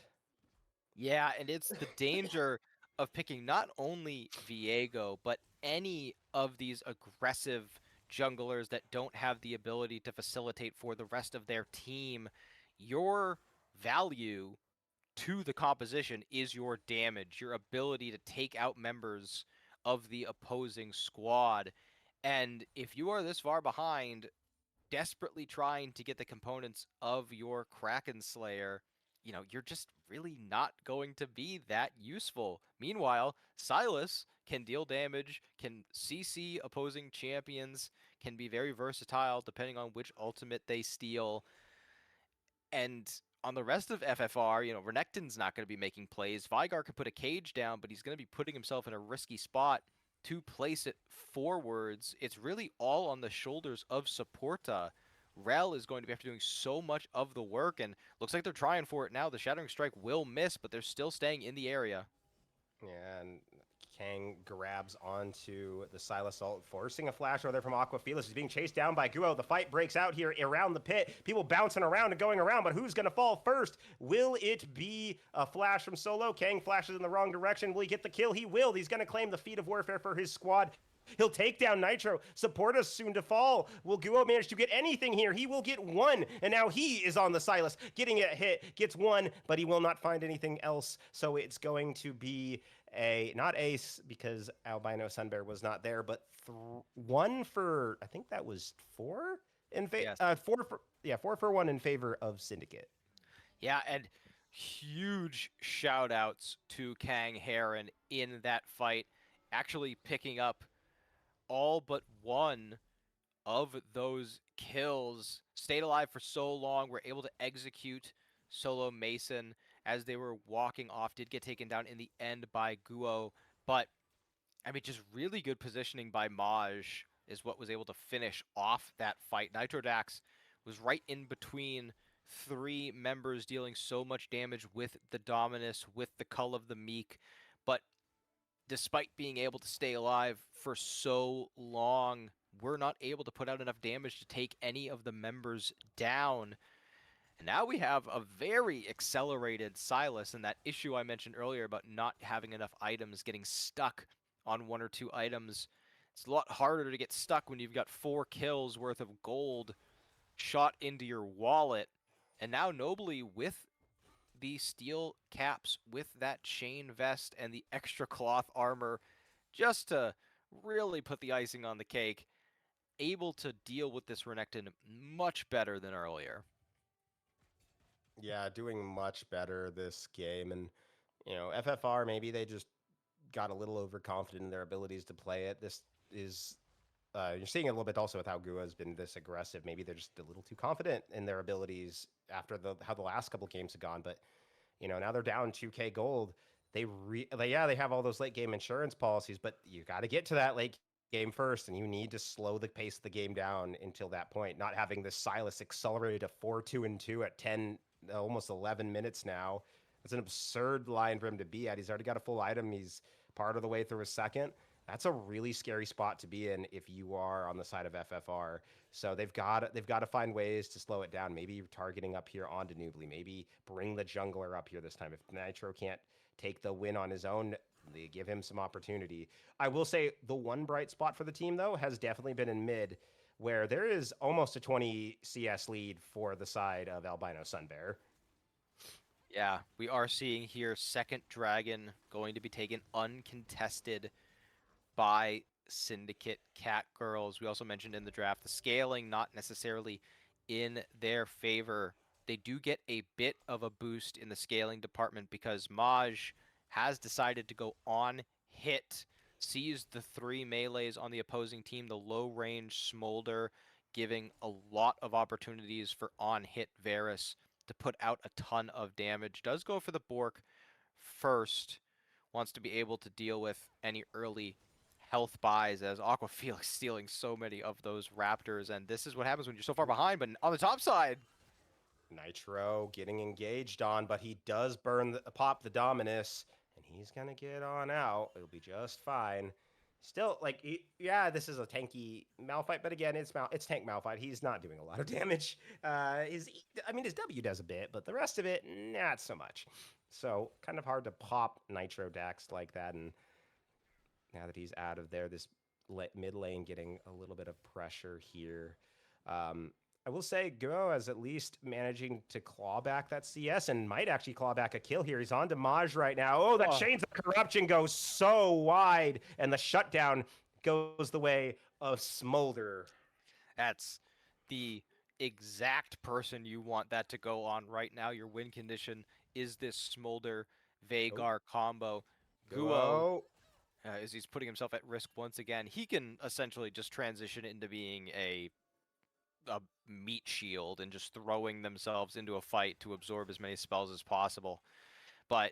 Yeah, and it's the danger of picking not only Viego, but any of these aggressive junglers that don't have the ability to facilitate for the rest of their team. Your value to the composition is your damage, your ability to take out members of the opposing squad. And if you are this far behind, desperately trying to get the components of your Kraken Slayer, you're just really not going to be that useful. Meanwhile, Silas can deal damage, can CC opposing champions, can be very versatile depending on which ultimate they steal. And on the rest of FFR, Renekton's not going to be making plays. Vigar could put a cage down, but he's going to be putting himself in a risky spot to place it forwards. It's really all on the shoulders of Supporta. Rel is going to be after doing so much of the work, and looks like they're trying for it now. The Shattering Strike will miss, but they're still staying in the area. Yeah, and Kang grabs onto the Silas ult, forcing a flash over there from Aquafelis. He's being chased down by Guo. The fight breaks out here around the pit. People bouncing around and going around, but who's going to fall first? Will it be a flash from Solo? Kang flashes in the wrong direction. Will he get the kill? He will. He's going to claim the feat of warfare for his squad. He'll take down Nitro. Support us soon to fall. Will Guo manage to get anything here? He will get one. And now he is on the Silas. Getting a hit. Gets one, but he will not find anything else. So it's going to be not ace because Albino Sunbear was not there, but one for, I think that was four in favor. Yes. 4 for 1 in favor of Syndicate. Yeah, and huge shout outs to Kang Heron in that fight, actually picking up all but one of those kills. Stayed alive for so long, were able to execute Solo Mason as they were walking off. Did get taken down in the end by Guo, but I mean, just really good positioning by Maj is what was able to finish off that fight. Nitrodax was right in between three members dealing so much damage with the Dominus, with the Cull of the Meek, but despite being able to stay alive for so long, we're not able to put out enough damage to take any of the members down. And now we have a very accelerated Silas, and that issue I mentioned earlier about not having enough items getting stuck on 1 or 2 items. It's a lot harder to get stuck when you've got 4 kills worth of gold shot into your wallet. And now Nobly with the steel caps, with that chain vest and the extra cloth armor, just to really put the icing on the cake, able to deal with this Renekton much better than earlier. Yeah, doing much better this game. And, FFR, maybe they just got a little overconfident in their abilities to play it. This is you're seeing it a little bit also with how Gua has been this aggressive. Maybe they're just a little too confident in their abilities after how the last couple games have gone. But now they're down 2K gold. They have all those late game insurance policies, but you got to get to that late game first, and you need to slow the pace of the game down until that point. Not having this Silas accelerated to 4-2-2 at 10, almost 11 minutes now. It's an absurd line for him to be at. He's already got a full item. He's part of the way through his second. That's a really scary spot to be in if you are on the side of FFR. So they've got to find ways to slow it down. Maybe targeting up here onto Nubly. Maybe bring the jungler up here this time. If Nitro can't take the win on his own, they give him some opportunity. I will say the one bright spot for the team though has definitely been in mid, where there is almost a 20 CS lead for the side of Albino Sunbear. Yeah, we are seeing here second dragon going to be taken uncontested by Syndicate Catgirls. We also mentioned in the draft the scaling not necessarily in their favor. They do get a bit of a boost in the scaling department because Maj has decided to go on hit, sees the 3 melees on the opposing team, the low range Smolder, giving a lot of opportunities for on hit Varus to put out a ton of damage. Does go for the Bork first, wants to be able to deal with any early health buys as Aqua Felix stealing so many of those Raptors, and this is what happens when you're so far behind. But on the top side, Nitro getting engaged on, but he does pop the Dominus, and he's gonna get on out. It'll be just fine. Still, yeah, this is a tanky Malphite, but again, it's tank Malphite. He's not doing a lot of damage. His W does a bit, but the rest of it, not so much. So kind of hard to pop Nitro Dax like that. And now that he's out of there, this mid lane getting a little bit of pressure here. I will say Go is at least managing to claw back that CS and might actually claw back a kill here. He's on to Maj right now. Oh, that Chains of Corruption goes so wide, and the shutdown goes the way of Smolder. that's the exact person you want that to go on right now. Your win condition is this Smolder Veigar combo. Guo, as he's putting himself at risk once again, he can essentially just transition into being a meat shield and just throwing themselves into a fight to absorb as many spells as possible. But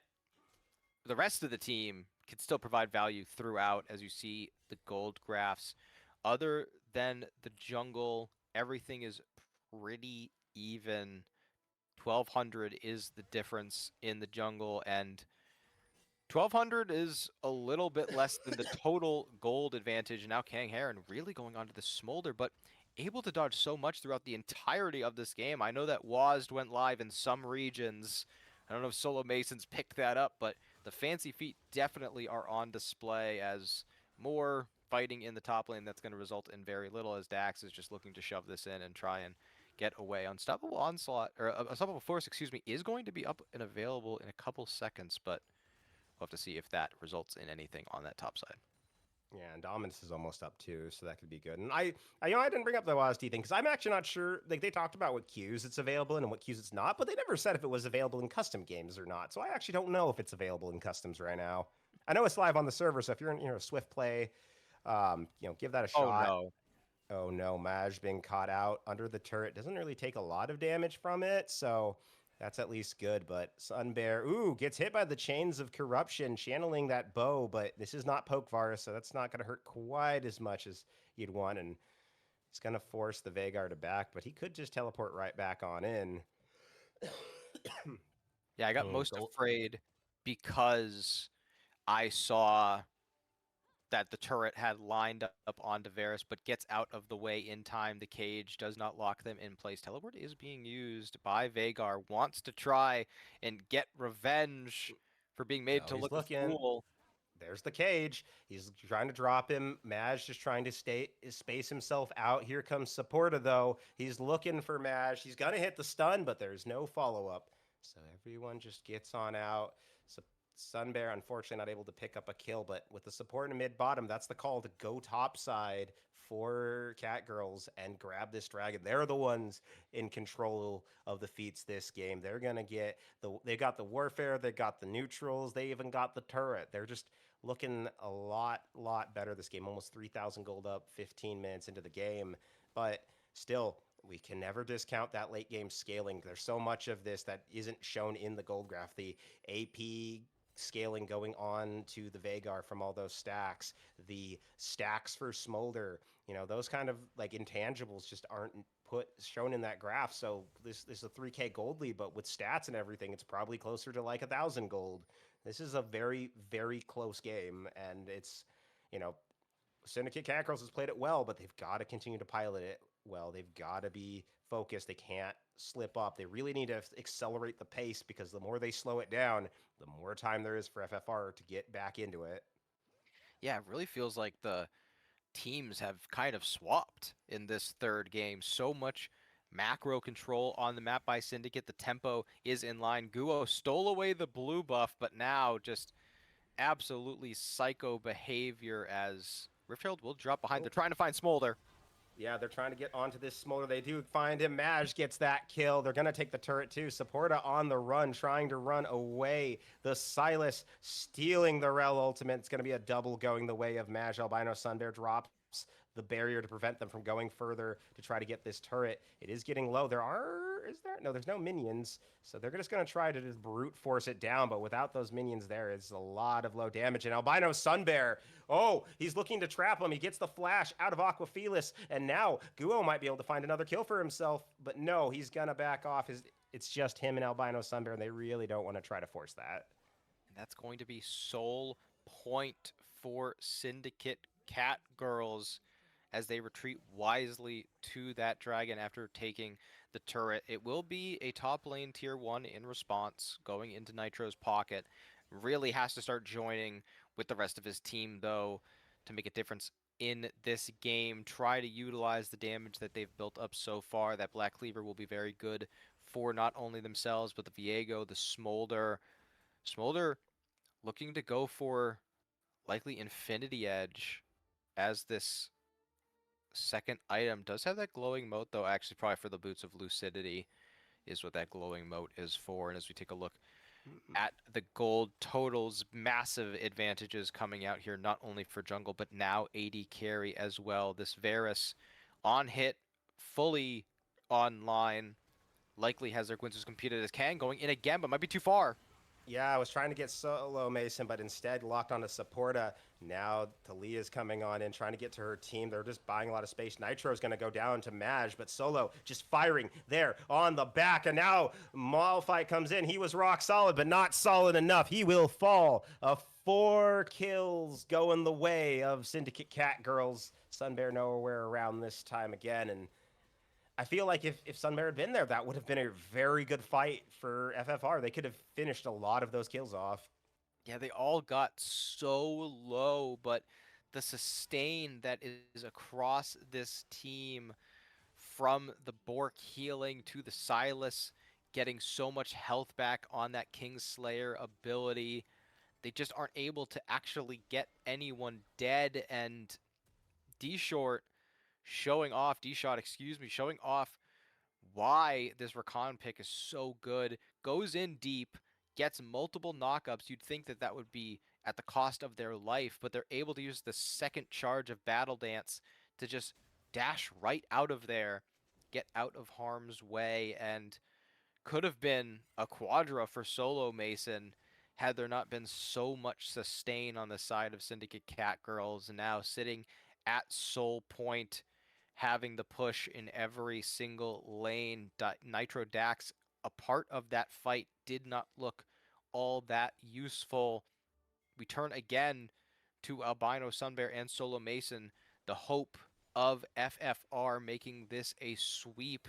the rest of the team can still provide value throughout, as you see the gold graphs. Other than the jungle, everything is pretty even. 1200 is the difference in the jungle, and 1200 is a little bit less than the total gold advantage. Now Kang Heron really going on to the Smolder, but able to dodge so much throughout the entirety of this game. I know that WASD went live in some regions. I don't know if Solo Masons picked that up, but the fancy feet definitely are on display as more fighting in the top lane that's going to result in very little, as Dax is just looking to shove this in and try and get away. Unstoppable Onslaught, or Unstoppable Force, excuse me, is going to be up and available in a couple seconds, but we'll have to see if that results in anything on that top side. Yeah, and Dominus is almost up too, so that could be good. And I didn't bring up the WASD thing because I'm actually not sure. Like they talked about what queues it's available in and what queues it's not, but they never said if it was available in custom games or not. So I actually don't know if it's available in customs right now. I know it's live on the server, so if you're in a Swift play, give that a shot. Oh no. Oh no, Maj being caught out under the turret doesn't really take a lot of damage from it, so that's at least good. But Sunbear, gets hit by the chains of corruption, channeling that bow, but this is not poke virus, so that's not going to hurt quite as much as you'd want, and it's going to force the Veigar to back, but he could just teleport right back on in. Yeah, I got most afraid because I saw that the turret had lined up onto Varus, but gets out of the way in time. The cage does not lock them in place. Teleport is being used by Veigar. Wants to try and get revenge for being made to look a fool. there's the cage. He's trying to drop him. Maj just trying to space himself out. Here comes Supporta though. He's looking for Maj. He's gonna hit the stun, but there's no follow up. So everyone just gets on out. So Sunbear unfortunately not able to pick up a kill, but with the support in mid bottom, that's the call to go top side for Catgirls and grab this dragon. They're the ones in control of the feats this game. They're gonna get they got the warfare, they got the neutrals, they even got the turret. They're just looking a lot better this game. Almost 3,000 gold up 15 minutes into the game, but still we can never discount that late game scaling. There's so much of this that isn't shown in the gold graph. The AP scaling going on to the Vagar from all those stacks, the stacks for Smolder, those kind of like intangibles just aren't shown in that graph. So this is a 3K gold lead, but with stats and everything, it's probably closer to like 1,000 gold. This is a very, very close game, and it's, you know, Syndicate Catgirls has played it well, but they've got to continue to pilot it well. They've got to be focused. They can't slip up. They really need to accelerate the pace, because the more they slow it down, the more time there is for FFR to get back into it. Yeah, it really feels like the teams have kind of swapped in this third game. So much macro control on the map by Syndicate. The tempo is in line. Guo stole away the blue buff, but now just absolutely psycho behavior as Rift Herald will drop behind. Oh, They're trying to find Smolder. yeah, they're trying to get onto this Smolder. They do find him. Maj gets that kill. They're going to take the turret too. Supporta on the run, trying to run away. The Silas stealing the Rel ultimate. It's going to be a double going the way of Maj. Albino Sunbear drops the barrier to prevent them from going further to try to get this turret. It is getting low. There's no minions. So they're just going to try to just brute force it down. But without those minions there, it's a lot of low damage. And Albino Sunbear, oh, he's looking to trap him. He gets the flash out of Aquafelis. And now Guo might be able to find another kill for himself. But no, he's going to back off. It's just him and Albino Sunbear, and they really don't want to try to force that. And that's going to be sole point for Syndicate Catgirls as they retreat wisely to that dragon after taking the turret. It will be a top lane tier 1 in response going into Nitro's pocket. Really has to start joining with the rest of his team, though, to make a difference in this game. Try to utilize the damage that they've built up so far. That Black Cleaver will be very good for not only themselves, but the Viego, the Smolder. Smolder looking to go for likely Infinity Edge as this second item. Does have that glowing moat, though. Actually, probably for the Boots of Lucidity is what that glowing moat is for. And as we take a look at the gold totals, massive advantages coming out here, not only for jungle, but now AD carry as well. This Varus on hit, fully online, likely has their Gwyn's competed as can, going in again, but might be too far. Yeah, I was trying to get solo Mason, but instead locked onto Supporta. Now Talia's coming on in, trying to get to her team. They're just buying a lot of space. Nitro's going to go down to Maj, but Solo just firing there on the back. And now Malphite comes in. He was rock solid, but not solid enough. He will fall. 4 kills going the way of Syndicate Catgirls. Sunbear nowhere around this time again, and I feel like if Sunbear had been there, that would have been a very good fight for FFR. They could have finished a lot of those kills off. Yeah, they all got so low, but the sustain that is across this team, from the Bork healing to the Silas getting so much health back on that Kingslayer ability, they just aren't able to actually get anyone dead. And D-Short D-Shot, excuse me, showing off why this Rakan pick is so good. Goes in deep, gets multiple knockups. You'd think that that would be at the cost of their life, but they're able to use the second charge of Battle Dance to just dash right out of there, get out of harm's way, and could have been a quadra for Solo Mason had there not been so much sustain on the side of Syndicate Catgirls. And now sitting at Soul Point, having the push in every single lane. Nitro Dax, a part of that fight, did not look all that useful. We turn again to Albino Sunbear and Solo Mason, the hope of FFR making this a sweep.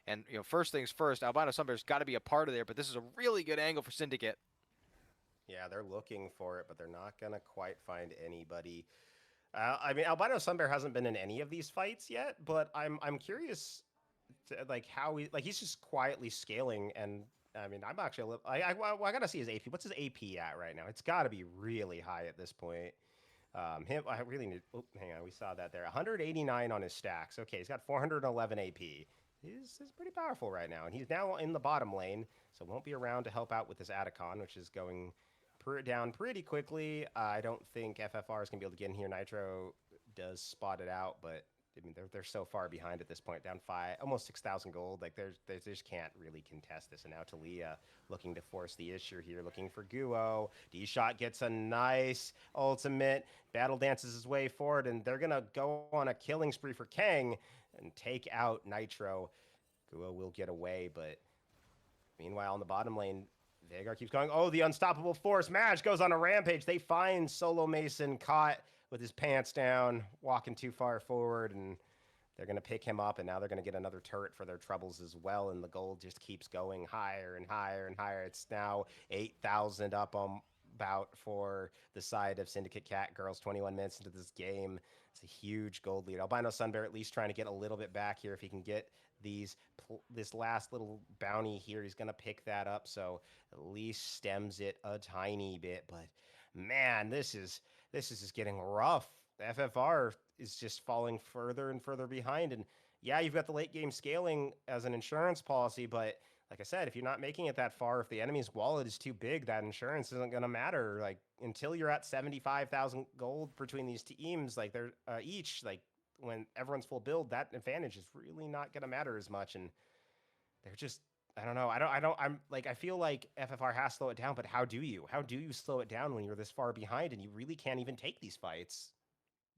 And first things first, Albino Sunbear's got to be a part of there, but this is a really good angle for Syndicate. Yeah, they're looking for it, but they're not gonna quite find anybody. I mean, Albino Sunbear hasn't been in any of these fights yet, but I'm curious, like how he's just quietly scaling. And I mean, I'm actually I gotta see his AP. What's his AP at right now? It's got to be really high at this point. Him, I really need. Oh, hang on, we saw that there. 189 on his stacks. Okay, he's got 411 AP. He's pretty powerful right now, and he's now in the bottom lane, so won't be around to help out with this Atacon, which is going down pretty quickly. I don't think FFR is gonna be able to get in here. Nitro does spot it out, but I mean, they're so far behind at this point, down almost 6,000 gold. Like they just can't really contest this. And now Talia looking to force the issue here, looking for Guo. D-Shot gets a nice ultimate, battle dances his way forward, and they're gonna go on a killing spree for Kang and take out Nitro. Guo will get away, but meanwhile in the bottom lane, Veigar keeps going. Oh, the unstoppable force match goes on a rampage. They find Solo Mason caught with his pants down, walking too far forward, and they're going to pick him up, and now they're going to get another turret for their troubles as well, and the gold just keeps going higher and higher and higher. It's now 8,000 up on about for the side of Syndicate Catgirls 21 minutes into this game. It's a huge gold lead. Albino Sunbear at least trying to get a little bit back here. If he can get this last little bounty here, he's going to pick that up, so at least stems it a tiny bit. But man, this is just getting rough. The FFR is just falling further and further behind. And yeah, you've got the late game scaling as an insurance policy, but like I said, if you're not making it that far, if the enemy's wallet is too big, that insurance isn't going to matter. Like until you're at 75,000 gold between these teams, like they're each, like when everyone's full build, that advantage is really not going to matter as much. And they're just, I don't know. I'm like, I feel like FFR has to slow it down, but how do you? How do you slow it down when you're this far behind and you really can't even take these fights?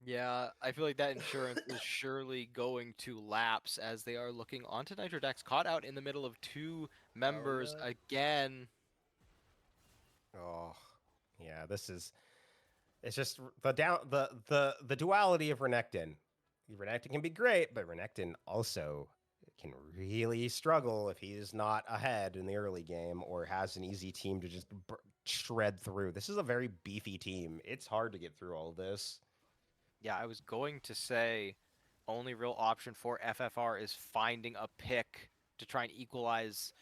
Yeah, I feel like that insurance is surely going to lapse as they are looking onto Nitrodex, caught out in the middle of two Oh members no. again. Oh, yeah. It's just the duality of Renekton. Renekton can be great, but Renekton also can really struggle if he's not ahead in the early game or has an easy team to just shred through. This is a very beefy team. It's hard to get through all of this. Yeah, I was going to say only real option for FFR is finding a pick to try and equalize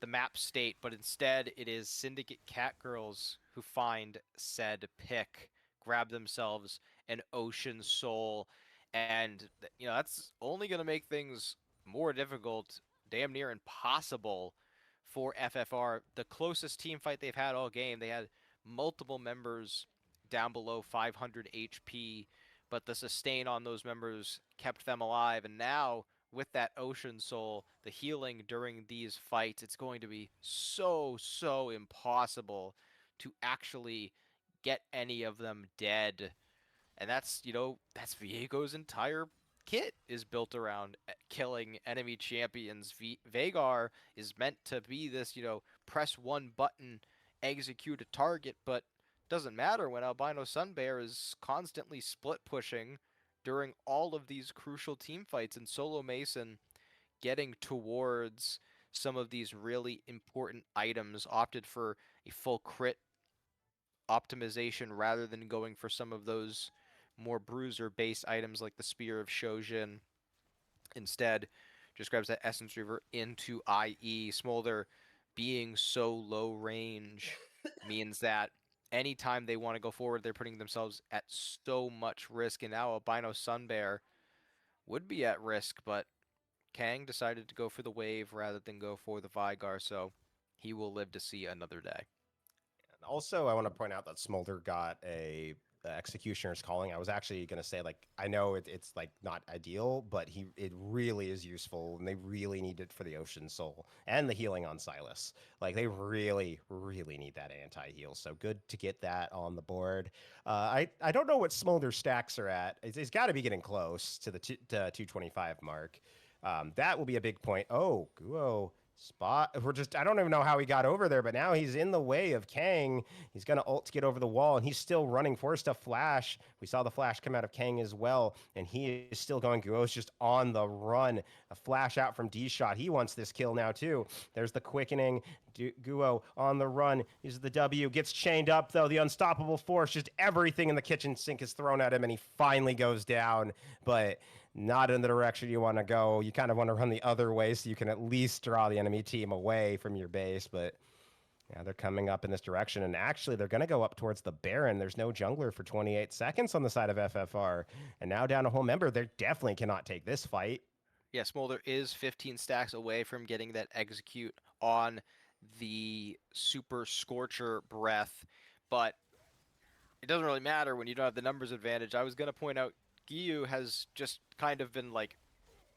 the map state, but instead it is Syndicate Catgirls who find said pick, grab themselves an Ocean Soul, and that's only going to make things more difficult, damn near impossible for FFR. The closest team fight they've had all game, they had multiple members down below 500 HP, but the sustain on those members kept them alive. And now, with that Ocean Soul, the healing during these fights, it's going to be so impossible to actually get any of them dead. And that's Viego's entire kit is built around killing enemy champions. Veigar is meant to be this, press one button, execute a target, but doesn't matter when Albino Sunbear is constantly split pushing during all of these crucial team fights, and Solo Mason getting towards some of these really important items, opted for a full crit optimization rather than going for some of those more bruiser based items like the Spear of Shojin. Instead, just grabs that Essence Reaver into IE. Smolder being so low range means that anytime they want to go forward, they're putting themselves at so much risk. And now Albino Sunbear would be at risk, but Kang decided to go for the wave rather than go for the Vigar, so he will live to see another day. Also, I want to point out that Smolder got a executioner's calling. I was actually going to say, like, I know it's like not ideal, but it really is useful, and they really need it for the Ocean Soul and the healing on Silas. Like they really need that anti heal. So good to get that on the board. I don't know what Smolder stacks are at. It's got to be getting close to the 225 mark. That will be a big point. Oh, Guo spot. I don't even know how he got over there, but now he's in the way of Kang. He's gonna ult to get over the wall, and he's still running. Forced a flash. We saw the flash come out of Kang as well, and he is still going. Guo's just on the run. A flash out from D-Shot. He wants this kill now too. There's the quickening. Guo on the run. Uses the W. Gets chained up, though. The unstoppable force. Just everything in the kitchen sink is thrown at him, and he finally goes down. But not in the direction you want to go. You kind of want to run the other way so you can at least draw the enemy team away from your base. But yeah, they're coming up in this direction. And actually, they're going to go up towards the Baron. There's no jungler for 28 seconds on the side of FFR. And now down a whole member. They definitely cannot take this fight. Yeah, Smolder is 15 stacks away from getting that execute on the Super Scorcher Breath, but it doesn't really matter when you don't have the numbers advantage. I was going to point out Giyu has just kind of been like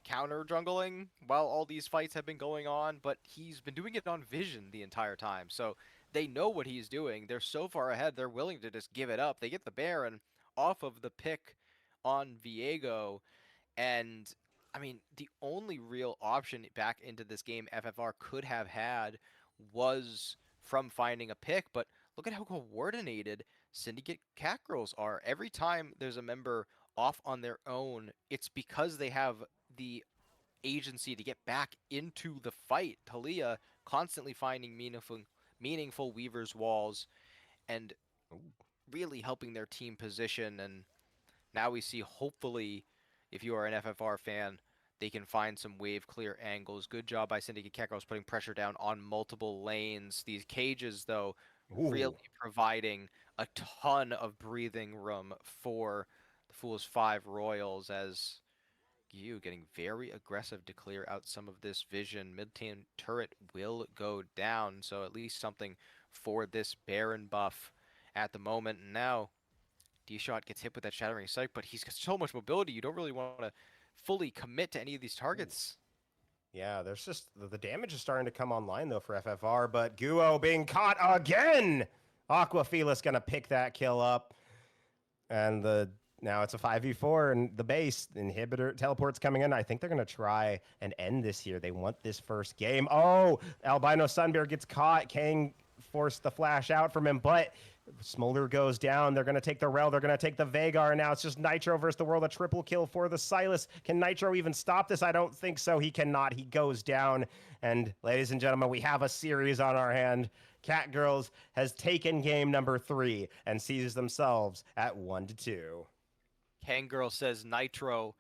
counter jungling while all these fights have been going on, but he's been doing it on vision the entire time. So they know what he's doing. They're so far ahead, they're willing to just give it up. They get the Baron off of the pick on Viego, and I mean, the only real option back into this game FFR could have had was from finding a pick, but look at how coordinated Syndicate Catgirls are. Every time there's a member off on their own, it's because they have the agency to get back into the fight. Talia constantly finding meaningful Weaver's walls and really helping their team position. And now we see, hopefully, if you are an FFR fan, they can find some wave clear angles. Good job by Syndicate Catgirls putting pressure down on multiple lanes. These cages, though, really providing a ton of breathing room for the Fool's 5 Royals, as you getting very aggressive to clear out some of this vision. Mid-team turret will go down, so at least something for this Baron buff at the moment. And now D-Shot gets hit with that Shattering Sight, but he's got so much mobility, you don't really want to fully commit to any of these targets. Yeah, there's just the damage is starting to come online though for FFR, but Guo being caught again. Aquafila's gonna pick that kill up, and now it's a 5v4 and the base inhibitor teleport's coming in. I think they're gonna try and end this here. They want this first game. Oh, Albino Sunbear gets caught. Kang forced the flash out from him, but Smolder goes down. They're going to take the Rel. They're going to take the Veigar. And now it's just Nitro versus the world. A triple kill for the Sylas. Can Nitro even stop this? I don't think so. He cannot. He goes down. And ladies and gentlemen, we have a series on our hand. Catgirls has taken game number 3 and sees themselves at 1-2. Kangirl says, Nitro,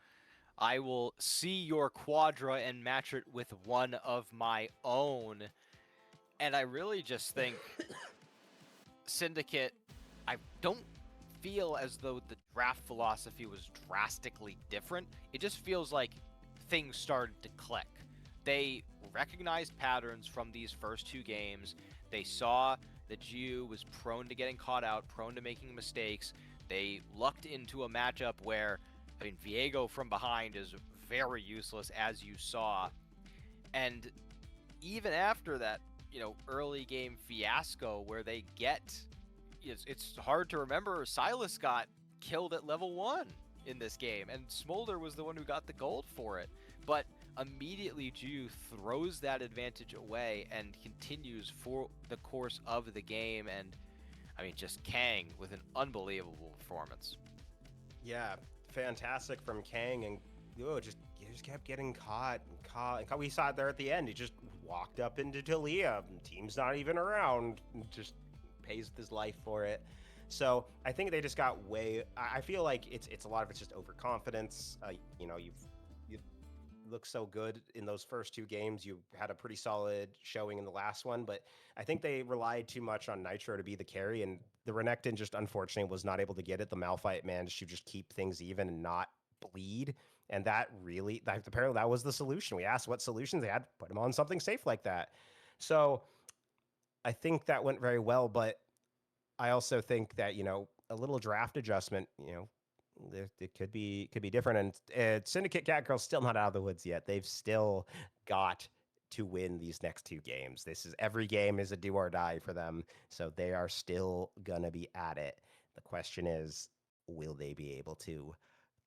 I will see your Quadra and match it with one of my own. And I really just think Syndicate, I don't feel as though the draft philosophy was drastically different. It just feels like things started to click. They recognized patterns from these first 2 games. They saw that Jiu was prone to getting caught out, prone to making mistakes. They lucked into a matchup where, I mean, Viego from behind is very useless, as you saw. And even after that, early game fiasco where they get, it's hard to remember, Sylas got killed at level 1 in this game, and Smolder was the one who got the gold for it. But immediately Ju throws that advantage away and continues for the course of the game, and I mean, just Kang with an unbelievable performance. Yeah, fantastic from Kang, and he just kept getting caught and caught. We saw it there at the end. He just walked up into Talia. Team's not even around. Just pays with his life for it. So I think they just got I feel like it's a lot of it's just overconfidence. You look so good in those first 2 games. You had a pretty solid showing in the last one, but I think they relied too much on Nitro to be the carry, and the Renekton just unfortunately was not able to get it. The Malphite managed to just keep things even and not bleed. And apparently that was the solution. We asked what solutions they had, put them on something safe like that. So I think that went very well, but I also think that, a little draft adjustment, it could be different. And Syndicate Catgirls still not out of the woods yet. They've still got to win these next 2 games. Every game is a do or die for them. So they are still going to be at it. The question is, will they be able to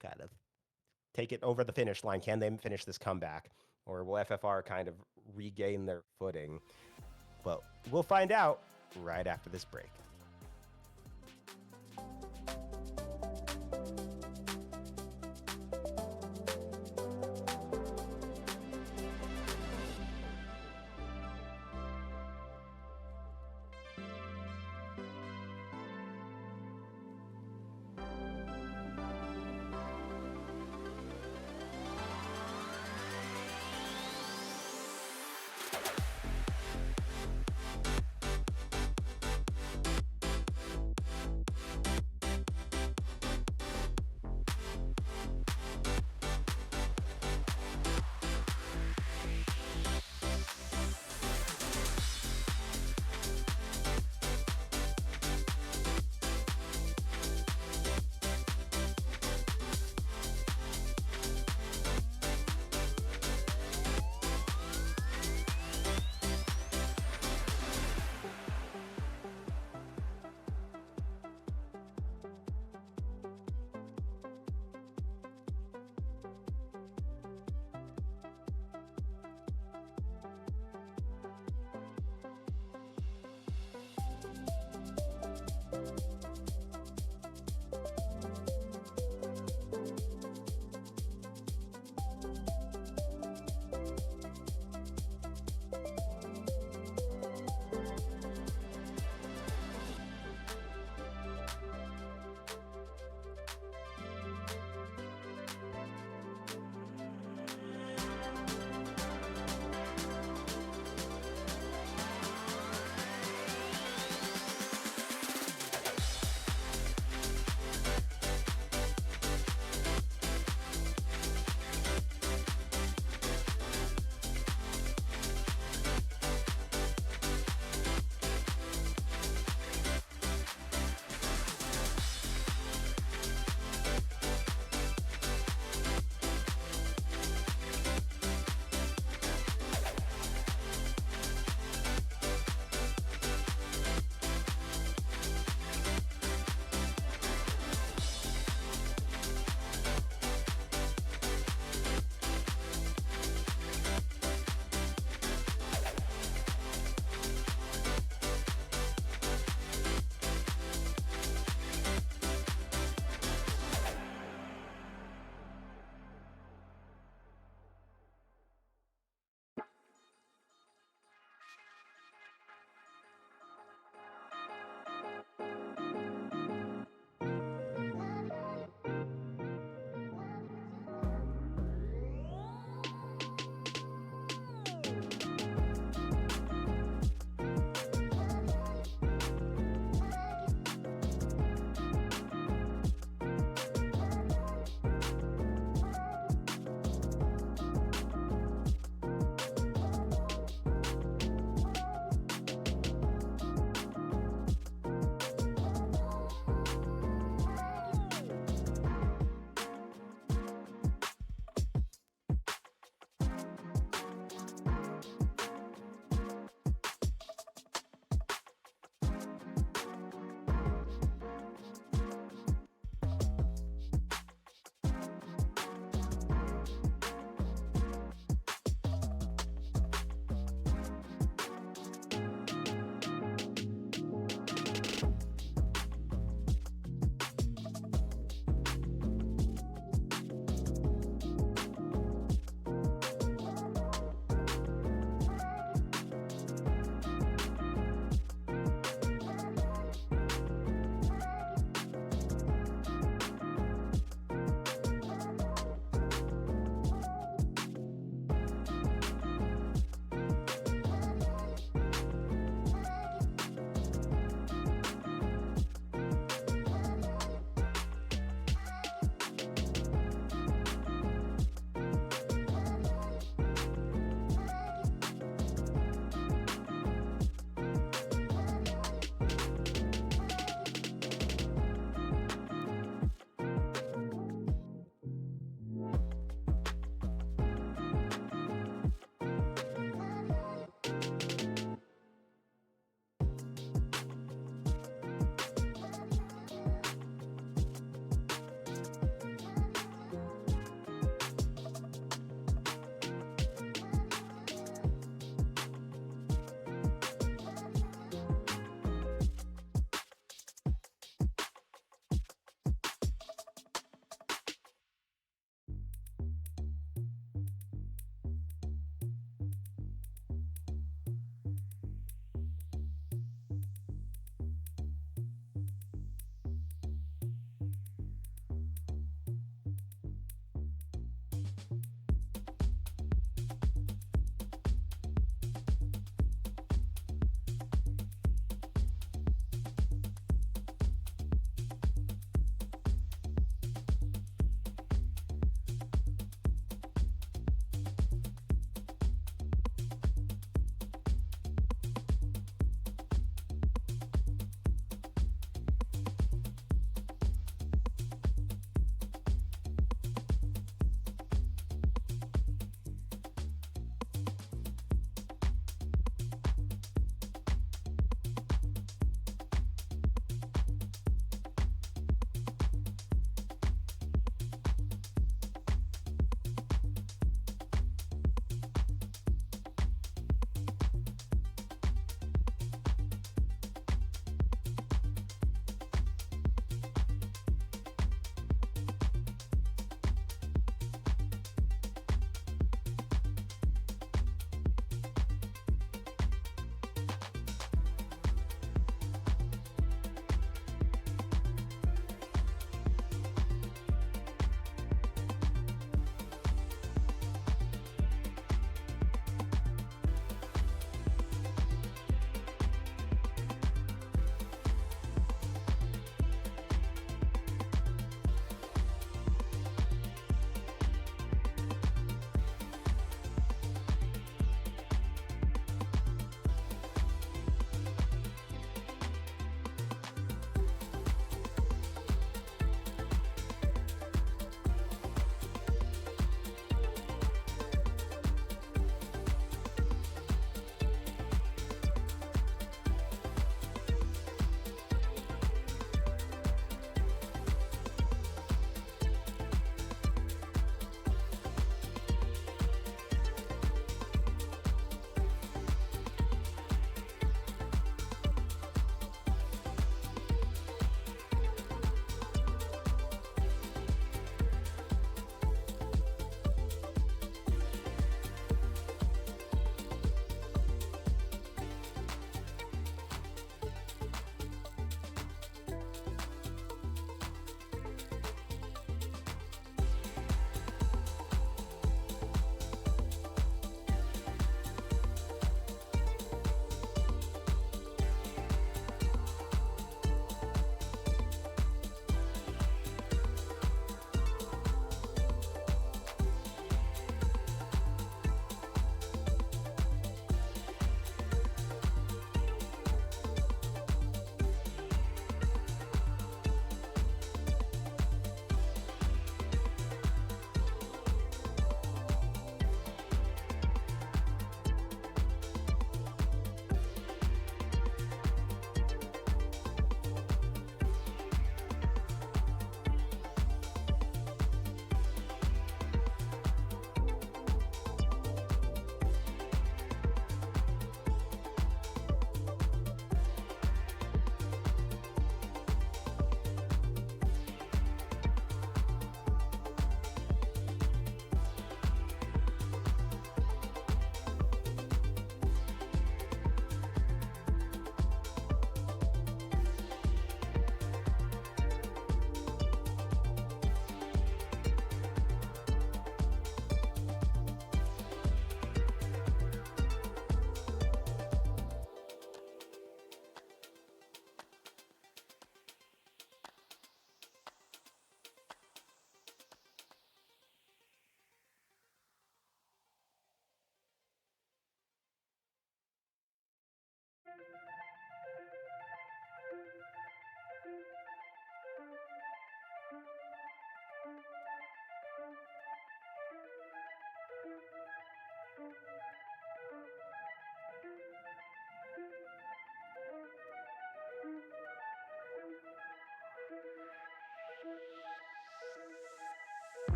kind of take it over the finish line? Can they finish this comeback? Or will FFR kind of regain their footing? Well, we'll find out right after this break.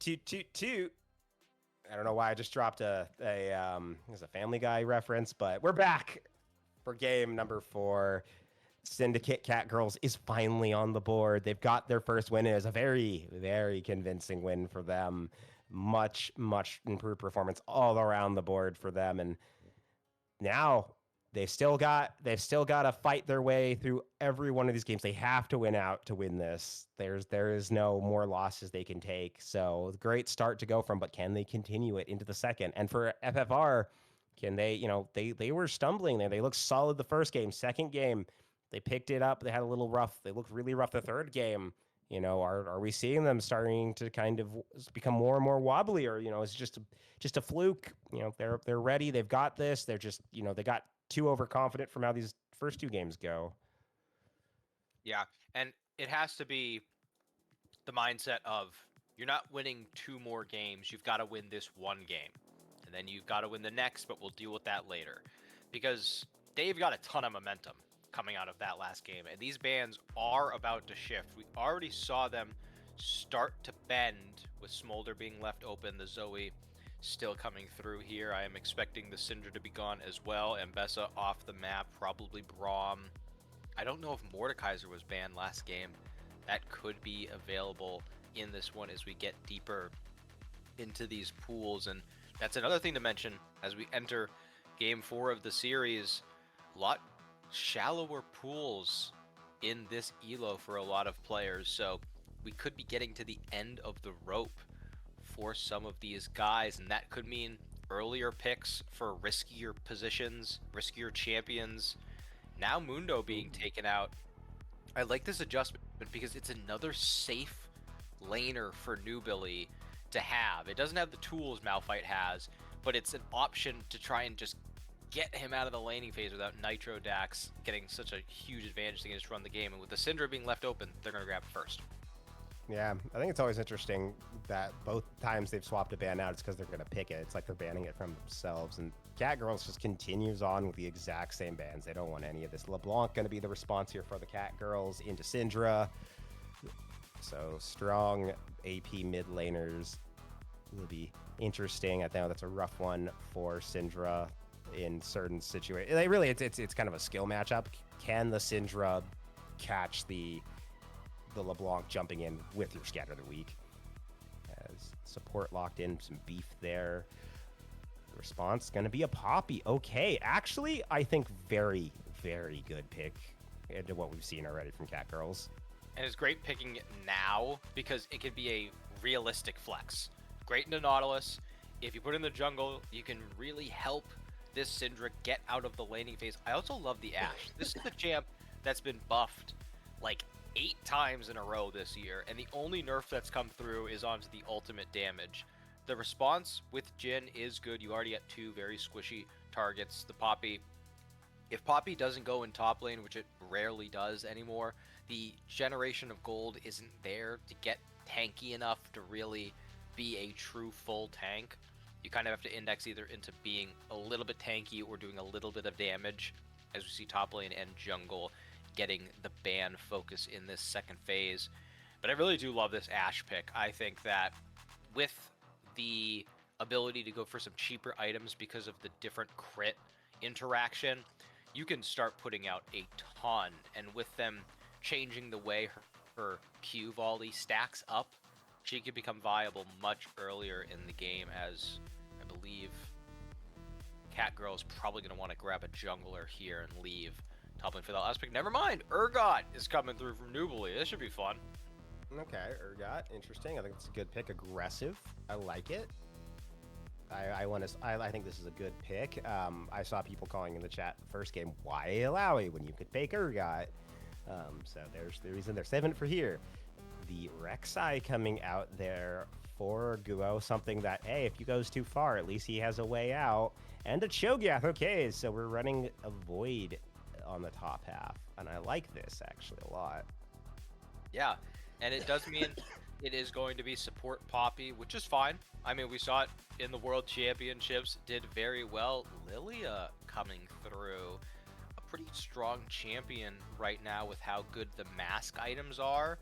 toot, toot, toot. I don't know why I just dropped a Family Guy reference, but we're back for game number 4. Syndicate Catgirls is finally on the board. They've got their first win. It is a very, very convincing win for them. Much, much improved performance all around the board for them. And now they've still got to fight their way through every one of these games. They have to win out to win this. There is no more losses they can take. So great start to go from, but can they continue it into the second? And for FFR, can they, they were stumbling there. They looked solid the first game. Second game, they picked it up. They had a little rough. They looked really rough the third game. Are we seeing them starting to kind of become more and more wobbly, or it's just a fluke? They're ready. They've got this. They're just they got too overconfident from how these first 2 games go. Yeah, and it has to be the mindset of you're not winning 2 more games. You've got to win this 1 game, and then you've got to win the next. But we'll deal with that later, because they've got a ton of momentum coming out of that last game, and these bands are about to shift. We already saw them start to bend with Smolder being left open, the Zoe still coming through here. I am expecting the Syndra to be gone as well. Ambessa off the map, probably Braum. I don't know if Mordekaiser was banned last game. That could be available in this one as we get deeper into these pools. And that's another thing to mention as we enter game 4 of the series. A lot shallower pools in this ELO for a lot of players. So we could be getting to the end of the rope for some of these guys, and that could mean earlier picks for riskier positions, riskier champions. Now Mundo being taken out. I like this adjustment because it's another safe laner for New Billy to have. It doesn't have the tools Malphite has, but it's an option to try and just get him out of the laning phase without Nitro Dax getting such a huge advantage to just run the game. And with the Syndra being left open, they're going to grab it first. Yeah, I think it's always interesting that both times they've swapped a ban out, it's because they're going to pick it. It's like they're banning it from themselves. And Catgirls just continues on with the exact same bans. They don't want any of this. LeBlanc going to be the response here for the Catgirls into Syndra. So strong AP mid laners will be interesting. I think that's a rough one for Syndra in certain situations. It's kind of a skill matchup. Can the Syndra catch the LeBlanc jumping in with your Scatter the Weak? As support locked in, some beef there. The response going to be a Poppy. Okay, actually, I think very, very good pick into what we've seen already from Catgirls. And it's great picking it now because it could be a realistic flex. Great into Nautilus. If you put in the jungle, you can really help this Syndra get out of the laning phase. I also love the Ashe. This is the champ that's been buffed like 8 times in a row this year, and the only nerf that's come through is onto the ultimate damage. The response with Jhin is good. You already get 2 very squishy targets. The Poppy, if Poppy doesn't go in top lane, which it rarely does anymore, the generation of gold isn't there to get tanky enough to really be a true full tank. You kind of have to index either into being a little bit tanky or doing a little bit of damage, as we see top lane and jungle getting the ban focus in this second phase. But I really do love this Ashe pick. I think that with the ability to go for some cheaper items because of the different crit interaction, you can start putting out a ton. And with them changing the way her Q volley stacks up, she could become viable much earlier in the game, as I believe Catgirl's probably going to want to grab a jungler here and leave top lane for that last pick. Never mind, Urgot is coming through from Nubly. This should be fun. Okay, Urgot, interesting. I think it's a good pick. Aggressive. I like it. I think this is a good pick. I saw people calling in the chat the first game, why Alawi when you could pick Urgot? So there's the reason they're saving it for here. The Rek'Sai coming out there for Guo, something that, hey, if he goes too far, at least he has a way out. And a Cho'Gath. Okay, so we're running a Void on the top half, and I like this actually a lot. Yeah, and it does mean it is going to be support Poppy, which is fine. I mean, we saw it in the World Championships, did very well. Lilia coming through, a pretty strong champion right now with how good the mask items are,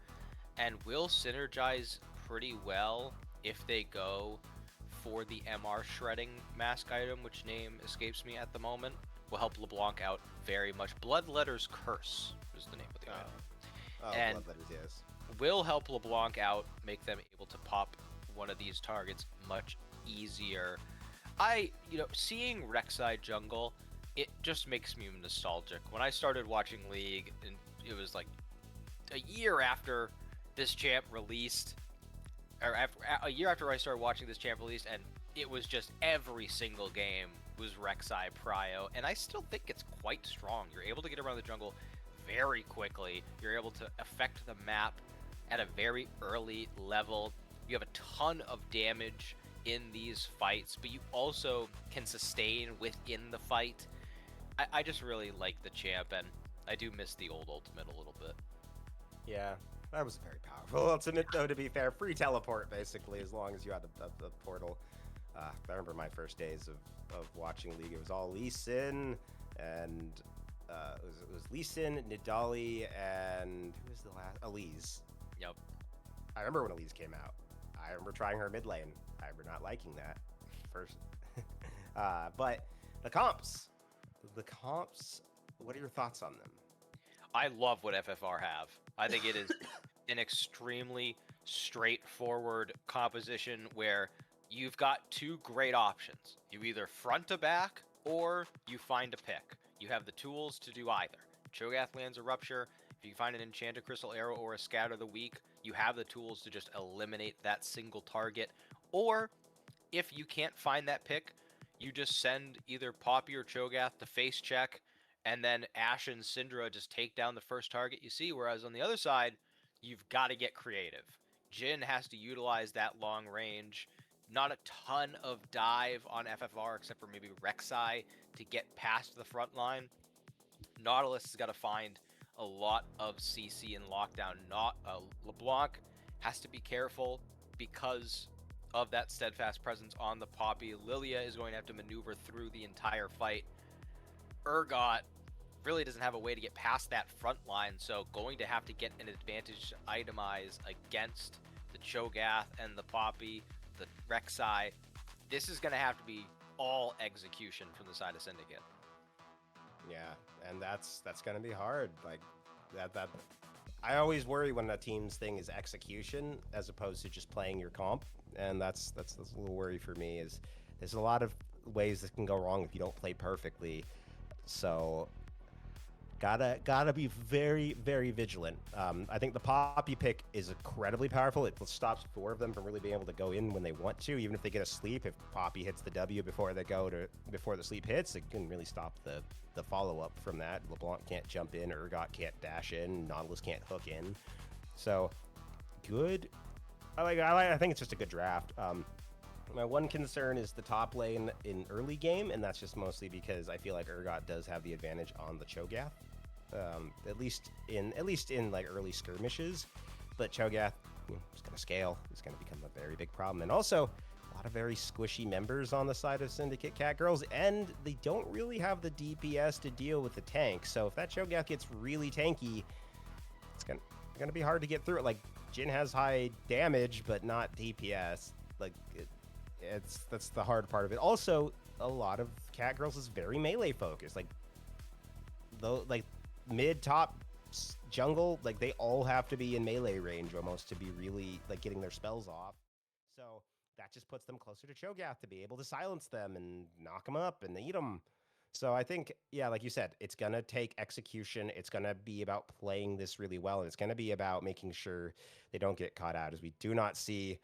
and will synergize pretty well if they go for the MR shredding mask item, which name escapes me at the moment, will help LeBlanc out very much. Bloodletter's Curse is the name of the item. Oh, And Bloodletters, yes. will help LeBlanc out, make them able to pop one of these targets much easier. Seeing Rek'Sai jungle, it just makes me nostalgic. When I started watching League, and it was like a year after this champ released, or a year after I started watching this champ released, and it was just every single game was Rek'Sai Prio, and I still think it's quite strong. You're able to get around the jungle very quickly. You're able to affect the map at a very early level. You have a ton of damage in these fights, but you also can sustain within the fight. I just really like the champ, and I do miss the old ultimate a little bit. Yeah, that was a very powerful ultimate, though, to be fair. Free teleport, basically, as long as you had the portal. I remember my first days of watching League. It was all Lee Sin, and it was Lee Sin, Nidali, and who was the last? Elise. Yep. I remember when Elise came out. I remember trying her mid lane. I remember not liking that first. But the comps, the comps. What are your thoughts on them? I love what FFR have. I think it is an extremely straightforward composition where you've got two great options. You either front to back or you find a pick. You have the tools to do either. Cho'Gath lands a Rupture. If you find an Enchanted Crystal Arrow or a Scatter the Weak, you have the tools to just eliminate that single target. Or if you can't find that pick, you just send either Poppy or Cho'Gath to face check, and then Ashe and Syndra just take down the first target you see. Whereas on the other side, you've got to get creative. Jhin has to utilize that long range. Not a ton of dive on FFR except for maybe Rek'Sai to get past the front line. Nautilus has got to find a lot of CC and lockdown. Not LeBlanc has to be careful because of that steadfast presence on the Poppy. Lilia is going to have to maneuver through the entire fight. Urgot really doesn't have a way to get past that front line, so going to have to get an advantage to itemize against the Cho'Gath and the Poppy, the Rek'Sai. This is going to have to be all execution from the side of Syndicate. Yeah, and that's going to be hard. Like that. I always worry when a team's thing is execution as opposed to just playing your comp, and that's a little worry for me. Is there's a lot of ways that can go wrong if you don't play perfectly. So gotta be very very vigilant. I think the Poppy pick is incredibly powerful. It stops four of them from really being able to go in when they want to, even if they get a sleep. If Poppy hits the W before the sleep hits, it can really stop the follow up from that. LeBlanc can't jump in, Urgot can't dash in, Nautilus can't hook in. So good. I think it's just a good draft. My one concern is the top lane in early game, and that's just mostly because I feel like Urgot does have the advantage on the Cho'Gath, at least in like early skirmishes. But Cho'Gath is going to scale. It's going to become a very big problem, and also a lot of very squishy members on the side of Syndicate Catgirls, and they don't really have the DPS to deal with the tank. So if that Cho'Gath gets really tanky, it's gonna be hard to get through it. Like Jhin has high damage, but not DPS. Like that's the hard part of it. Also, a lot of Catgirls is very melee focused. Like mid top jungle, like they all have to be in melee range almost to be really like getting their spells off. So that just puts them closer to Cho'Gath to be able to silence them and knock them up and eat them. So I think, yeah, like you said, it's going to take execution. It's going to be about playing this really well. And it's going to be about making sure they don't get caught out, as we do not see,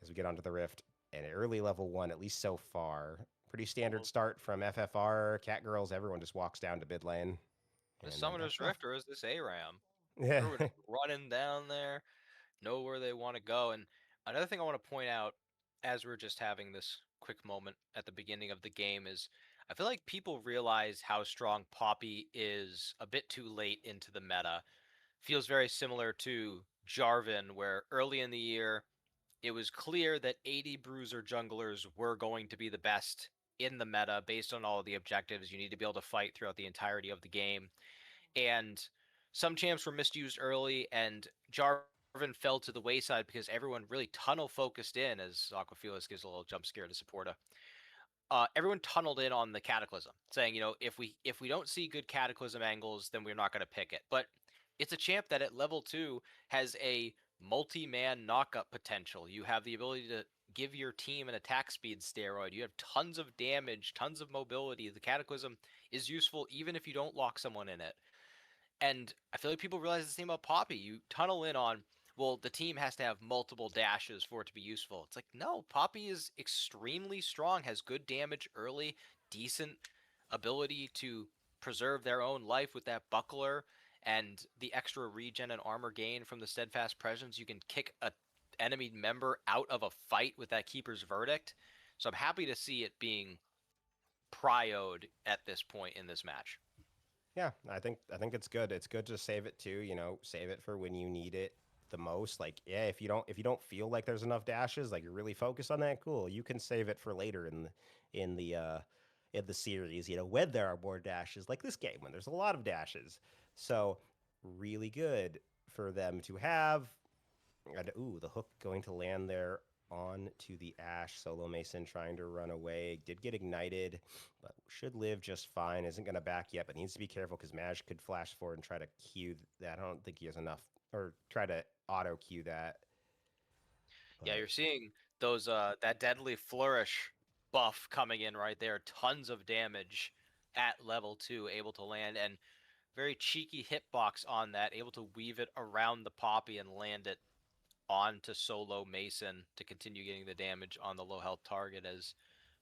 as we get onto the Rift, an early level 1, at least so far. Pretty standard start from FFR, Catgirls, everyone just walks down to mid lane. The And Summoner's that's rough. Rift, or is this ARAM? Yeah. Everyone is running down there, know where they want to go. And another thing I want to point out as we're just having this quick moment at the beginning of the game is I feel like people realize how strong Poppy is a bit too late into the meta. Feels very similar to Jarvan, where early in the year it was clear that 80 bruiser junglers were going to be the best in the meta based on all of the objectives. You need to be able to fight throughout the entirety of the game. And some champs were misused early, and Jarvan Marvin fell to the wayside because everyone really tunnel focused in as Aquafilas gives a little jump scare to Supporta. Everyone tunneled in on the Cataclysm, saying, if we don't see good Cataclysm angles, then we're not going to pick it. But it's a champ that at level 2 has a multi-man knockup potential. You have the ability to give your team an attack speed steroid. You have tons of damage, tons of mobility. The Cataclysm is useful even if you don't lock someone in it. And I feel like people realize the same about Poppy. You tunnel in on, well, the team has to have multiple dashes for it to be useful. It's like, no, Poppy is extremely strong, has good damage early, decent ability to preserve their own life with that buckler and the extra regen and armor gain from the steadfast presence. You can kick a enemy member out of a fight with that keeper's verdict. So I'm happy to see it being prioed at this point in this match. Yeah, I think it's good. It's good to save it too. Save it for when you need it the most. Like, yeah, if you don't feel like there's enough dashes, like you're really focused on that, cool. You can save it for later in the uh in the series. When there are more dashes, like this game when there's a lot of dashes. So really good for them to have. And, ooh, the hook going to land there on to the Ash. Solo Mason trying to run away. Did get ignited, but should live just fine. Isn't going to back yet, but needs to be careful because Maj could flash forward and try to cue that. I don't think he has enough, or try to auto cue that. Yeah, But you're seeing those that deadly flourish buff coming in right there. Tons of damage at level 2, able to land, and very cheeky hitbox on that, able to weave it around the Poppy and land it onto Solo Mason to continue getting the damage on the low health target. As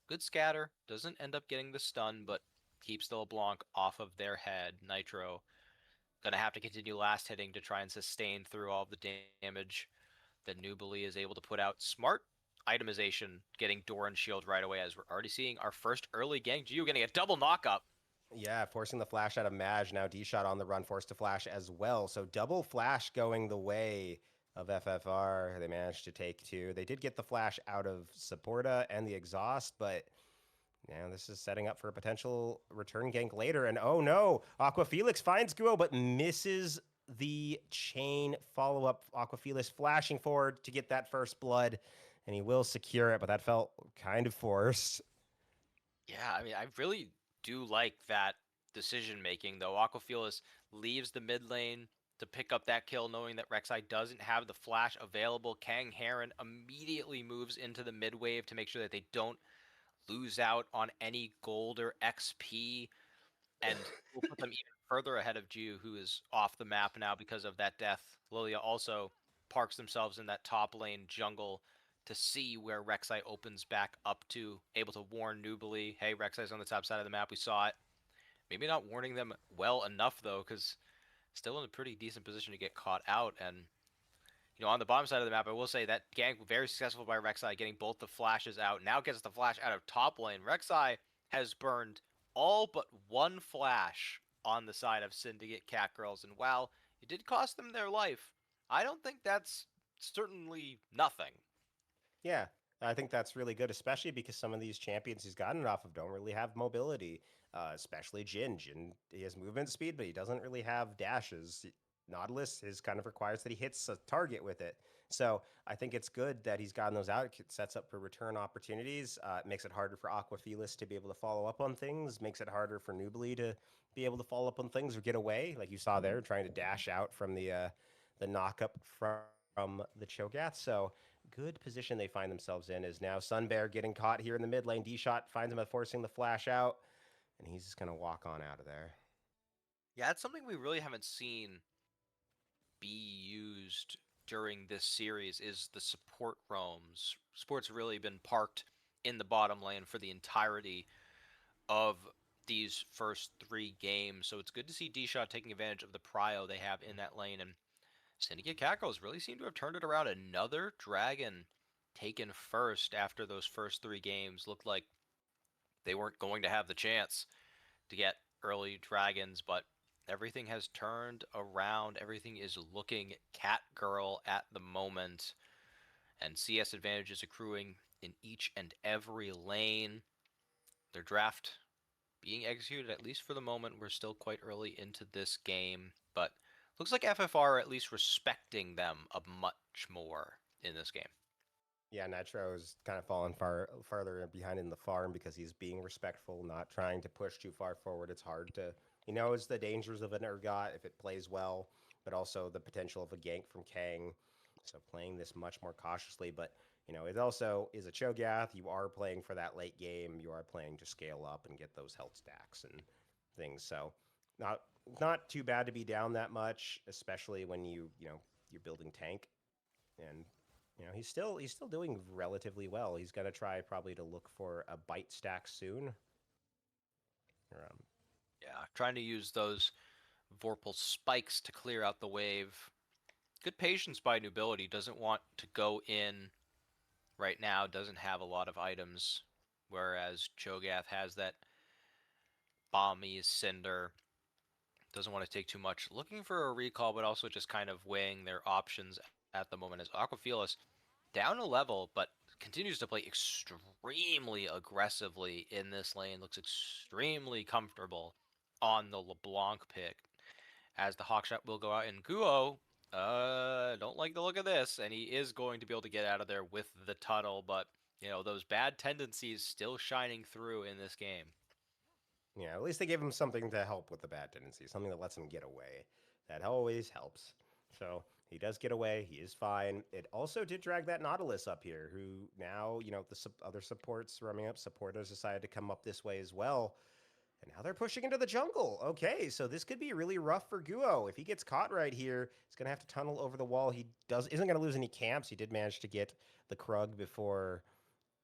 good scatter, doesn't end up getting the stun, but keeps the LeBlanc off of their head. Nitro gonna have to continue last hitting to try and sustain through all of the damage that Nubili is able to put out. Smart itemization, getting door and shield right away, as we're already seeing our first early gang. Geo getting a double knockup. yeah, forcing the flash out of Maj. Now D-Shot on the run, forced to flash as well. So double flash going the way of FFR. They managed to take two. They did get the flash out of Supporta and the exhaust, but now this is setting up for a potential return gank later. And oh no, Aqua Felix finds Guo, but misses the chain follow-up. Aqua Felix flashing forward to get that first blood, and he will secure it, but that felt kind of forced. Yeah, I mean, I really do like that decision making, though. Aquafilas leaves the mid lane to pick up that kill, knowing that Rek'Sai doesn't have the flash available. Kang Heron immediately moves into the mid wave to make sure that they don't lose out on any gold or XP, and will put them even further ahead of Jiu, who is off the map now because of that death. Lilia also parks themselves in that top lane jungle to see where Rek'Sai opens back up to, able to warn Nubili, hey, Rek'Sai's on the top side of the map, we saw it. Maybe not warning them well enough, though, because still in a pretty decent position to get caught out. And on the bottom side of the map, I will say that gank very successful by Rek'Sai, getting both the flashes out. Now gets the flash out of top lane. Rek'Sai has burned all but one flash on the side of Syndicate Catgirls, and while it did cost them their life, I don't think that's certainly nothing. Yeah, I think that's really good, especially because some of these champions he's gotten it off of don't really have mobility, especially Jin. Jin, he has movement speed, but he doesn't really have dashes. Nautilus is kind of requires that he hits a target with it. So I think it's good that he's gotten those out. It sets up for return opportunities. It makes it harder for Aquafelis to be able to follow up on things. Makes it harder for Nubili to be able to follow up on things or get away, like you saw there, trying to dash out from the knockup from the Cho'Gath. So good position they find themselves in is now Sunbear getting caught here in the mid lane. D-Shot finds him at forcing the flash out, and he's just going to walk on out of there. Yeah, it's something we really haven't seen be used during this series is the support roams. Support's really been parked in the bottom lane for the entirety of these first three games. So it's good to see D-Shot taking advantage of the prio they have in that lane. And Syndicate Catgirls really seem to have turned it around. Another dragon taken first after those first three games. Looked like they weren't going to have the chance to get early dragons, but everything has turned around. Everything is looking Catgirl at the moment, and CS advantage is accruing in each and every lane. Their draft being executed, at least for the moment. We're still quite early into this game, but Looks like FFR are at least respecting them a much more in this game. Yeah, Nitro's kind of fallen farther behind in the farm because he's being respectful, not trying to push too far forward. It's hard to, he knows the dangers of an Urgot if it plays well, but also the potential of a gank from Kang. So playing this much more cautiously, but it also is a Cho'Gath. You are playing for that late game. You are playing to scale up and get those health stacks and things. So not not too bad to be down that much, especially when you're building tank and he's still doing relatively well. He's gonna try probably to look for a bite stack soon. Or, Yeah, trying to use those Vorpal spikes to clear out the wave. Good patience by Nobility. Doesn't want to go in right now. Doesn't have a lot of items, whereas Cho'Gath has that Bomby Cinder. Doesn't want to take too much. Looking for a recall, but also just kind of weighing their options at the moment as Aquafilas down a level, but continues to play extremely aggressively in this lane. Looks extremely comfortable on the LeBlanc pick as the Hawkshot will go out. And Guo, don't like the look of this, and he is going to be able to get out of there with the tunnel, but those bad tendencies still shining through in this game. yeah, at least they gave him something to help with the bad tendency, something that lets him get away. That always helps. So he does get away. He is fine. It also did drag that Nautilus up here, who now, the other supports running up, supporters decided to come up this way as well. And now they're pushing into the jungle. Okay, so this could be really rough for Guo. If he gets caught right here, he's going to have to tunnel over the wall. He isn't going to lose any camps. He did manage to get the Krug or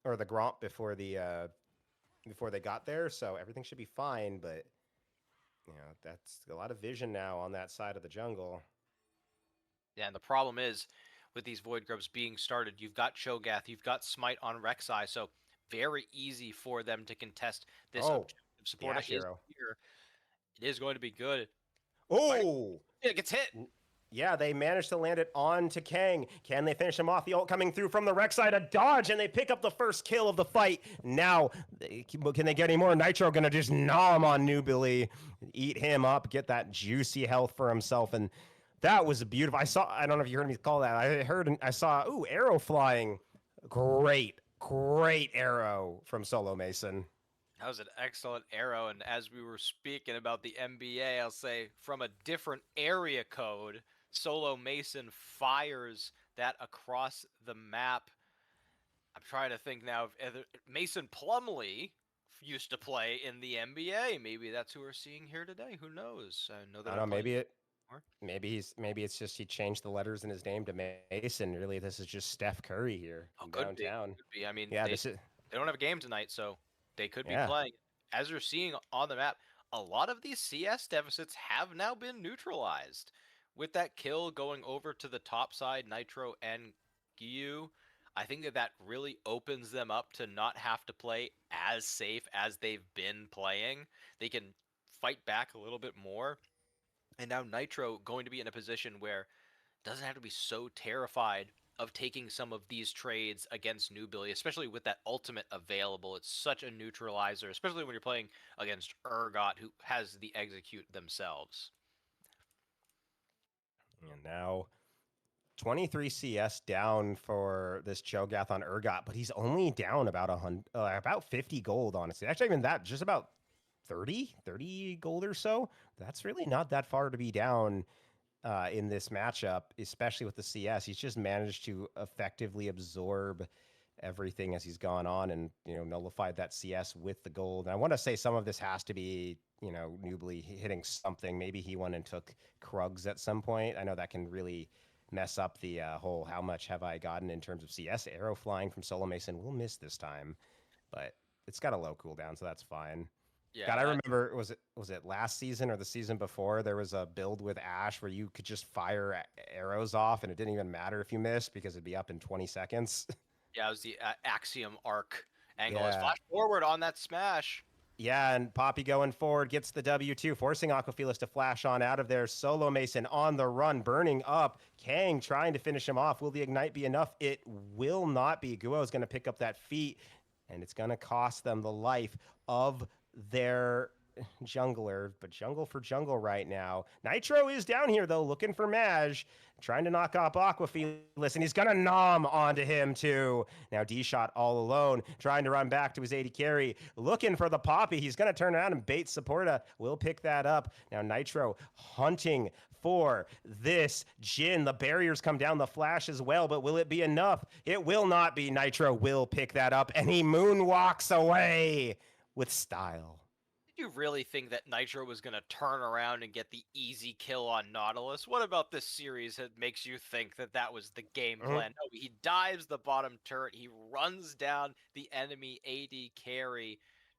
the Gromp before they got there, so everything should be fine, but that's a lot of vision now on that side of the jungle. Yeah, and the problem is with these Void Grubs being started, you've got Cho'Gath, you've got Smite on Rek'Sai, so very easy for them to contest this Oh, objective. the Supporter Ash is Arrow. here. It is going to be good. Fighting. Oh! Yeah, it gets hit. Yeah, they managed to land it on to Kang. Can they finish him off? The ult coming through from the Rex side, a dodge, and they pick up the first kill of the fight. Now, can they get any more? Nitro gonna just gnaw him on Nubily, eat him up, get that juicy health for himself, and that was beautiful. I don't know if you heard me call that. I saw, ooh, arrow flying. Great arrow from Solo Mason. That was an excellent arrow, and as we were speaking about the NBA, I'll say from a different area code, Solo Mason fires that across the map. I'm trying to think now if Mason Plumlee used to play in the NBA. Maybe that's who we're seeing here today. Who knows? I know I they're don't not know, playing anymore. maybe it's just he changed the letters in his name to Mason. Really, this is just Steph Curry here Oh, in could be. downtown. Could be. I mean, Yeah, they this is they don't have a game tonight, so they could be yeah. playing. As you're seeing on the map, a lot of these CS deficits have now been neutralized. With that kill going over to the top side, Nitro and Gyu, I think that really opens them up to not have to play as safe as they've been playing. They can fight back a little bit more. And now Nitro going to be in a position where doesn't have to be so terrified of taking some of these trades against New Billy, especially with that ultimate available. It's such a neutralizer, especially when you're playing against Urgot, who has the execute themselves. And now 23 CS down for this Cho'Gath on Urgot, but he's only down about 50 gold, honestly. Actually, even that, just about 30 gold or so. That's really not that far to be down in this matchup, especially with the CS. He's just managed to effectively absorb everything as he's gone on and nullified that CS with the gold. And I want to say some of this has to be Nubly hitting something. Maybe he went and took Krugs at some point. I know that can really mess up the whole how much have I gotten in terms of CS. Arrow flying from Solo Mason will miss this time, but it's got a low cooldown, so that's fine. Yeah, God, I that remember was it last season or the season before? There was a build with Ash where you could just fire arrows off, and it didn't even matter if you missed because it'd be up in 20 seconds. yeah, it was the Axiom arc angle. Is Yeah, flash forward on that smash. yeah, and Poppy going forward gets the W2, forcing Aquafilas to flash on out of there. Solo Mason on the run, burning up. Kang trying to finish him off. Will the ignite be enough? It will not be. Guo is going to pick up that feat, and it's going to cost them the life of their jungler, but jungle for jungle right now. Nitro is down here though, looking for Maj, trying to knock off Aquafelis, and he's gonna nom onto him too. Now D-Shot all alone, trying to run back to his AD carry, looking for the poppy. He's gonna turn around and bait Supporta. Will pick that up. Now Nitro hunting for this Jin. The barriers come down, the flash as well, but will it be enough? It will not be. Nitro will pick that up, and he moonwalks away with style. Did you really think that Nitro was going to turn around and get the easy kill on Nautilus? What about this series that makes you think that that was the game plan? No, he dives the bottom turret. He runs down the enemy AD carry.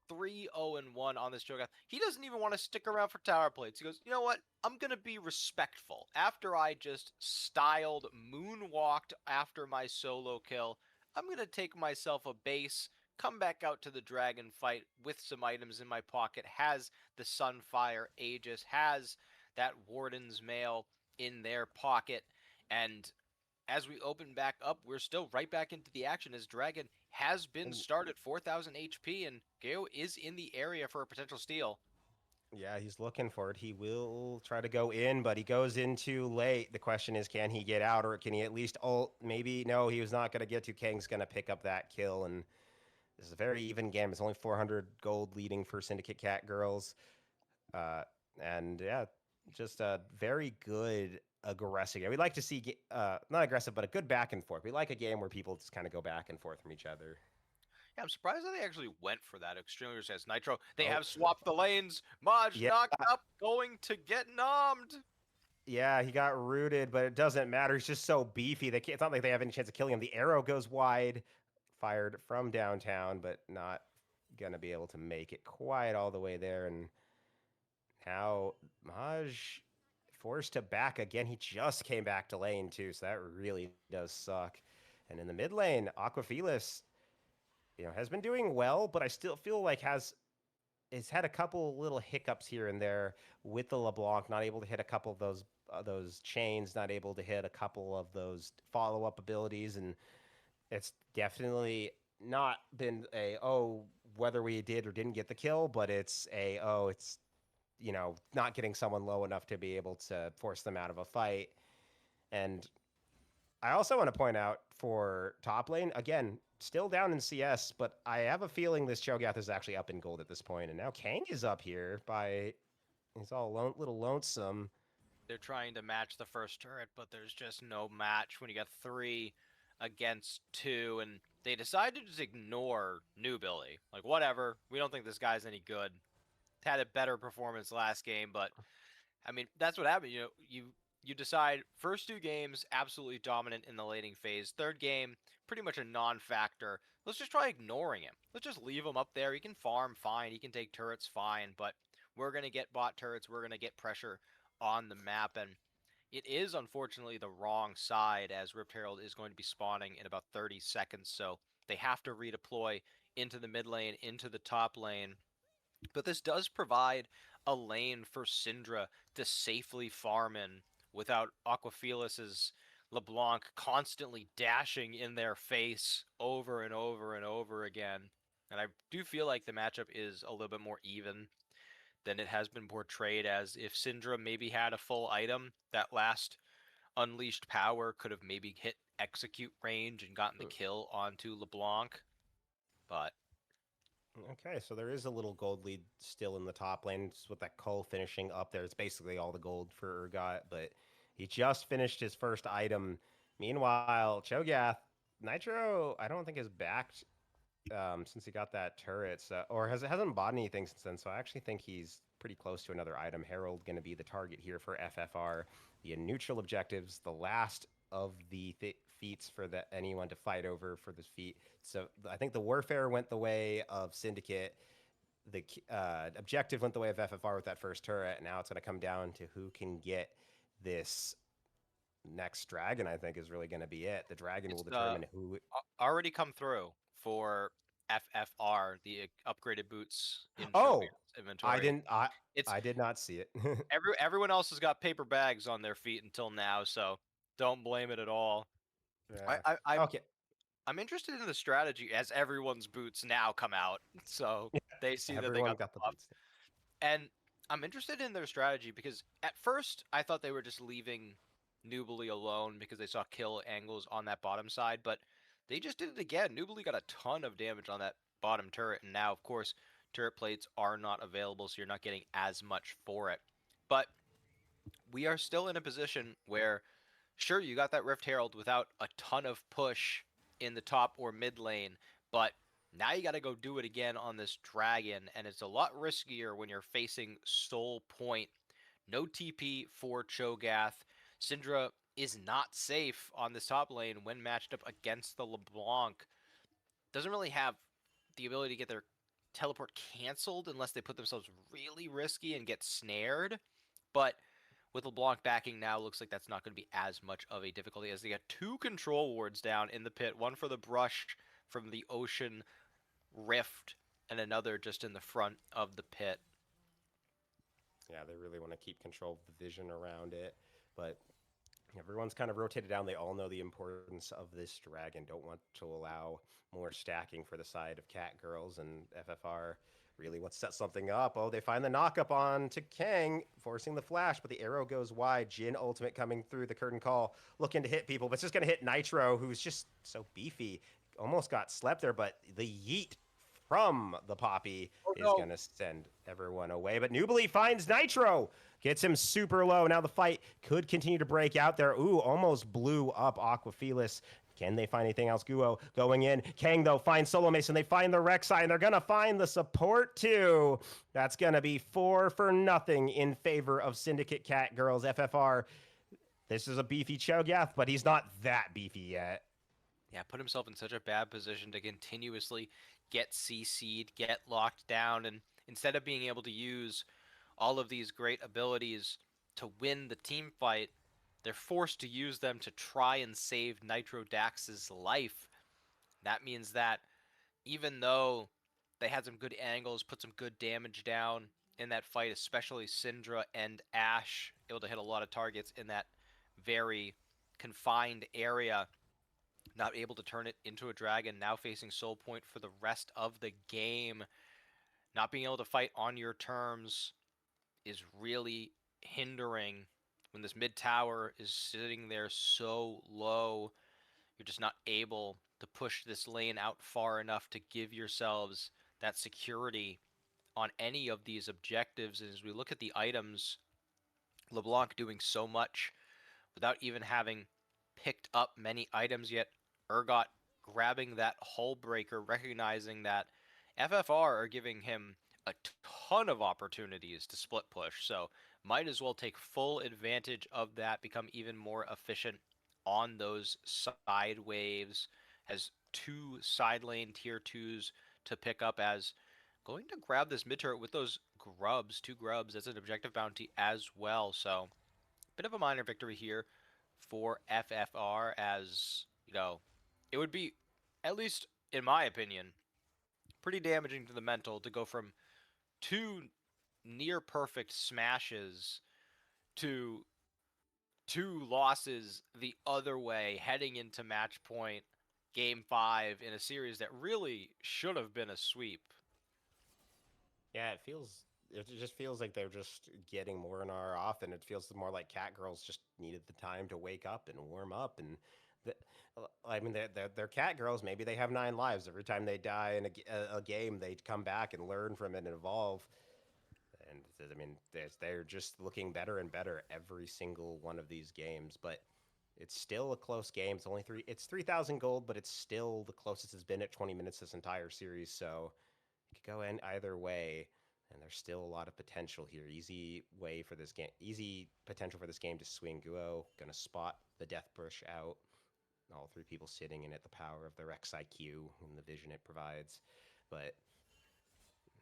3-0-1 on this Cho'Gath. He doesn't even want to stick around for tower plates. He goes, you know what? I'm going to be respectful. After I just styled moonwalked after my solo kill, I'm going to take myself a base, come back out to the dragon fight with some items in my pocket, has the Sunfire Aegis, has that Warden's Mail in their pocket, and as we open back up, we're still right back into the action as Dragon has been started 4,000 HP, and Geo is in the area for a potential steal. Yeah, he's looking for it. He will try to go in, but he goes in too late. The question is, can he get out, or can he at least ult? Maybe no, he was not going to get to. Kang's going to pick up that kill, and this is a very even game. It's only 400 gold leading for Syndicate Catgirls. Uh, and yeah, just a very good aggressive game. We like to see, not aggressive, but a good back and forth. We like a game where people just kind of go back and forth from each other. Yeah, I'm surprised that they actually went for that. Extremely says Nitro. They Oh, have swapped the lanes. Maj yeah. knocked up, going to get nommed. Yeah, he got rooted, but it doesn't matter. He's just so beefy. It's not like they have any chance of killing him. The arrow goes wide, fired from downtown, but not going to be able to make it quite all the way there. And now Maj forced to back again. He just came back to lane too, so that really does suck. And in the mid lane, Aquafelis, has been doing well, but I still feel like has had a couple little hiccups here and there with the LeBlanc, not able to hit a couple of those chains, not able to hit a couple of those follow up abilities, and it's definitely not been a whether we did or didn't get the kill, but it's it's not getting someone low enough to be able to force them out of a fight. And I also want to point out for top lane, again, still down in CS, but I have a feeling this Cho'Gath is actually up in gold at this point. And now Kang is up here he's all little lonesome. They're trying to match the first turret, but there's just no match when you got 3 against 2, and they decided to just ignore New Billy. Like, whatever, we don't think this guy's any good. Had a better performance last game, but I mean, that's what happened. You decide first 2 games absolutely dominant in the laning phase. Third game, pretty much a non-factor. Let's just try ignoring him. Let's just leave him up there. He can farm fine. He can take turrets fine, but we're going to get bot turrets. We're going to get pressure on the map, and it is unfortunately the wrong side, as Rift Herald is going to be spawning in about 30 seconds, so they have to redeploy into the mid lane, into the top lane. But this does provide a lane for Syndra to safely farm in without Aquafelis's LeBlanc constantly dashing in their face over and over and over again. And I do feel like the matchup is a little bit more even than it has been portrayed as. If Syndra maybe had a full item, that last unleashed power could have maybe hit execute range and gotten the kill onto LeBlanc. But Okay, so there is a little gold lead still in the top lane just with that Cole finishing up there. It's basically all the gold for Urgot, but he just finished his first item. Meanwhile, Cho'Gath, Nitro, I don't think is backed since he got that turret, or hasn't bought anything since then. So I actually think he's pretty close to another item. Herald going to be the target here for FFR. The neutral objectives, the last of the feats for anyone to fight over for this feat. So I think the warfare went the way of Syndicate. The objective went the way of FFR with that first turret. Now it's going to come down to who can get this next dragon. I think is really going to be it. The dragon will determine who already come through for FFR, the upgraded boots in Oh, Showbear's inventory. I did not see it. Everyone else has got paper bags on their feet until now, so don't blame it at all. Yeah. I'm Okay. I'm interested in the strategy as everyone's boots now come out, so they see that they Everyone got the got the buff. boots. And I'm interested in their strategy because at first I thought they were just leaving Nubly alone because they saw kill angles on that bottom side, but they just did it again. Nubly got a ton of damage on that bottom turret, and now, of course, turret plates are not available, so you're not getting as much for it. But we are still in a position where, sure, you got that Rift Herald without a ton of push in the top or mid lane, but now you got to go do it again on this dragon, and it's a lot riskier when you're facing Soul Point. No TP for Cho'Gath. Syndra is not safe on this top lane when matched up against the LeBlanc. Doesn't really have the ability to get their teleport canceled unless they put themselves really risky and get snared. But with LeBlanc backing now, looks like that's not going to be as much of a difficulty as they got 2 control wards down in the pit. One for the brush from the ocean rift, and another just in the front of the pit. Yeah, they really want to keep control of the vision around it, but everyone's kind of rotated down. They all know the importance of this dragon. Don't want to allow more stacking for the side of Catgirls, and FFR really wants to set something up. Oh, they find the knockup on to Kang, forcing the flash, but the arrow goes wide. Jin ultimate coming through the curtain call, looking to hit people, but it's just going to hit Nitro, who's just so beefy. Almost got slept there, but the yeet from the Poppy is going to send everyone away. But Nubly finds Nitro, gets him super low. Now the fight could continue to break out there. Ooh, almost blew up Aquafelis. Can they find anything else? Guo going in. Kang, though, finds Solo Mason. They find the Rek'Sai, and they're going to find the support, too. That's going to be 4-0 in favor of Syndicate Catgirls. FFR, this is a beefy Cho'Gath, but he's not that beefy yet. Yeah, put himself in such a bad position to continuously get CC'd, get locked down, and instead of being able to use all of these great abilities to win the team fight, they're forced to use them to try and save Nitro Dax's life. That means that even though they had some good angles, put some good damage down in that fight, especially Syndra and Ashe, able to hit a lot of targets in that very confined area, not able to turn it into a dragon, now facing Soul Point for the rest of the game. Not being able to fight on your terms is really hindering when this mid tower is sitting there so low. You're just not able to push this lane out far enough to give yourselves that security on any of these objectives. And as we look at the items, LeBlanc doing so much without even having picked up many items yet. Urgot grabbing that hull breaker, recognizing that FFR are giving him a ton of opportunities to split push. So might as well take full advantage of that, become even more efficient on those side waves. Has 2 side lane tier 2s to pick up, as going to grab this mid turret with those grubs, 2 grubs as an objective bounty as well. So bit of a minor victory here for FFR, as you know, it would be, at least in my opinion, pretty damaging to the mental to go from 2 near perfect smashes to 2 losses the other way heading into match point game 5 in a series that really should have been a sweep. Yeah, it just feels like they're just getting more and more often. It feels more like Catgirls just needed the time to wake up and warm up. And the, I mean, they're Catgirls. Maybe they have 9 lives. Every time they die in a game, they come back and learn from it and evolve. And I mean, they're just looking better and better every single one of these games. But it's still a close game. It's only It's 3,000 gold, but it's still the closest it's been at 20 minutes this entire series. So it could go in either way, and there's still a lot of potential here. Easy potential for this game to swing. Guo gonna spot the death push out. All 3 people sitting in it, the power of their X IQ and the vision it provides. But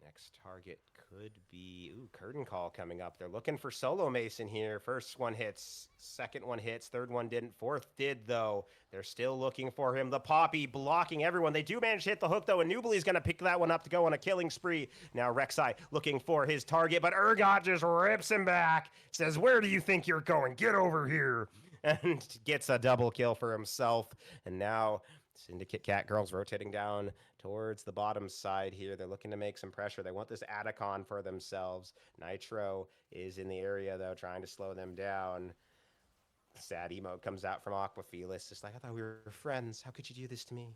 next target could be curtain call coming up. They're looking for Solo Mason here. First one hits, second one hits, third one didn't, fourth did though. They're still looking for him. The Poppy blocking everyone. They do manage to hit the hook though, and Nubly's gonna pick that one up to go on a killing spree. Now Rek'Sai looking for his target, but Urgot just rips him back. Says, "Where do you think you're going? Get over here!" And gets a double kill for himself. And now Syndicate Catgirls rotating down towards the bottom side here. They're looking to make some pressure. They want this Atacon for themselves. Nitro is in the area, though, trying to slow them down. Sad emote comes out from Aquafelis. Just like, I thought we were friends. How could you do this to me?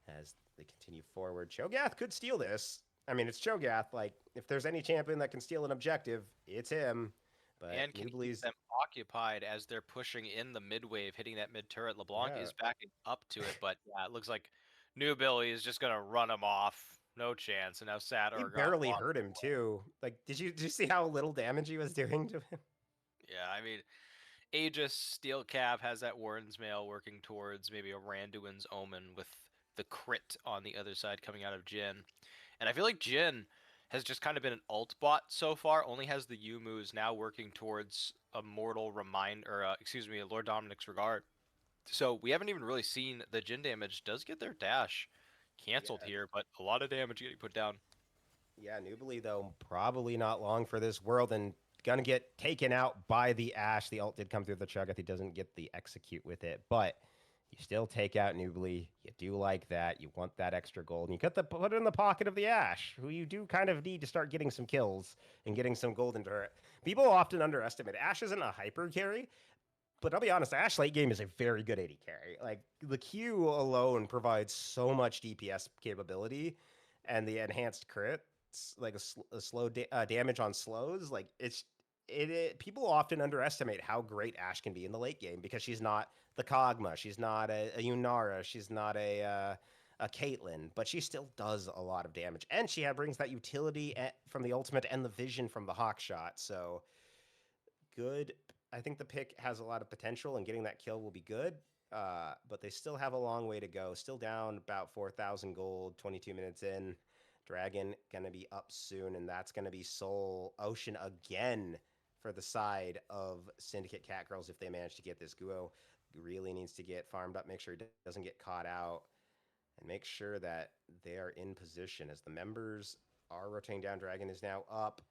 As they continue forward, Cho'Gath could steal this. I mean, it's Cho'Gath. Like, if there's any champion that can steal an objective, it's him. But And can keep Nubly's, them occupied as they're pushing in the mid wave, hitting that mid turret. LeBlanc yeah, is backing up to it, but yeah, it looks like New Billy is just gonna run him off. No chance. And now Sad he Urgot barely on. hurt him too. Like, did you see how little damage he was doing to him? Yeah, I mean, Aegis Steel Cav has that Warren's Mail working towards maybe a Randuin's Omen with the crit on the other side coming out of Jin. And I feel like Jin has just kind of been an alt bot so far, only has the Yumus now working towards a Mortal Remind, or excuse me, a Lord Dominic's Regard. So we haven't even really seen the Jin damage does get their dash canceled Yeah, here, but a lot of damage getting put down. yeah, Nubly though probably not long for this world and gonna get taken out by the Ash. The ult did come through the Cho'Gath. He doesn't get the execute with it, but you still take out Nubly. You do like that. You want that extra gold, and you put it in the pocket of the Ash, who you do kind of need to start getting some kills and getting some gold into her. People often underestimate Ash isn't a hyper carry, but I'll be honest, Ash late game is a very good AD carry. Like the Q alone provides so much DPS capability, and the enhanced crit, like a slow damage on slows. Like people often underestimate how great Ash can be in the late game because she's not the Kog'Maw, she's not a Yunara, she's not a Caitlyn, but she still does a lot of damage, and brings that utility from the ultimate and the vision from the hawk shot. So good. I think the pick has a lot of potential, and getting that kill will be good. But they still have a long way to go. Still down about 4,000 gold, 22 minutes in. Dragon going to be up soon, and that's going to be Soul Ocean again for the side of Syndicate Catgirls if they manage to get this. Guo really needs to get farmed up, make sure he doesn't get caught out, and make sure that they are in position as the members are rotating down. Dragon is now up.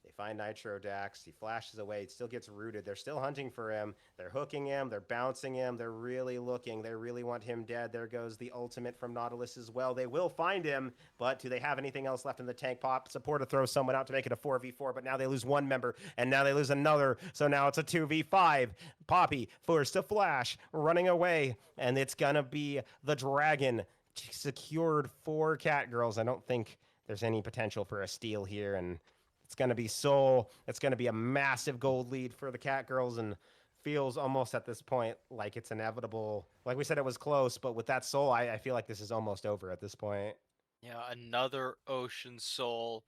They find Nitro Dax. He flashes away. He still gets rooted. They're still hunting for him. They're hooking him. They're bouncing him. They're really looking. They really want him dead. There goes the ultimate from Nautilus as well. They will find him, but do they have anything else left in the tank? Pop support to throw someone out to make it a 4v4, but now they lose one member, and now they lose another. So now it's a 2v5. Poppy forced to flash, running away, and it's going to be the Dragon secured for Catgirls. I don't think there's any potential for a steal here, and it's going to be Soul. It's going to be a massive gold lead for the Catgirls, and feels almost at this point like it's inevitable. Like we said, it was close, but with that Soul, I feel like this is almost over at this point. Yeah, another Ocean Soul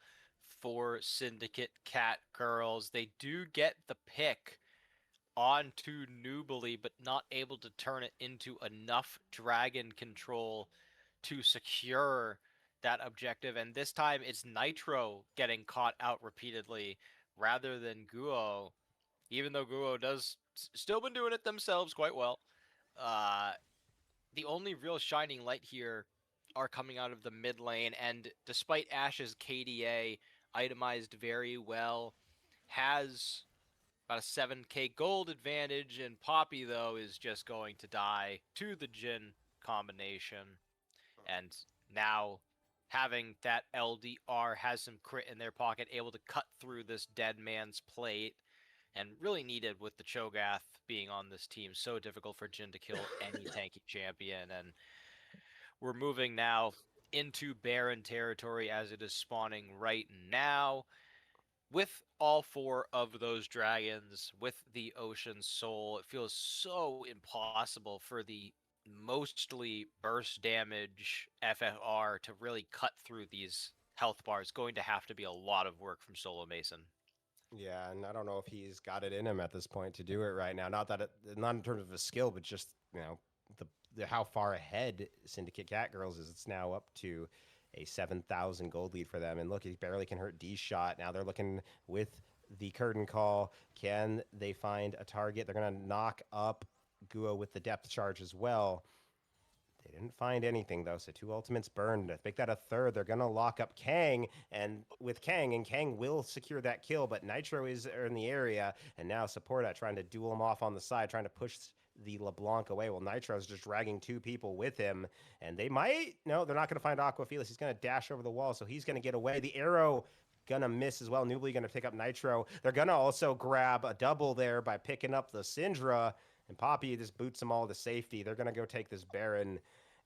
for Syndicate Cat Girls. They do get the pick onto Nubly, but not able to turn it into enough dragon control to secure that objective. And this time it's Nitro getting caught out repeatedly rather than Guo, even though Guo does still been doing it themselves quite well. Uh, the only real shining light here are coming out of the mid lane, and despite Ash's KDA itemized very well, has about a 7k gold advantage, and Poppy, though, is just going to die to the Jin combination. And now, having that LDR has some crit in their pocket, able to cut through this dead man's plate, and really needed with the Cho'Gath being on this team. So difficult for Jin to kill any tanky champion, and we're moving now into Baron territory as it is spawning right now with all four of those dragons, with the Ocean Soul. It feels so impossible for the mostly burst damage FFR to really cut through these health bars. Going to have to be a lot of work from Solo Mason. Yeah, and I don't know if he's got it in him at this point to do it right now. Not in terms of his skill, but just the how far ahead Syndicate Catgirls is. It's now up to a 7,000 gold lead for them. And look, he barely can hurt D shot. Now they're looking with the curtain call. Can they find a target? They're gonna knock up Guo with the depth charge as well. They didn't find anything though, so two ultimates burned. To make that a third, they're gonna lock up Kang, and Kang will secure that kill, but Nitro is in the area, and now Supporta trying to duel him off on the side, trying to push the LeBlanc away. Well, Nitro's just dragging two people with him, and they might. No, they're not going to find Aquafelis. He's going to dash over the wall, so he's going to get away. The arrow gonna miss as well. Newbly gonna pick up Nitro. They're gonna also grab a double there by picking up the Syndra, and Poppy just boots them all to safety. They're gonna go take this Baron.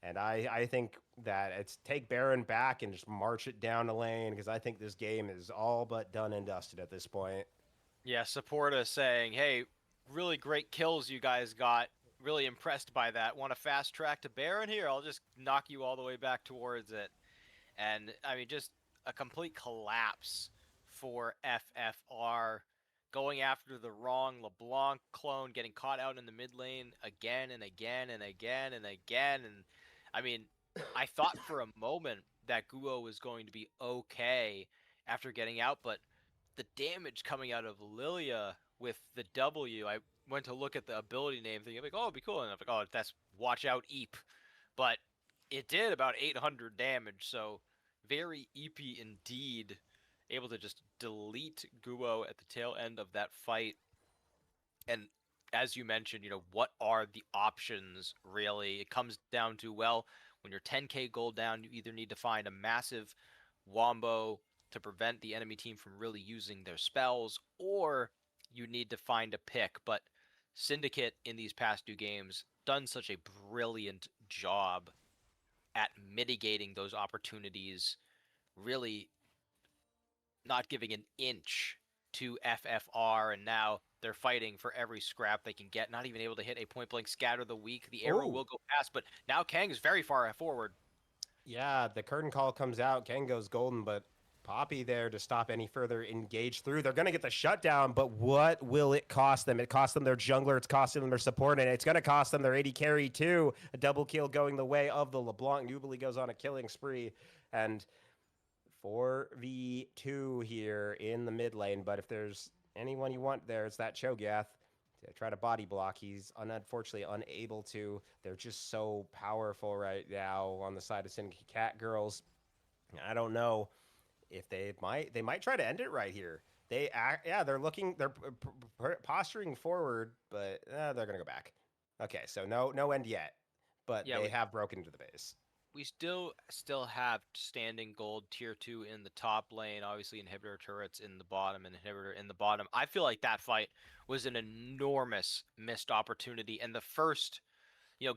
And I think that it's take Baron back and just march it down the lane because I think this game is all but done and dusted at this point. Yeah, Supporta saying, "Hey, really great kills you guys got. Really impressed by that. Want a fast track to Baron here? I'll just knock you all the way back towards it." And I mean, just a complete collapse for FFR, going after the wrong LeBlanc clone, getting caught out in the mid lane again and again and again and again. And I mean, I thought for a moment that Guo was going to be okay after getting out, but the damage coming out of Lilia with the W, I went to look at the ability name, thinking like, oh, it'd be cool. And I'm like, oh, that's Watch Out Eep. But it did about 800 damage, so very eepy indeed. Able to just delete Guo at the tail end of that fight. And as you mentioned, what are the options really? It comes down to, well, when you're 10k gold down, you either need to find a massive wombo to prevent the enemy team from really using their spells, or you need to find a pick. But Syndicate in these past two games done such a brilliant job at mitigating those opportunities, really not giving an inch to FFR, and now they're fighting for every scrap they can get, not even able to hit a point blank scatter the weak. The arrow Oh, will go past, but now Kang is very far forward. yeah, the curtain call comes out. Ken goes golden, but Poppy there to stop any further engage through. They're going to get the shutdown, but what will it cost them? It cost them their jungler. It's costing them their support, and it's going to cost them their AD carry too. A double kill going the way of the LeBlanc. Nubly goes on a killing spree, and 4v2 here in the mid lane. But if there's anyone you want there, it's that Cho'Gath to try to body block. He's unfortunately unable to. They're just so powerful right now on the side of Syndicate Catgirls. I don't know if they might try to end it right here. They're looking, they're posturing forward, but they're gonna go back. Okay, so no end yet, but Yeah, they we have broken into the base. we still have standing gold tier 2 in the top lane, obviously inhibitor turrets in the bottom and inhibitor in the bottom. I feel like that fight was an enormous missed opportunity, and the first,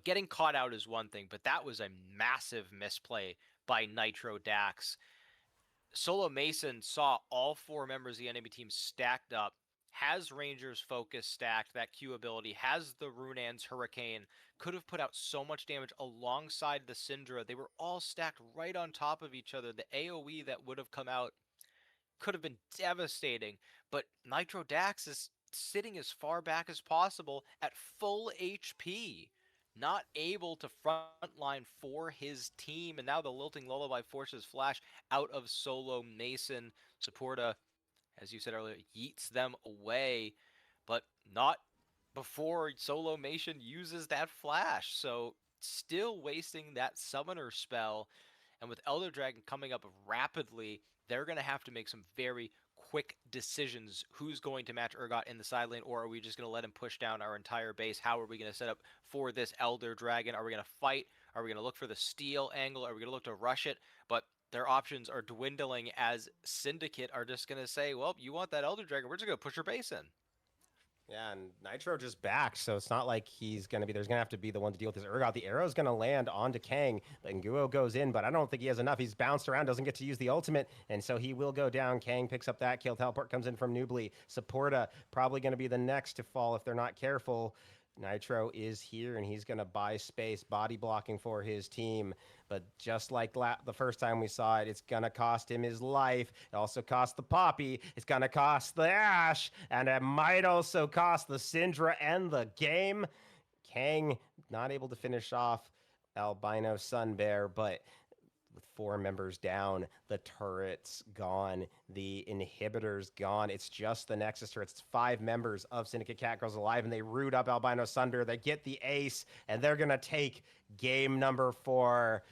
getting caught out is one thing, but that was a massive misplay by Nitro Dax. Solo Mason saw all four members of the enemy team stacked up, has Ranger's Focus stacked, that Q ability, has the Runan's Hurricane, could have put out so much damage alongside the Syndra. They were all stacked right on top of each other. The AoE that would have come out could have been devastating, but Nitro Dax is sitting as far back as possible at full HP, not able to frontline for his team. And now the Lilting Lullaby forces Flash out of Solo Mason. Supporta, as you said earlier, yeets them away, but not before Solo Mason uses that Flash. So still wasting that summoner spell. And with Elder Dragon coming up rapidly, they're going to have to make some very quick decisions. Who's going to match Urgot in the side lane, or are we just going to let him push down our entire base? How are we going to set up for this Elder Dragon? Are we going to fight? Are we going to look for the steal angle? Are we going to look to rush it? But their options are dwindling as Syndicate are just going to say, well, you want that Elder Dragon, we're just going to push your base in. Yeah, and Nitro just backed, so it's not like there's gonna have to be the one to deal with this Urgot. The arrow's gonna land onto Kang, but Nguo goes in, but I don't think he has enough. He's bounced around, doesn't get to use the ultimate, and so he will go down. Kang picks up that kill. Teleport comes in from Nubly. Supporta probably gonna be the next to fall if they're not careful. Nitro is here, and he's gonna buy space, body blocking for his team. But just like the first time we saw it, it's going to cost him his life. It also cost the Poppy. It's going to cost the Ashe. And it might also cost the Syndra and the game. Kang not able to finish off Albino Sunbear, but with four members down, the turret's gone, the inhibitor's gone. It's just the Nexus turret. It's five members of Syndicate Catgirls alive, and they root up Albino Sunbear. They get the ace, and they're going to take game number 4.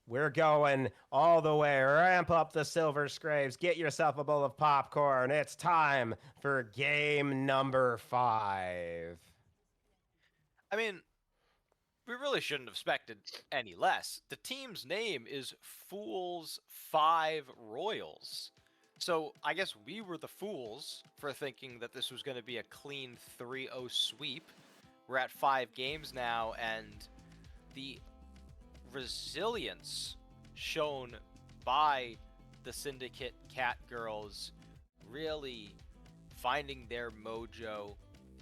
We're going all the way. Ramp up the silver scrapes. Get yourself a bowl of popcorn. It's time for game number 5. I mean, we really shouldn't have expected any less. The team's name is Fools 5 Royals. So I guess we were the fools for thinking that this was going to be a clean 3-0 sweep. We're at 5 games now, and the resilience shown by the Syndicate Catgirls really finding their mojo,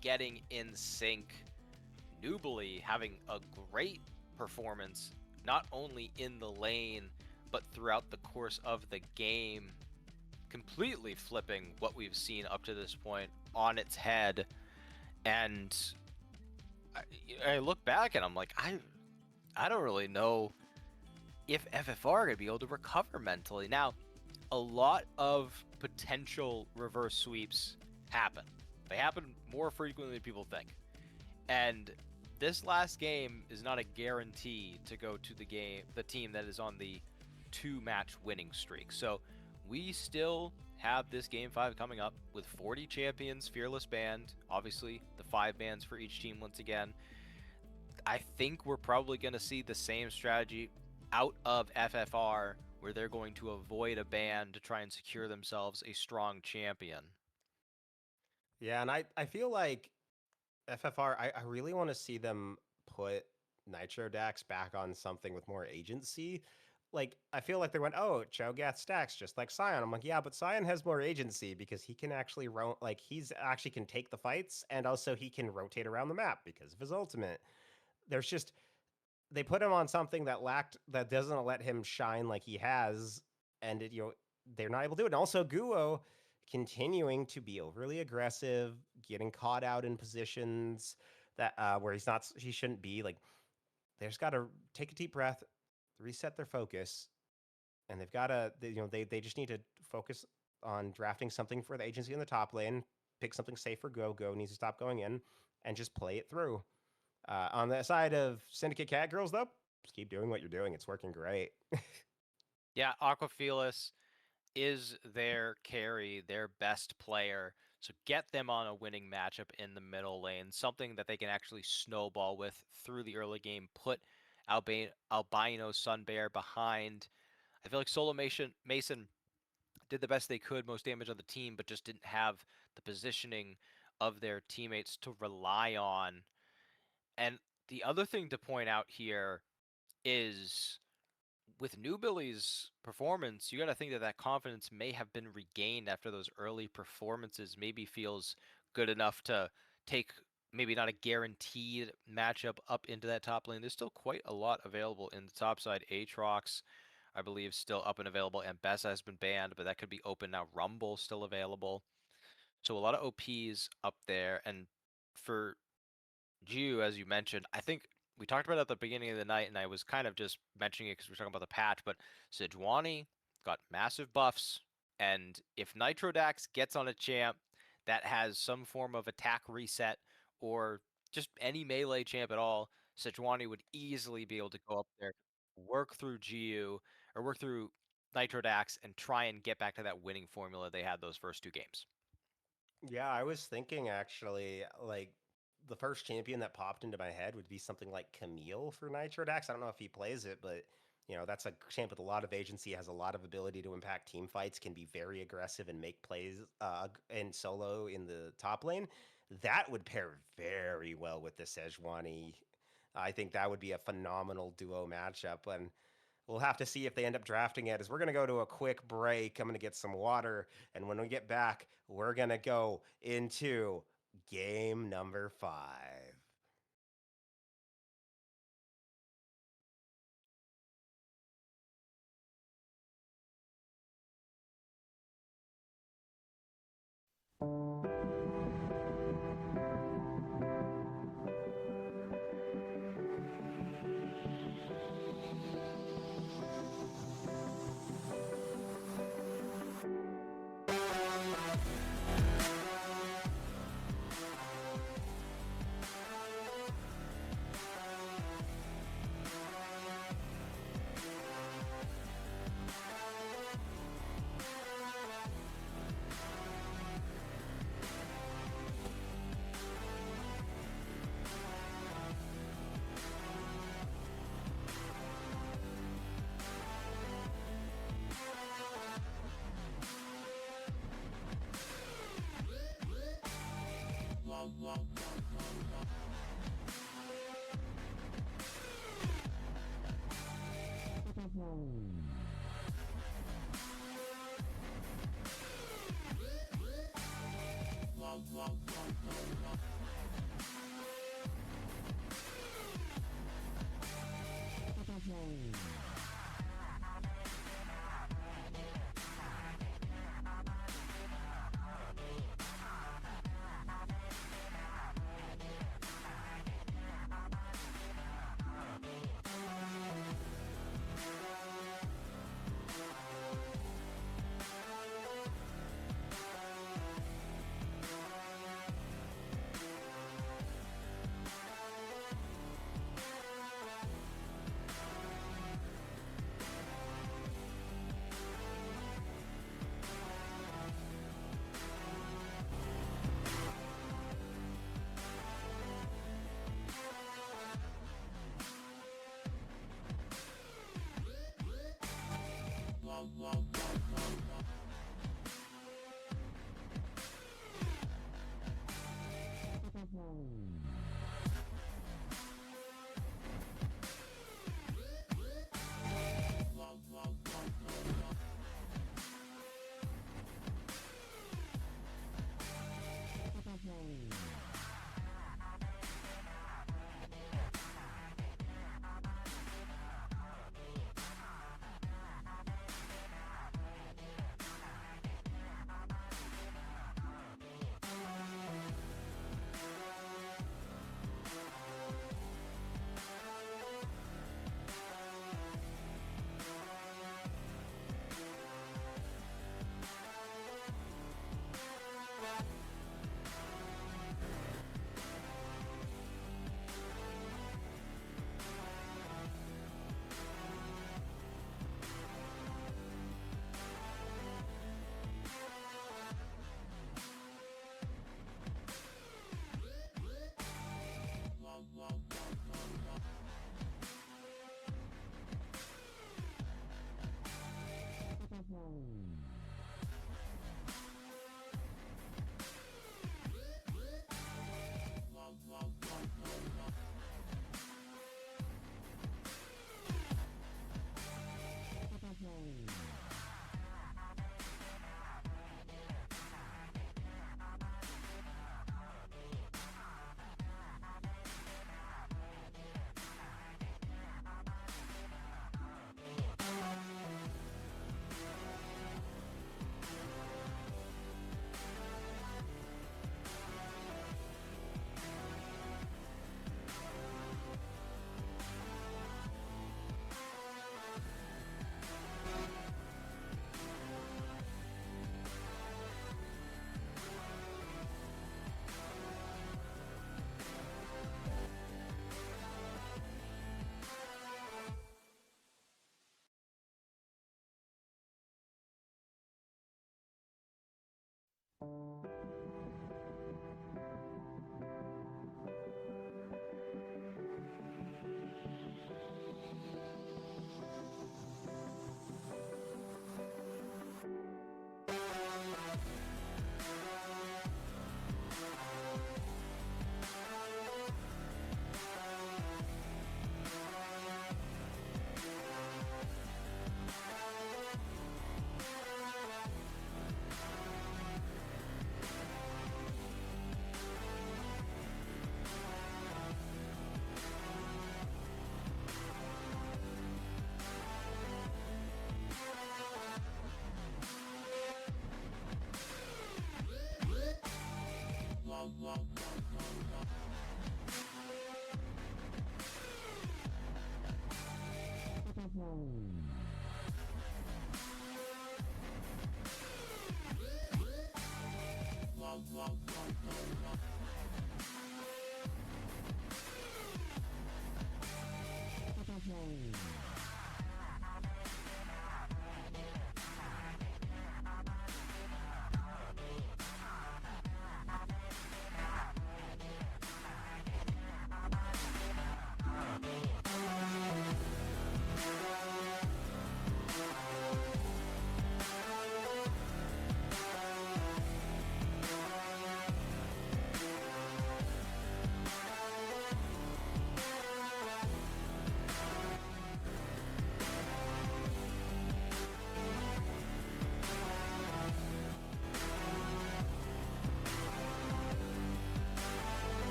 getting in sync. Nubly having a great performance, not only in the lane, but throughout the course of the game, completely flipping what we've seen up to this point on its head. And I look back and I'm like, I don't really know if FFR are going to be able to recover mentally. Now, a lot of potential reverse sweeps happen. They happen more frequently than people think. And this last game is not a guarantee to go to the team that is on the 2-match winning streak. So we still have this game 5 coming up with 40 champions, Fearless Band, obviously the 5 bands for each team once again. I think we're probably going to see the same strategy out of FFR, where they're going to avoid a ban to try and secure themselves a strong champion. Yeah, and I feel like FFR, I really want to see them put Nitro Dax back on something with more agency. Like, I feel like they went, oh, Cho'Gath stacks just like Sion. I'm like, yeah, but Sion has more agency because he can actually he's actually can take the fights, and also he can rotate around the map because of his ultimate. There's just, they put him on something that doesn't let him shine like he has, and they're not able to do it. And also Guo continuing to be overly aggressive, getting caught out in positions that where he shouldn't be. Like, they just got to take a deep breath, reset their focus, and they've got to they just need to focus on drafting something for the agency in the top lane, pick something safe for Go. Go needs to stop going in and just play it through. On the side of Syndicate Catgirls, though, just keep doing what you're doing. It's working great. Yeah, Aquafelis is their carry, their best player. So get them on a winning matchup in the middle lane, something that they can actually snowball with through the early game. Put Albino Sunbear behind. I feel like Solo Mason did the best they could, most damage on the team, but just didn't have the positioning of their teammates to rely on. And the other thing to point out here is with New Billy's performance, you got to think that that confidence may have been regained after those early performances. Maybe feels good enough to take maybe not a guaranteed matchup up into that top lane. There's still quite a lot available in the top side. Aatrox, I believe, still up and available, and Bessa has been banned, but that could be open now. Rumble still available. So a lot of OPs up there. And for Jew, as you mentioned, I think we talked about it at the beginning of the night, and I was kind of just mentioning it because we are talking about the patch, but Sejuani got massive buffs, and if Nitrodax gets on a champ that has some form of attack reset or just any melee champ at all, Sejuani would easily be able to go up there, work through GU, or work through Nitrodax, and try and get back to that winning formula they had those first 2 games. Yeah, I was thinking actually, like, the first champion that popped into my head would be something like Camille for Nitro Dax. I don't know if he plays it, but that's a champ with a lot of agency, has a lot of ability to impact team fights, can be very aggressive and make plays in solo in the top lane. That would pair very well with the Sejuani. I think that would be a phenomenal duo matchup, and we'll have to see if they end up drafting it. As we're going to go to a quick break, I'm going to get some water. And when we get back, we're going to go into game number 5.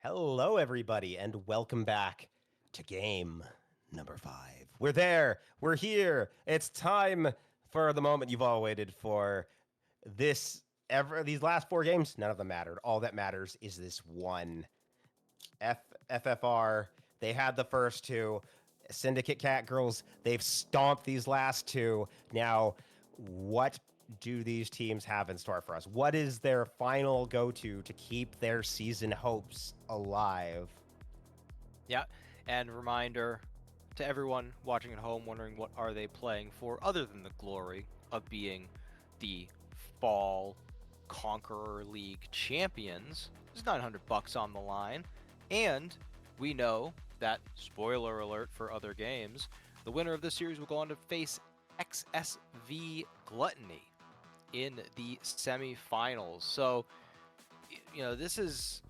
Hello, everybody, and welcome back to game number 5. We're there. We're here. It's time for the moment you've all waited for. These last 4 games, none of them mattered. All that matters is this one. FFR, they had the first two. Syndicate Catgirls, they've stomped these last two. Now, what do these teams have in store for us? What is their final go-to to keep their season hopes alive? Yeah, and reminder to everyone watching at home wondering what are they playing for other than the glory of being the Fall Conqueror League champions. There's $900 on the line, and we know that, spoiler alert for other games, the winner of this series will go on to face XSV Gluttony in the semifinals. So, this is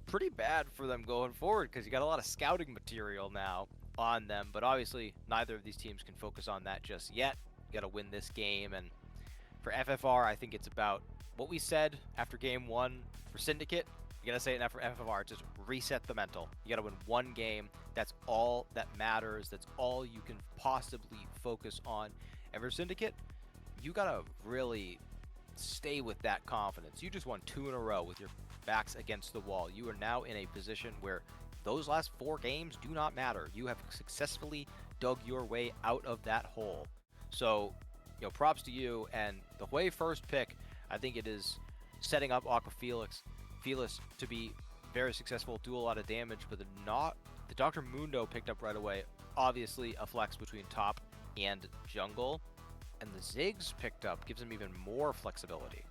pretty bad for them going forward because you got a lot of scouting material now on them. But obviously, neither of these teams can focus on that just yet. You got to win this game. And for FFR, I think it's about what we said after game 1 for Syndicate. You got to say it now for FFR. Just reset the mental. You got to win one game. That's all that matters. That's all you can possibly focus on. And for Syndicate, you got to really stay with that confidence. You just won 2 in a row with your backs against the wall. You are now in a position where those last 4 games do not matter. You have successfully dug your way out of that hole. So, props to you. And the way first pick, I think it is setting up Aqua Felix to be very successful, do a lot of damage, but the Dr. Mundo picked up right away. Obviously, a flex between top and jungle. And the Ziggs picked up, gives him even more flexibility.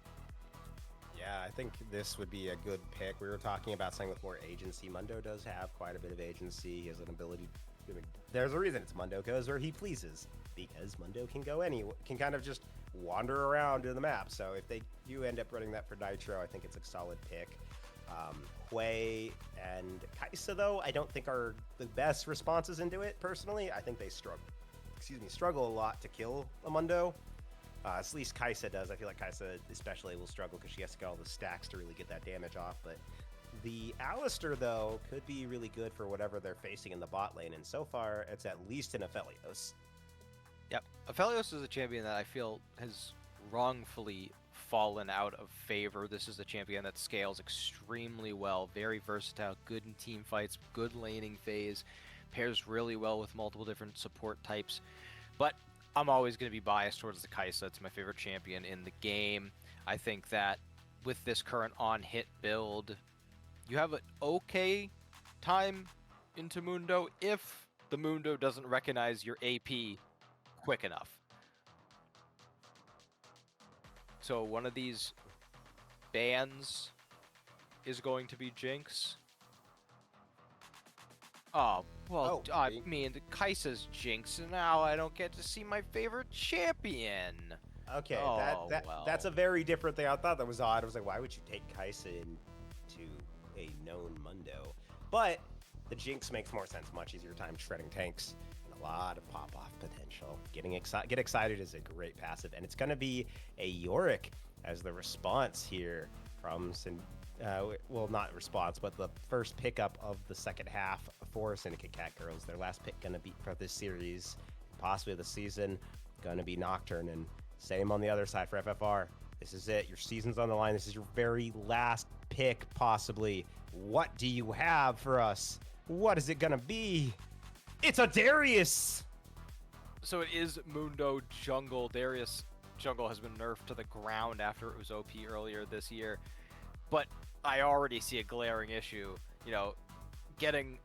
Yeah, I think this would be a good pick. We were talking about something with more agency. Mundo does have quite a bit of agency. He has an ability. There's a reason it's Mundo goes where he pleases, because Mundo can go can kind of just wander around in the map. So if they do end up running that for Nitro, I think it's a solid pick. Hui and Kaisa, though, I don't think are the best responses into it. Personally, I think they struggle a lot to kill a Mundo. At least Kaisa does. I feel like Kaisa especially will struggle because she has to get all the stacks to really get that damage off. But the Alistar, though, could be really good for whatever they're facing in the bot lane. And so far, it's at least an Aphelios. Yep. Aphelios is a champion that I feel has wrongfully fallen out of favor. This is a champion that scales extremely well. Very versatile, good in team fights, good laning phase. Pairs really well with multiple different support types. But I'm always going to be biased towards the Kaisa. It's my favorite champion in the game. I think that with this current on-hit build, you have an okay time into Mundo if the Mundo doesn't recognize your AP quick enough. So one of these bans is going to be Jinx. Oh, well, I mean, the Kaisa's Jinx, and now I don't get to see my favorite champion. Okay, that's a very different thing. I thought that was odd. I was like, why would you take Kaisa into a known Mundo? But the Jinx makes more sense. Much easier time shredding tanks. And a lot of pop-off potential. Get excited is a great passive. And it's going to be a Yorick as the response here from well, not response, but the first pickup of the second half for Syndicate Catgirls. Their last pick going to be for this series, possibly the season, going to be Nocturne. And same on the other side for FFR. This is it. Your season's on the line. This is your very last pick, possibly. What do you have for us? What is it going to be? It's a Darius! So it is Mundo Jungle. Darius Jungle has been nerfed to the ground after it was OP earlier this year. But I already see a glaring issue. Getting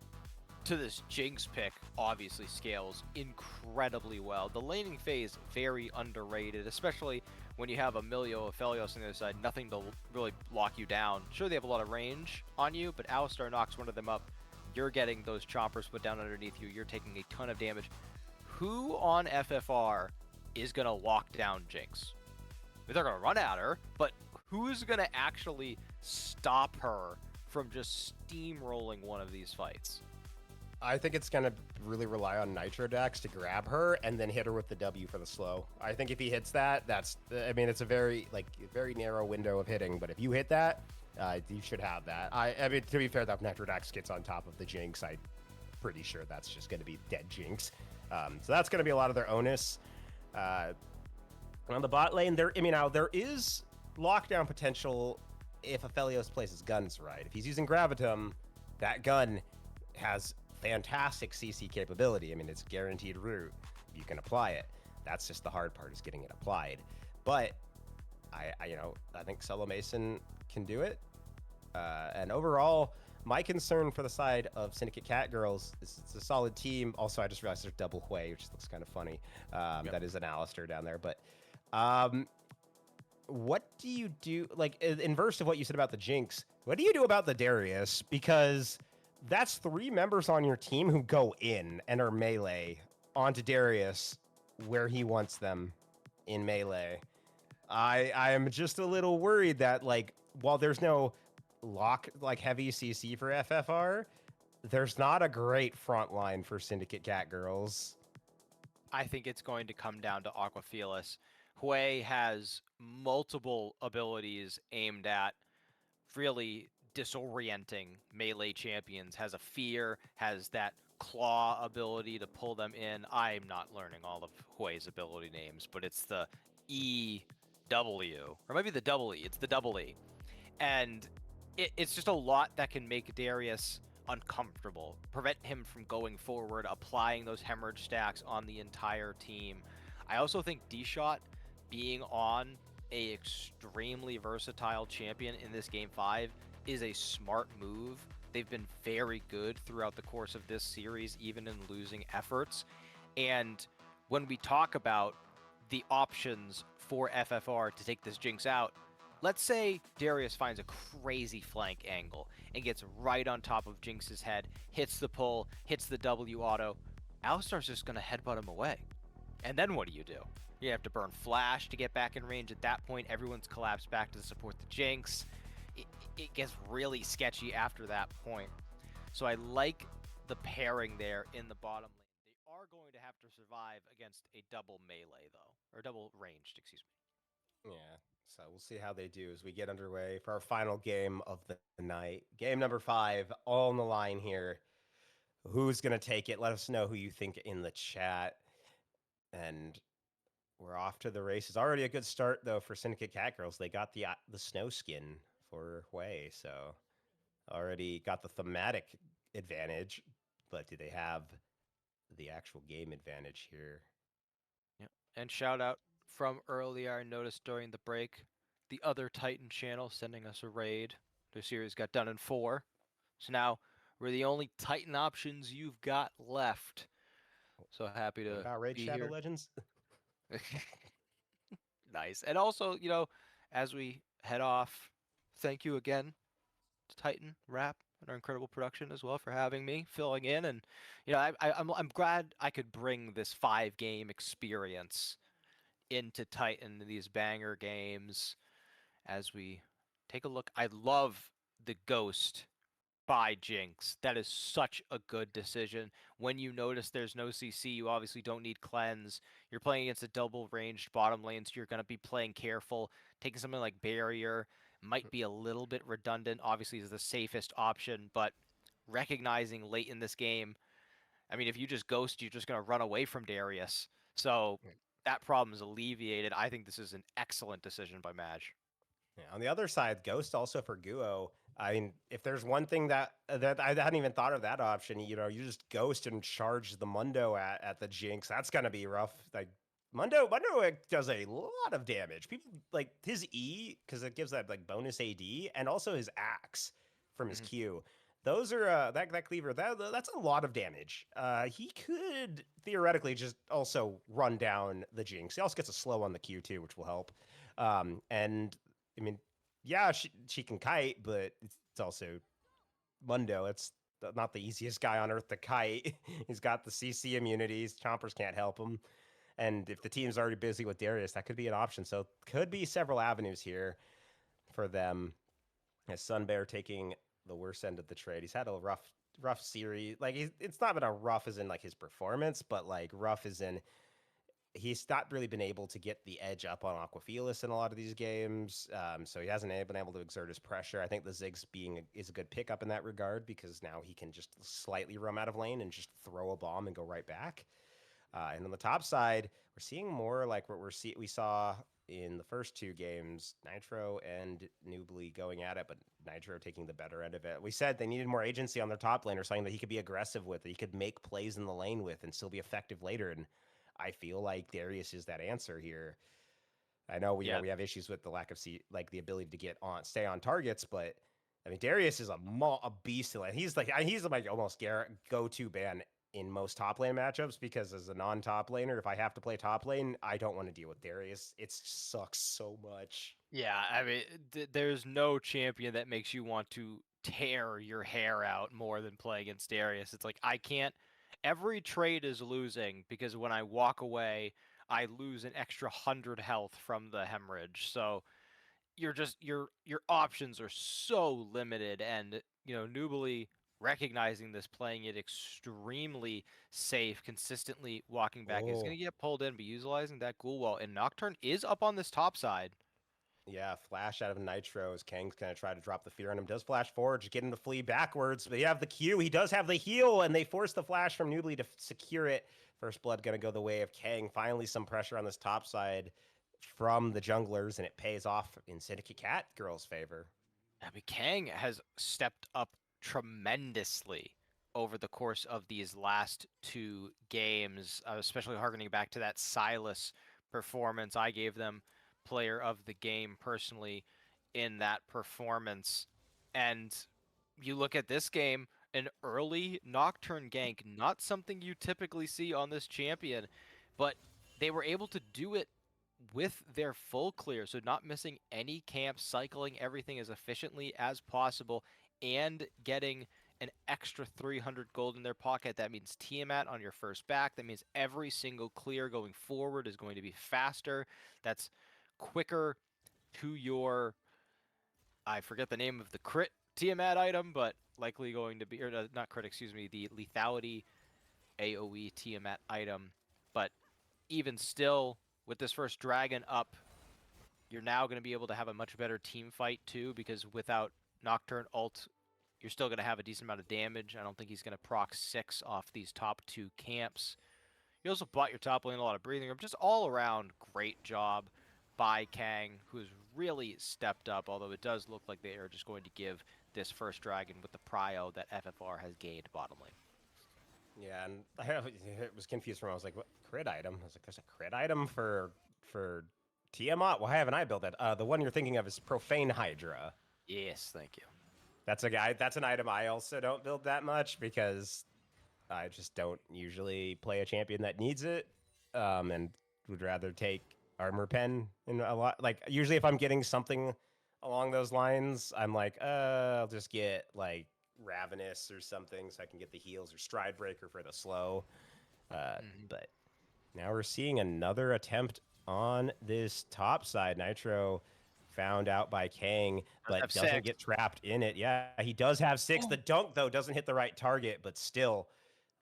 to this Jinx pick obviously scales incredibly well. The laning phase, very underrated, especially when you have Emilio Aphelios on the other side, nothing to really lock you down. Sure, they have a lot of range on you, but Alistar knocks one of them up. You're getting those choppers put down underneath you. You're taking a ton of damage. Who on FFR is going to lock down Jinx? They're going to run at her, but who's going to actually stop her from just steamrolling one of these fights? I think it's going to really rely on Nitro Dax to grab her and then hit her with the W for the slow. I think if he hits that, it's a very narrow window of hitting. But if you hit that, You should have that. I mean, to be fair, that Necrodax gets on top of the Jinx. I'm pretty sure that's just going to be dead Jinx. So that's going to be a lot of their onus. Uh, on the bot lane, there. I mean, now there is lockdown potential if Aphelios places guns right. If he's using Gravitum, that gun has fantastic CC capability. I mean, it's guaranteed root. You can apply it. That's just the hard part is getting it applied. But I think Solo Mason can do it. And overall, my concern for the side of Syndicate Catgirls is it's a solid team. Also, I just realized there's double Hui, which looks kind of funny. Yep. That is an Alistair down there. But um, what do you do? Like, inverse of what you said about the Jinx, what do you do about the Darius? Because that's 3 members on your team who go in and are melee onto Darius where he wants them in melee. I am just a little worried that like while there's no lock like heavy CC for FFR, there's not a great front line for Syndicate Catgirls. I think it's going to come down to Aquafelis. Hui has multiple abilities aimed at really disorienting melee champions. Has a fear, has that claw ability to pull them in. I'm not learning all of Hui's ability names, but it's the EW, or maybe the double E. It's the double E. And it's just a lot that can make Darius uncomfortable, prevent him from going forward, applying those hemorrhage stacks on the entire team. I also think D-Shot being on a extremely versatile champion in this game 5 is a smart move. They've been very good throughout the course of this series, even in losing efforts. And when we talk about the options for FFR to take this Jinx out, let's say Darius finds a crazy flank angle and gets right on top of Jinx's head, hits the pull, hits the W auto. Alistar's just going to headbutt him away. And then what do? You have to burn Flash to get back in range. At that point, everyone's collapsed back to support the Jinx. It gets really sketchy after that point. So I like the pairing there in the bottom lane. They are going to have to survive against a double melee, though. Or double ranged, excuse me. Yeah. So we'll see how they do as we get underway for our final game of the night. Game number 5, all on the line here. Who's going to take it? Let us know who you think in the chat. And we're off to the races. Already a good start though for Syndicate Catgirls. They got the snow skin for Hui, so already got the thematic advantage. But do they have the actual game advantage here? Yep. And shout out from earlier, I noticed during the break, the other Titan channel sending us a raid. Their series got done in 4. So now we're the only Titan options you've got left. So happy What to about Raid be Shadow here. Legends? Nice. And also, as we head off, thank you again to Titan Rap and our incredible production as well for having me, filling in. And, I'm glad I could bring this 5-game experience into Titan, these banger games, as we take a look. I love the Ghost by Jinx. That is such a good decision. When you notice there's no CC, you obviously don't need cleanse. You're playing against a double ranged bottom lane, so you're going to be playing careful. Taking something like Barrier might be a little bit redundant. Obviously, is the safest option, but recognizing late in this game, I mean, if you just ghost, you're just going to run away from Darius. So that problem is alleviated. I think this is an excellent decision by Madge. Yeah, on the other side, Ghost also for Guo. I mean, if there's one thing that I hadn't even thought of that option, you just Ghost and charge the Mundo at the Jinx. That's gonna be rough. Like Mundo does a lot of damage. People like his E because it gives that like bonus AD, and also his axe from his Mhm. Q. Those are that cleaver that's a lot of damage. He could theoretically just also run down the Jinx. He also gets a slow on the Q too, which will help. And I mean, yeah, she can kite, but it's also Mundo. It's not the easiest guy on earth to kite. He's got the CC immunities. Chompers can't help him. And if the team's already busy with Darius, that could be an option. So could be several avenues here for them. As Sunbear taking the worst end of the trade. He's had a rough series. Like it's not been a rough as in like his performance, but like rough as in he's not really been able to get the edge up on Aquafelis in a lot of these games, so he hasn't been able to exert his pressure. I think the Ziggs is a good pickup in that regard because now he can just slightly roam out of lane and just throw a bomb and go right back. And on the top side, we're seeing more like what we saw in the first two games, Nitro and Nubly going at it, but Nitro taking the better end of it. We said they needed more agency on their top lane or something that he could be aggressive with, that he could make plays in the lane with and still be effective later. And I feel like Darius is that answer here. I know Yeah, we have issues with the lack of like the ability to stay on targets, but I mean Darius is a beast. He's like almost go to ban in most top lane matchups because as a non top laner, if I have to play top lane, I don't want to deal with Darius. It sucks so much. yeah. I mean, there's no champion that makes you want to tear your hair out more than play against Darius. It's like I can't. Every trade is losing because when I walk away, I lose an extra 100 health from the hemorrhage. So your options are so limited, and Nubly recognizing this, playing it extremely safe, consistently walking back, is going Oh, to get pulled in, but utilizing that ghoul wall. And Nocturne is up on this top side. yeah, flash out of Nitro as Kang's going to try to drop the fear on him. Does flash forward to get him to flee backwards, but you have the Q. He does have the heal, and they force the flash from Nubly to secure it. First blood going to go the way of Kang. Finally, some pressure on this top side from the junglers, and it pays off in Syndicate Catgirls' favor. I mean, Kang has stepped up tremendously over the course of these last two games, especially harkening back to that Silas performance. I gave them player of the game personally in that performance. And you look at this game, an early Nocturne gank, not something you typically see on this champion, but they were able to do it with their full clear, so not missing any camps, cycling everything as efficiently as possible, and getting an extra 300 gold in their pocket. That means Tiamat on your first back. That means every single clear going forward is going to be faster. That's quicker to your, I forget the name of the crit Tiamat item, but likely going to be, or not crit, excuse me, the lethality AoE Tiamat item. But even still, with this first dragon up, you're now going to be able to have a much better team fight too, because without Nocturne ult, you're still going to have a decent amount of damage. I don't think he's going to proc 6 off these top two camps. You also bought your top lane a lot of breathing room. Just all around great job by Kang, who's really stepped up, although it does look like they are just going to give this first dragon with the prio that FFR has gained bottom lane. Yeah, and I was confused from. I was like, "What crit item?" I was like, "There's a crit item for Tiamat. Why haven't I built that?" The one you're thinking of is Profane Hydra. Yes, thank you. That's a guy. That's an item I also don't build that much because I just don't usually play a champion that needs it, and would rather take armor pen in a lot. Like usually, if I'm getting something along those lines, I'm like, I'll just get like Ravenous or something so I can get the heals or Stride Breaker for the slow. Uh, Mm-hmm. but now we're seeing another attempt on this top side. Nitro found out by Kang, Does but have doesn't 6. get trapped in it. Yeah, he does have 6. The Oh. dunk, though, doesn't hit the right target, but still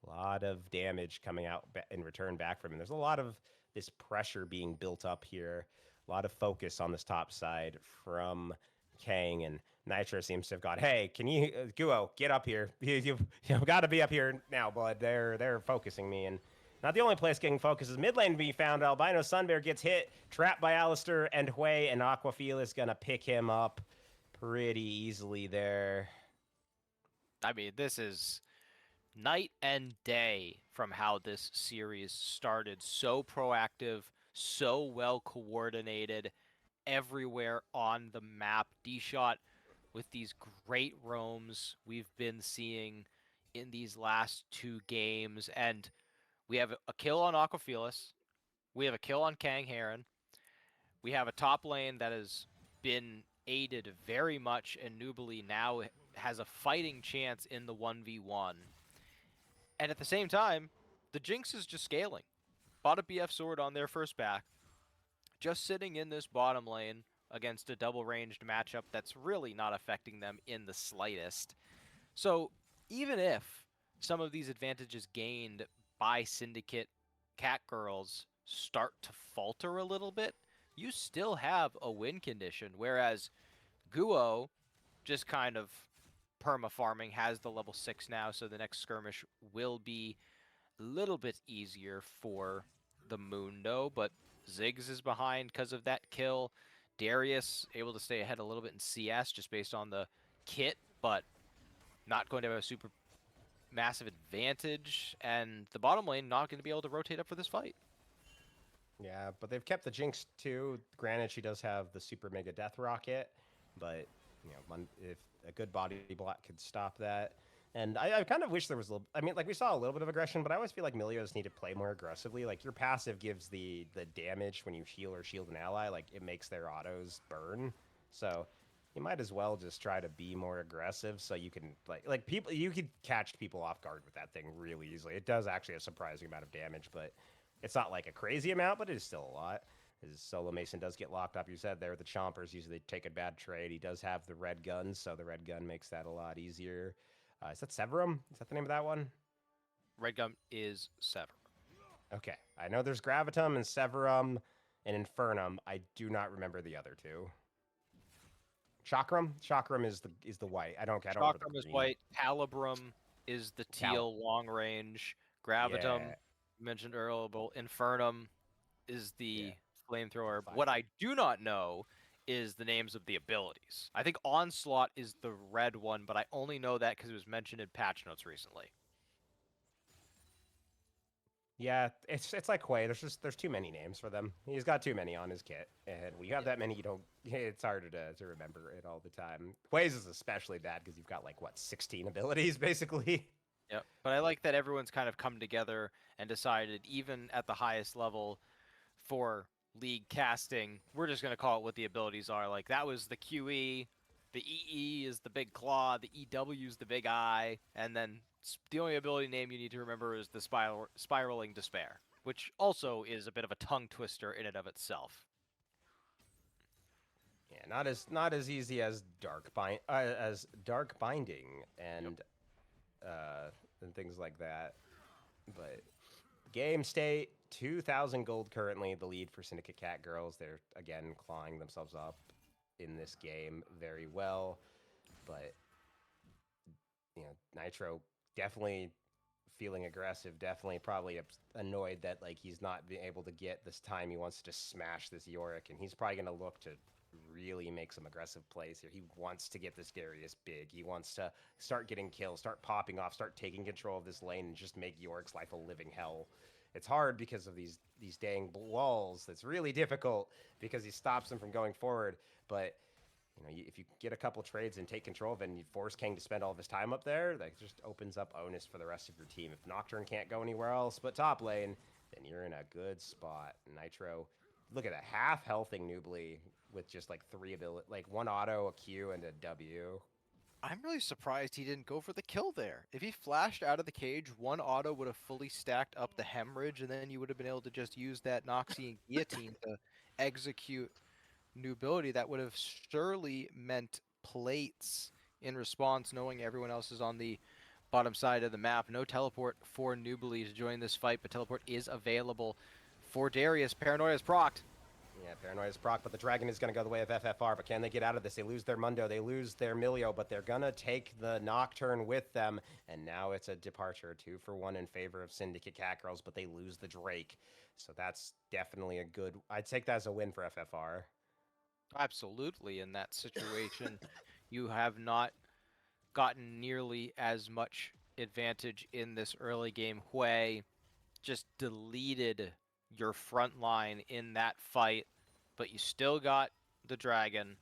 a lot of damage coming out in return back from him. There's a lot of this pressure being built up here. A lot of focus on this top side from Kang, and Nitro seems to have gone, hey, can you, Guo, get up here. You've got to be up here now, bud. They're focusing me, and not the only place getting focused is mid lane to be found. Albino Sunbear gets hit, trapped by Alistair and Hui, and Aquafil is going to pick him up pretty easily there. I mean, this is night and day from how this series started. So proactive, so well coordinated everywhere on the map. D-Shot with these great roams we've been seeing in these last two games. And we have a kill on Aquafelis. We have a kill on Kang Heron. We have a top lane that has been aided very much, and Nubly now has a fighting chance in the 1v1. And at the same time, the Jinx is just scaling. Bought a BF sword on their first back, just sitting in this bottom lane against a double ranged matchup that's really not affecting them in the slightest. So even if some of these advantages gained by Syndicate Catgirls start to falter a little bit, you still have a win condition. Whereas Guo just kind of perma farming, has the level 6 now, so the next skirmish will be a little bit easier for the Mundo, but Ziggs is behind because of that kill. Darius able to stay ahead a little bit in CS just based on the kit, but not going to have a super massive advantage, and the bottom lane not going to be able to rotate up for this fight. Yeah, but they've kept the Jinx too. Granted, she does have the super mega death rocket, but if a good body block could stop that. And I kind of wish there was a little. I mean, like we saw a little bit of aggression, but I always feel like Milios need to play more aggressively. Like your passive gives the damage when you heal or shield an ally. Like it makes their autos burn. So you might as well just try to be more aggressive so you can like people. You could catch people off guard with that thing really easily. It does actually a surprising amount of damage, but it's not like a crazy amount, but it is still a lot. His Solo Mason does get locked up. You said there, the Chompers usually take a bad trade. He does have the red gun, so the red gun makes that a lot easier. Is that Severum? Is that the name of that one? Red Gum is Sever. Okay. I know there's Gravitum and Severum and Infernum. I do not remember the other two. Chakram? Chakram is the white. I don't remember Chakram the is green. white. Calibrum is the Cal. teal long range. Gravitum, Yeah. mentioned earlier, Infernum is Yeah. the flamethrower. What Fire. I do not know is the names of the abilities. I think Onslaught is the red one, but I only know that because it was mentioned in patch notes recently. Yeah, it's like Quay. There's too many names for them. He's got too many on his kit, and when you have Yeah. that many, you don't. It's harder to remember it all the time. Quay's is especially bad because you've got like what 16 abilities basically. Yep. But I like that everyone's kind of come together and decided, even at the highest level for league casting, we're just going to call it what the abilities are. Like, that was the QE, the EE is the big claw, the EW is the big eye, and then the only ability name you need to remember is the spiraling despair, which also is a bit of a tongue twister in and of itself. Yeah, not as easy as dark binding Yep. uh, and things like that. But game state 2,000 gold currently the lead for Syndicate Catgirls. They're again clawing themselves up in this game very well, but Nitro definitely feeling aggressive, definitely probably annoyed that like he's not being able to get this time. He wants to just smash this Yorick, and he's probably going to look to really make some aggressive plays here. He wants to get this Darius big. He wants to start getting kills, start popping off, start taking control of this lane, and just make Yorick's life a living hell. It's hard because of these dang walls. That's really difficult because he stops them from going forward. But if you get a couple trades and take control of it and you force King to spend all of his time up there, that just opens up onus for the rest of your team. If Nocturne can't go anywhere else but top lane, then you're in a good spot. Nitro, look at that, half healthing Nubly with just like three ability, like one auto, a Q, and a W. I'm really surprised he didn't go for the kill there. If he flashed out of the cage, one auto would have fully stacked up the hemorrhage, and then you would have been able to just use that Noxian guillotine to execute new ability. That would have surely meant plates in response, knowing everyone else is on the bottom side of the map. No teleport for Nubly to join this fight, but teleport is available for Darius. Paranoia is procced. Yeah, Paranoia is proc, but the Dragon is going to go the way of FFR. But can they get out of this? They lose their Mundo, they lose their Milio, but they're going to take the Nocturne with them. And now it's a departure, 2-for-1 in favor of Syndicate Catgirls, but they lose the Drake. So that's definitely a good... I'd take that as a win for FFR. Absolutely, in that situation, you have not gotten nearly as much advantage in this early game. Hui just deleted your front line in that fight, but you still got the dragon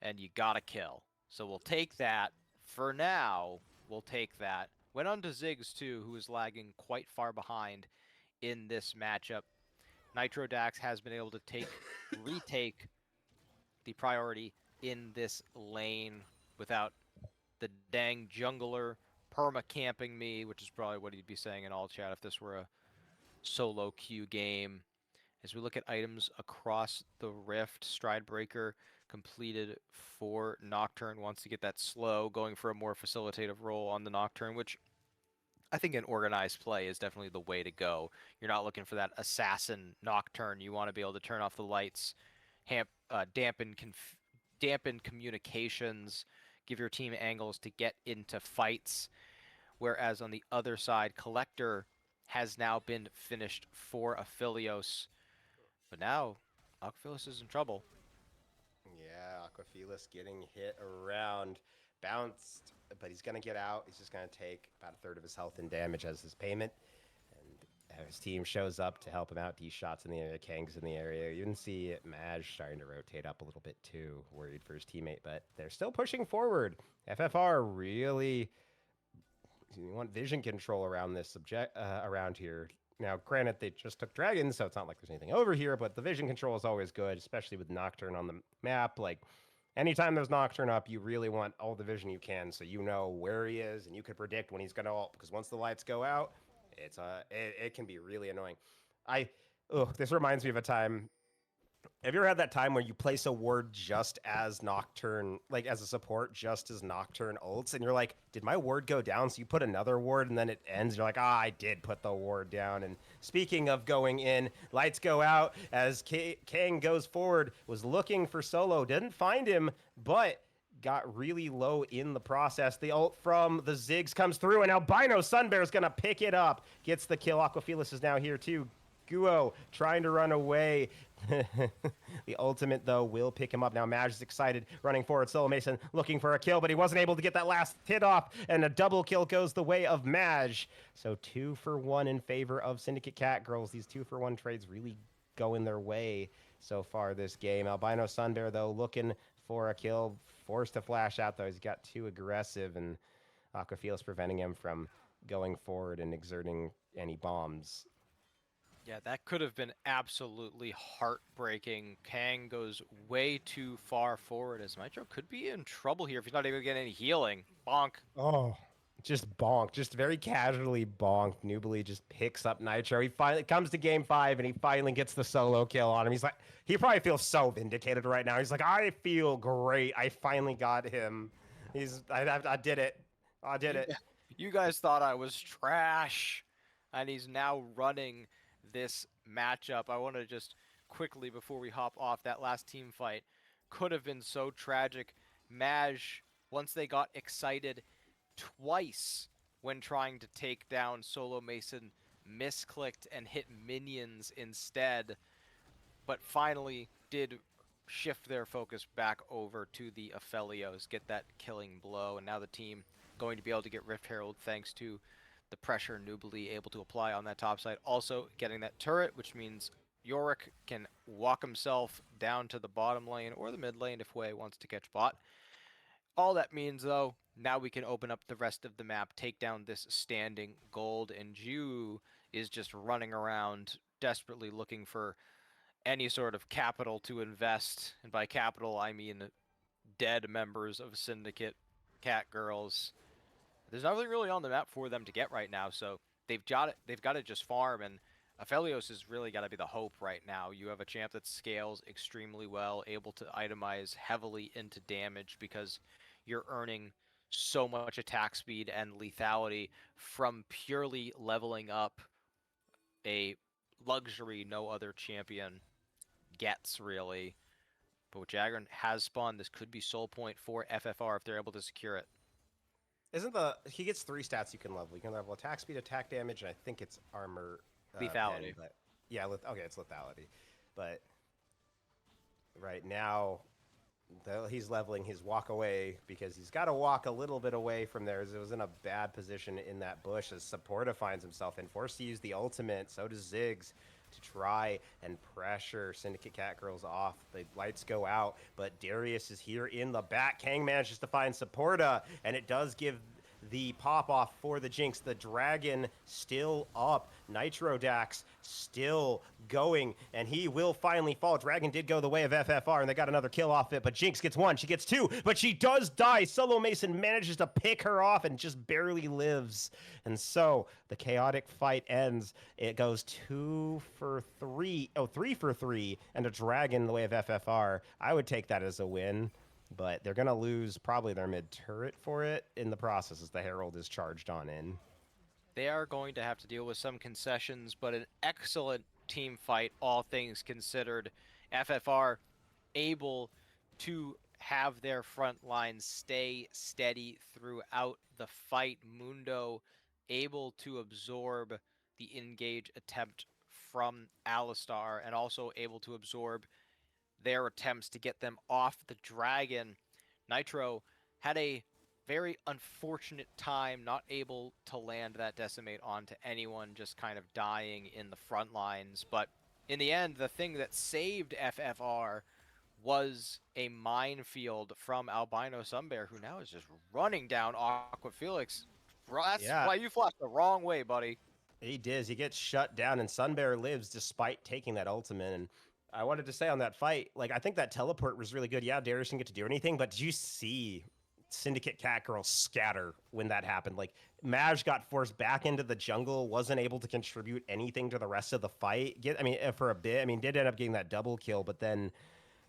and you got a kill. So we'll take that. For now, we'll take that. Went on to Ziggs too, who is lagging quite far behind in this matchup. Nitro Dax has been able to retake the priority in this lane without the dang jungler perma camping me, which is probably what he'd be saying in all chat if this were a solo queue game. As we look at items across the rift, Stride Breaker completed for Nocturne, wants to get that slow, going for a more facilitative role on the Nocturne, which I think an organized play is definitely the way to go. You're not looking for that assassin nocturne. You want to be able to turn off the lights, dampen communications, give your team angles to get into fights. Whereas on the other side, Collector has now been finished for Aphelios, but now Aquaphilios is in trouble. Yeah, Aquafilas getting hit around, bounced, but he's gonna get out. He's just gonna take about a third of his health and damage as his payment. And his team shows up to help him out. D shots in the area, Kang's in the area. You can see Maj starting to rotate up a little bit too, worried for his teammate, but they're still pushing forward. FFR really, you want vision control around this subject around here. Now, granted, they just took dragons, so it's not like there's anything over here, but the vision control is always good, especially with Nocturne on the map. Like, anytime there's Nocturne up, you really want all the vision you can so you know where he is and you can predict when he's going to ult, because once the lights go out, it can be really annoying. This reminds me of a time. Have you ever had that time where you place a ward just as Nocturne, like as a support, just as Nocturne ults, and you're like, did my ward go down? So you put another ward and then it ends. You're like, I did put the ward down. And speaking of going in, lights go out as Kang goes forward, was looking for Solo, didn't find him, but got really low in the process. The ult from the Ziggs comes through, and Albino Sunbear's gonna pick it up. Gets the kill. Aquafilas is now here too. Guo trying to run away. The ultimate, though, will pick him up. Now Maj is excited, running forward. Solo Mason looking for a kill, but he wasn't able to get that last hit off, and a double kill goes the way of Maj. So 2 for 1 in favor of Syndicate Catgirls. These 2 for 1 trades really going their way so far this game. Albino Sunbear, though, looking for a kill. Forced to flash out, though. He's got too aggressive, and Aquafilas preventing him from going forward and exerting any bombs. Yeah, that could have been absolutely heartbreaking. Kang goes way too far forward as Nitro could be in trouble here if he's not able to get any healing. Bonk. Oh, just bonk, just very casually bonk. Nubly just picks up Nitro. He finally comes to game 5 and he finally gets the solo kill on him. He's like, he probably feels so vindicated right now. He's like, I feel great. I finally got him. I did it. I did it. You guys thought I was trash. And he's now running this matchup. I want to just quickly, before we hop off, that last team fight could have been so tragic. Maj, once they got excited twice when trying to take down Solo Mason, misclicked and hit minions instead, but finally did shift their focus back over to the Aphelios, get that killing blow, and now the team going to be able to get Rift Herald thanks to the pressure Nubly able to apply on that top side. Also getting that turret, which means Yorick can walk himself down to the bottom lane or the mid lane if Wei wants to catch bot. All that means, though, now we can open up the rest of the map, take down this standing gold, and Ju is just running around desperately looking for any sort of capital to invest. And by capital, I mean dead members of Syndicate, Catgirls. There's nothing really on the map for them to get right now, so they've got to just farm, and Aphelios has really got to be the hope right now. You have a champ that scales extremely well, able to itemize heavily into damage because you're earning so much attack speed and lethality from purely leveling up, a luxury no other champion gets, really. But with Jagger has spawned, this could be soul point for FFR if they're able to secure it. He gets 3 stats you can level. You can level attack speed, attack damage, and I think it's armor. Lethality. But yeah, okay, it's lethality. But right now, he's leveling his walk away because he's got to walk a little bit away from there. As it was in a bad position in that bush as Supporta finds himself and forced to use the ultimate. So does Ziggs to try and pressure Syndicate Catgirls off. The lights go out, but Darius is here in the back. Kang manages to find Supporta, and it does give the pop off for the Jinx. The dragon still up. Nitro Dax still going, and he will finally fall. Dragon did go the way of FFR, and they got another kill off it, but Jinx gets 1, she gets 2, but she does die. Solo Mason manages to pick her off and just barely lives. And so the chaotic fight ends. It goes 2 for 3, 3 for 3, and a dragon the way of FFR. I would take that as a win. But they're going to lose probably their mid turret for it in the process as the Herald is charged on in. they are going to have to deal with some concessions, but an excellent team fight, all things considered. FFR able to have their front lines stay steady throughout the fight. Mundo able to absorb the engage attempt from Alistar and also able to absorb their attempts to get them off the dragon. Nitro had a very unfortunate time not able to land that decimate onto anyone, just kind of dying in the front lines. But in the end, the thing that saved FFR was a minefield from Albino Sunbear, who now is just running down Aqua Felix. That's Yeah, why you flashed the wrong way, buddy. he does. He gets shut down, and Sunbear lives despite taking that ultimate. And I wanted to say on that fight, like, I think that teleport was really good. Yeah, Darius didn't get to do anything, but did you see Syndicate Catgirls scatter when that happened? Like, Maj got forced back into the jungle, wasn't able to contribute anything to the rest of the fight. For a bit, I mean, did end up getting that double kill, but then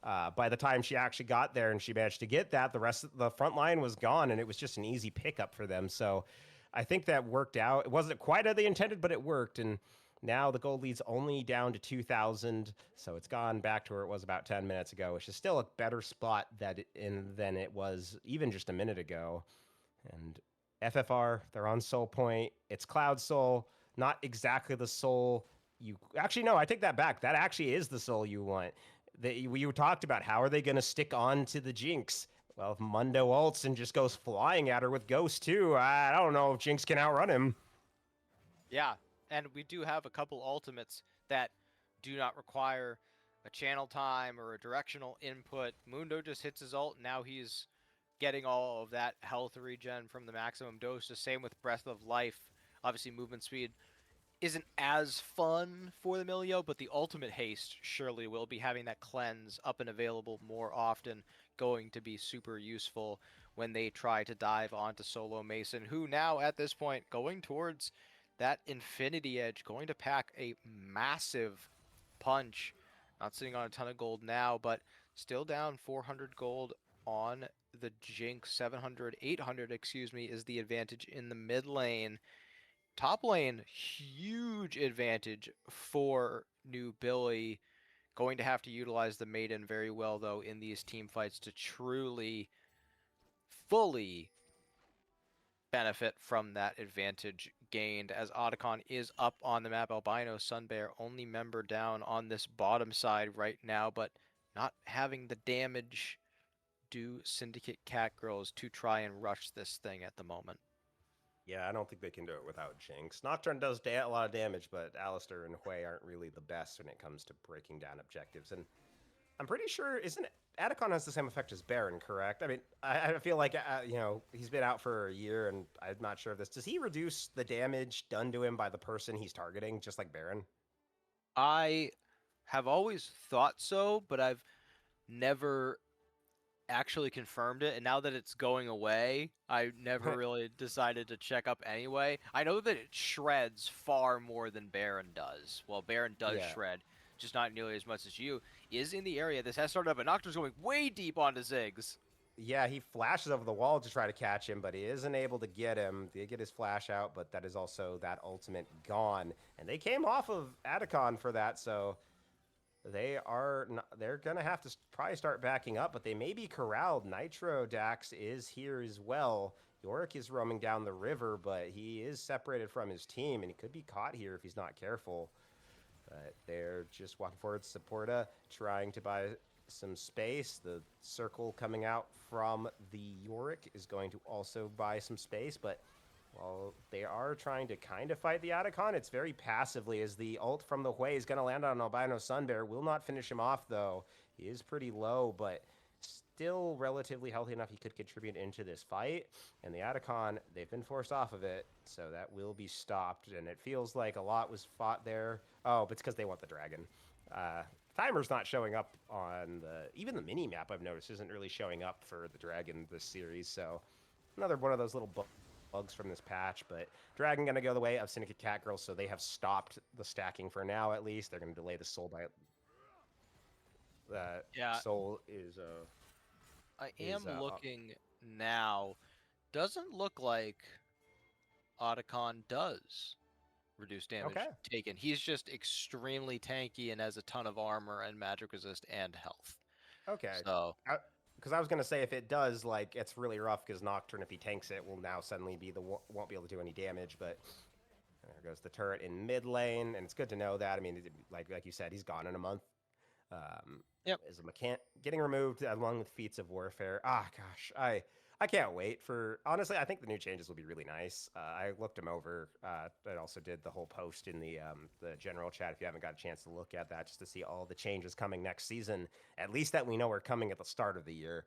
by the time she actually got there and she managed to get that, the rest of the front line was gone, and it was just an easy pickup for them. So I think that worked out. It wasn't quite as they intended, but it worked. And now the gold lead's only down to 2,000, so it's gone back to where it was about 10 minutes ago, which is still a better spot than it was even just a minute ago. And FFR, they're on Soul Point. It's Cloud Soul, not exactly the soul you actually no. I take that back. That actually is the soul you want. You talked about how are they going to stick on to the Jinx. Well, if Mundo ults and just goes flying at her with Ghost too, I don't know if Jinx can outrun him. Yeah, and we do have a couple ultimates that do not require a channel time or a directional input. Mundo just hits his ult, now he's getting all of that health regen from the maximum dose. The same with Breath of Life. Obviously, movement speed isn't as fun for the Milio, but the ultimate haste surely will be having that cleanse up and available more often, going to be super useful when they try to dive onto Solo Mason, who now at this point going towards that Infinity Edge, going to pack a massive punch. Not sitting on a ton of gold now, but still down 400 gold on the Jinx. 700, 800, excuse me, is the advantage in the mid lane. Top lane, huge advantage for New Billy. Going to have to utilize the Maiden very well, though, in these team fights to truly, fully benefit from that advantage gained, as Otacon is up on the map. Albino Sunbear, only member down on this bottom side right now, but not having the damage do Syndicate Catgirls to try and rush this thing at the moment. Yeah, I don't think they can do it without Jinx. Nocturne does a lot of damage, but Alistair and Hui aren't really the best when it comes to breaking down objectives. And I'm pretty sure, isn't Atacon has the same effect as Baron, correct? I mean, I feel like, he's been out for a year, and I'm not sure of this. Does he reduce the damage done to him by the person he's targeting, just like Baron? I have always thought so, but I've never actually confirmed it, and now that it's going away, I never really decided to check up anyway. I know that it shreds far more than Baron does. Well, Baron does Yeah. shred, just not nearly as much as you. Is in the area. This has started up, but Nocturne's going way deep onto Ziggs. Yeah, he flashes over the wall to try to catch him, but he isn't able to get him. They get his flash out, but that is also that ultimate gone. And they came off of Atacon for that, so they're gonna have to probably start backing up, but they may be corralled. Nitro Dax is here as well. Yorick is roaming down the river, but he is separated from his team, and he could be caught here if he's not careful. But they're just walking forward. Supporta trying to buy some space. The circle coming out from the Yorick is going to also buy some space, but while they are trying to kind of fight the Atacon, it's very passively, as the ult from the Hui is going to land on Albino Sunbear. Will not finish him off, though. He is pretty low, but still relatively healthy enough he could contribute into this fight. And the Atacon, they've been forced off of it, so that will be stopped. And it feels like a lot was fought there. Oh, but it's because they want the dragon. Timer's not showing up on even the mini map. I've noticed isn't really showing up for the dragon this series. So another one of those little bugs from this patch. But dragon gonna go the way of Syndicate Catgirls, so they have stopped the stacking for now. At least they're gonna delay the soul by. Yeah, Soul is I am looking now. Doesn't look like Otacon does reduce damage Okay. taken. He's just extremely tanky and has a ton of armor and magic resist and health. Okay. So Because I was gonna say if it does, like, it's really rough because Nocturne, if he tanks it, will now suddenly be won't be able to do any damage. But there goes the turret in mid lane, and it's good to know that. I mean, like you said, he's gone in a month. Um, yep. is a mechanic getting removed along with feats of warfare. Ah, gosh, I can't wait for. Honestly, I think the new changes will be really nice. I looked them over. I also did the whole post in the general chat. If you haven't got a chance to look at that, just to see all the changes coming next season, at least that we know are coming at the start of the year.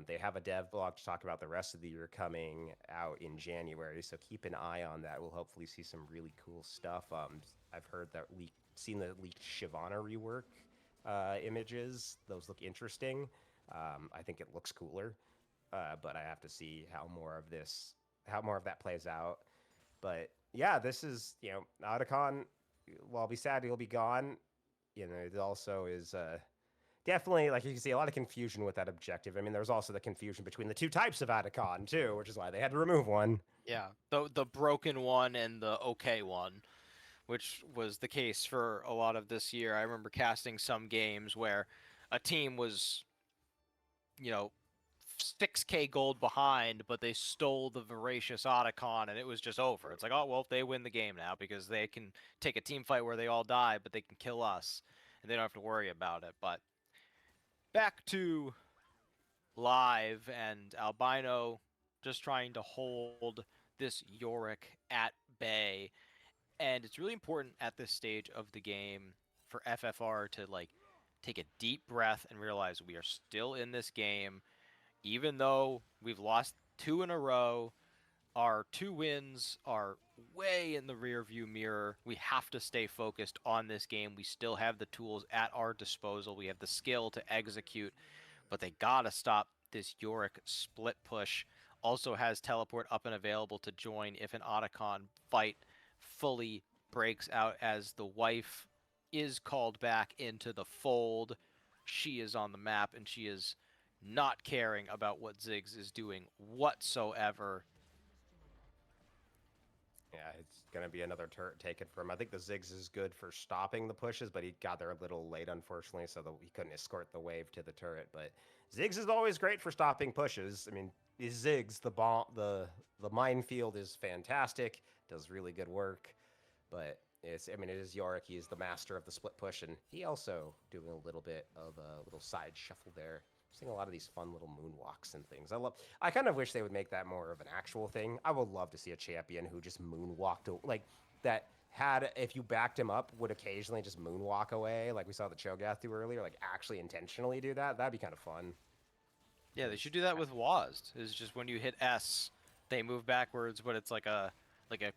They have a dev blog to talk about the rest of the year coming out in January, so keep an eye on that. We'll hopefully see some really cool stuff. I've heard that seen the leaked Shyvana rework images. Those look interesting. I think it looks cooler, but I have to see how more of that plays out. But yeah, this is Otacon. Well, I'll be sad he'll be gone. It also is definitely like you can see a lot of confusion with that objective. I mean, there's also the confusion between the two types of Otacon too, which is why they had to remove one. Yeah. The broken one and the okay one, which was the case for a lot of this year. I remember casting some games where a team was, you know, 6k gold behind, but they stole the voracious Otacon, and it was just over. It's like, oh well, they win the game now because they can take a team fight where they all die, but they can kill us, and they don't have to worry about it. But back to live and Albino just trying to hold this Yorick at bay, and it's really important at this stage of the game for FFR to like take a deep breath and realize we are still in this game even though we've lost two in a row. Our two wins are way in the rear view mirror. We have to stay focused on this game. We still have the tools at our disposal. We have the skill to execute, but they gotta stop this Yorick split push. Also has teleport up and available to join if an Otacon fight fully breaks out, as the wife is called back into the fold. She is on the map and she is not caring about what Ziggs is doing whatsoever. Yeah, it's gonna be another turret taken from. I think the Ziggs is good for stopping the pushes, but he got there a little late, unfortunately, so that he couldn't escort the wave to the turret. But Ziggs is always great for stopping pushes. I mean, is Ziggs the minefield is fantastic, does really good work, but it is Yorick. He is the master of the split push, and he also doing a little bit of a little side shuffle there. Seeing a lot of these fun little moonwalks and things. I kind of wish they would make that more of an actual thing. I would love to see a champion who just moonwalked like that. Had if you backed him up, would occasionally just moonwalk away, like we saw the Cho'Gath do earlier. Like actually intentionally do that. That'd be kind of fun. Yeah, they should Because do that with WASD. Is just when you hit S, they move backwards, but it's like a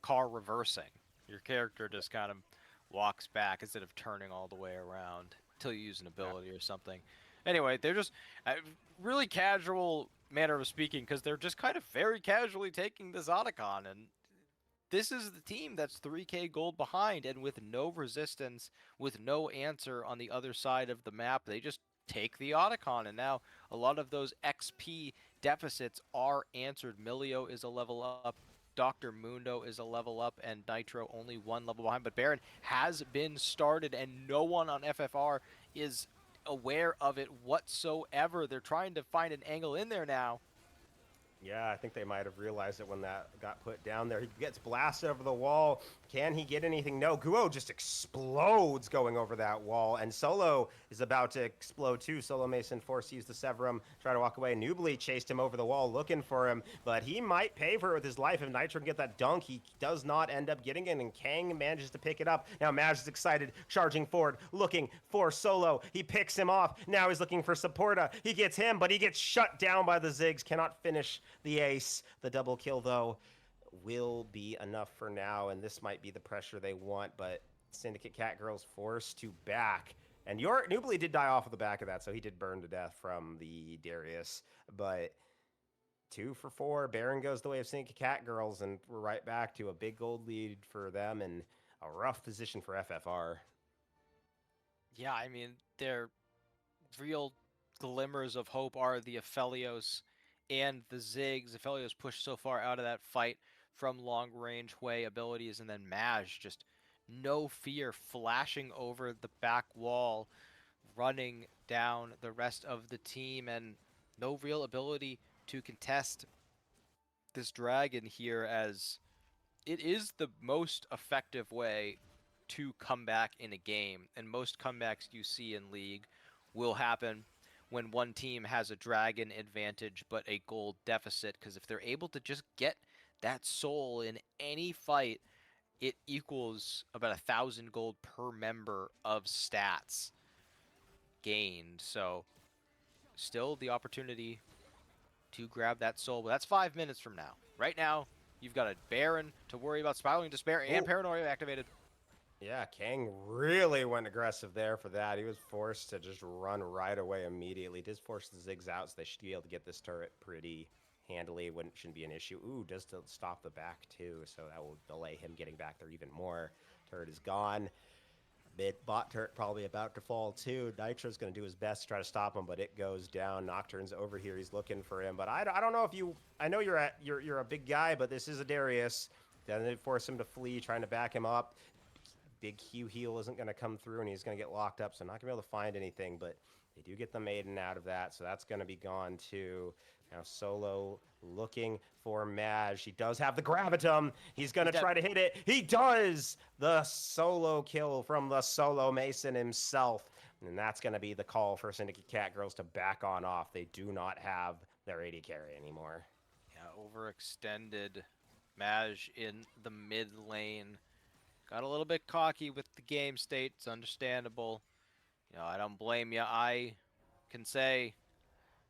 car reversing. Your character just kind of walks back instead of turning all the way around until you use an ability or something. Anyway, they're just really casual manner of speaking because they're just kind of very casually taking this Otacon, and this is the team that's 3k gold behind and with no resistance, with no answer on the other side of the map. They just take the Otacon, and now a lot of those XP deficits are answered. Milio is a level up, Dr. Mundo is a level up, and Nitro only one level behind. But Baron has been started, and no one on FFR is aware of it whatsoever. They're trying to find an angle in there now. yeah, I think they might have realized it when that got put down there. He gets blasted over the wall. Can he get anything? No. Guo just explodes going over that wall. And Solo is about to explode too. Solo Mason forced to use the Severum, try to walk away. Nubly chased him over the wall looking for him, but he might pay for it with his life. If Nitro can get that dunk, he does not end up getting it, and Kang manages to pick it up. Now Maj is excited, charging forward, looking for Solo. He picks him off. Now he's looking for Supporta. He gets him, but he gets shut down by the Ziggs. Cannot finish the ace. The double kill, though, will be enough for now, and this might be the pressure they want, but Syndicate Catgirls forced to back. And Nubly did die off of the back of that, so he did burn to death from the Darius. But 2 for 4. Baron goes the way of Syndicate Catgirls, and we're right back to a big gold lead for them and a rough position for FFR. Yeah, I mean, their real glimmers of hope are the Aphelios and the Ziggs. Aphelios pushed so far out of that fight from long range Hui abilities, and then Maj just no fear flashing over the back wall, running down the rest of the team, and no real ability to contest this dragon here, as it is the most effective way to come back in a game, and most comebacks you see in League will happen when one team has a dragon advantage but a gold deficit, because if they're able to just get that soul in any fight, it equals about 1,000 gold per member of stats gained. So still the opportunity to grab that soul, but that's 5 minutes from now. Right now, you've got a Baron to worry about, Spiraling Despair and Oh, Paranoia activated. yeah, Kang really went aggressive there for that. He was forced to just run right away immediately. Does force the Ziggs out, so they should be able to get this turret pretty handily. Shouldn't be an issue. Ooh, does to stop the back too, so that will delay him getting back there even more. Turret is gone. Mid bot turret probably about to fall too. Nitro's going to do his best to try to stop him, but it goes down. Nocturne's over here. He's looking for him, but I don't know if you. I know you're a big guy, but this is a Darius. Then they force him to flee, trying to back him up. Big Q heal isn't going to come through, and he's going to get locked up, so not going to be able to find anything, but they do get the Maiden out of that, so that's going to be gone too. Now Solo looking for Maj. He does have the Gravitum. He's going to try to hit it. He does! The solo kill from the Solo Mason himself. And that's going to be the call for Syndicate Catgirls to back on off. They do not have their AD carry anymore. Yeah, overextended Maj in the mid lane. Got a little bit cocky with the game state. It's understandable. I don't blame you. I can say,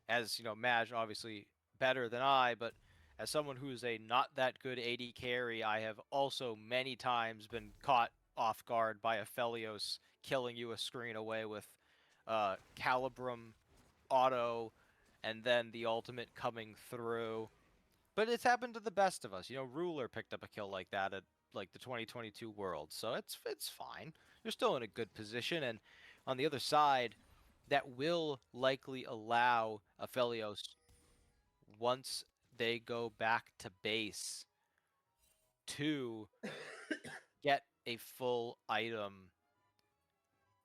as Maj obviously better than I, but as someone who's a not that good AD carry, I have also many times been caught off guard by a Felios killing you a screen away with Calibrum auto, and then the ultimate coming through. But it's happened to the best of us. Ruler picked up a kill like that at like the 2022 World, so it's fine. You're still in a good position, and on the other side, that will likely allow Aphelios, once they go back to base, to get a full item,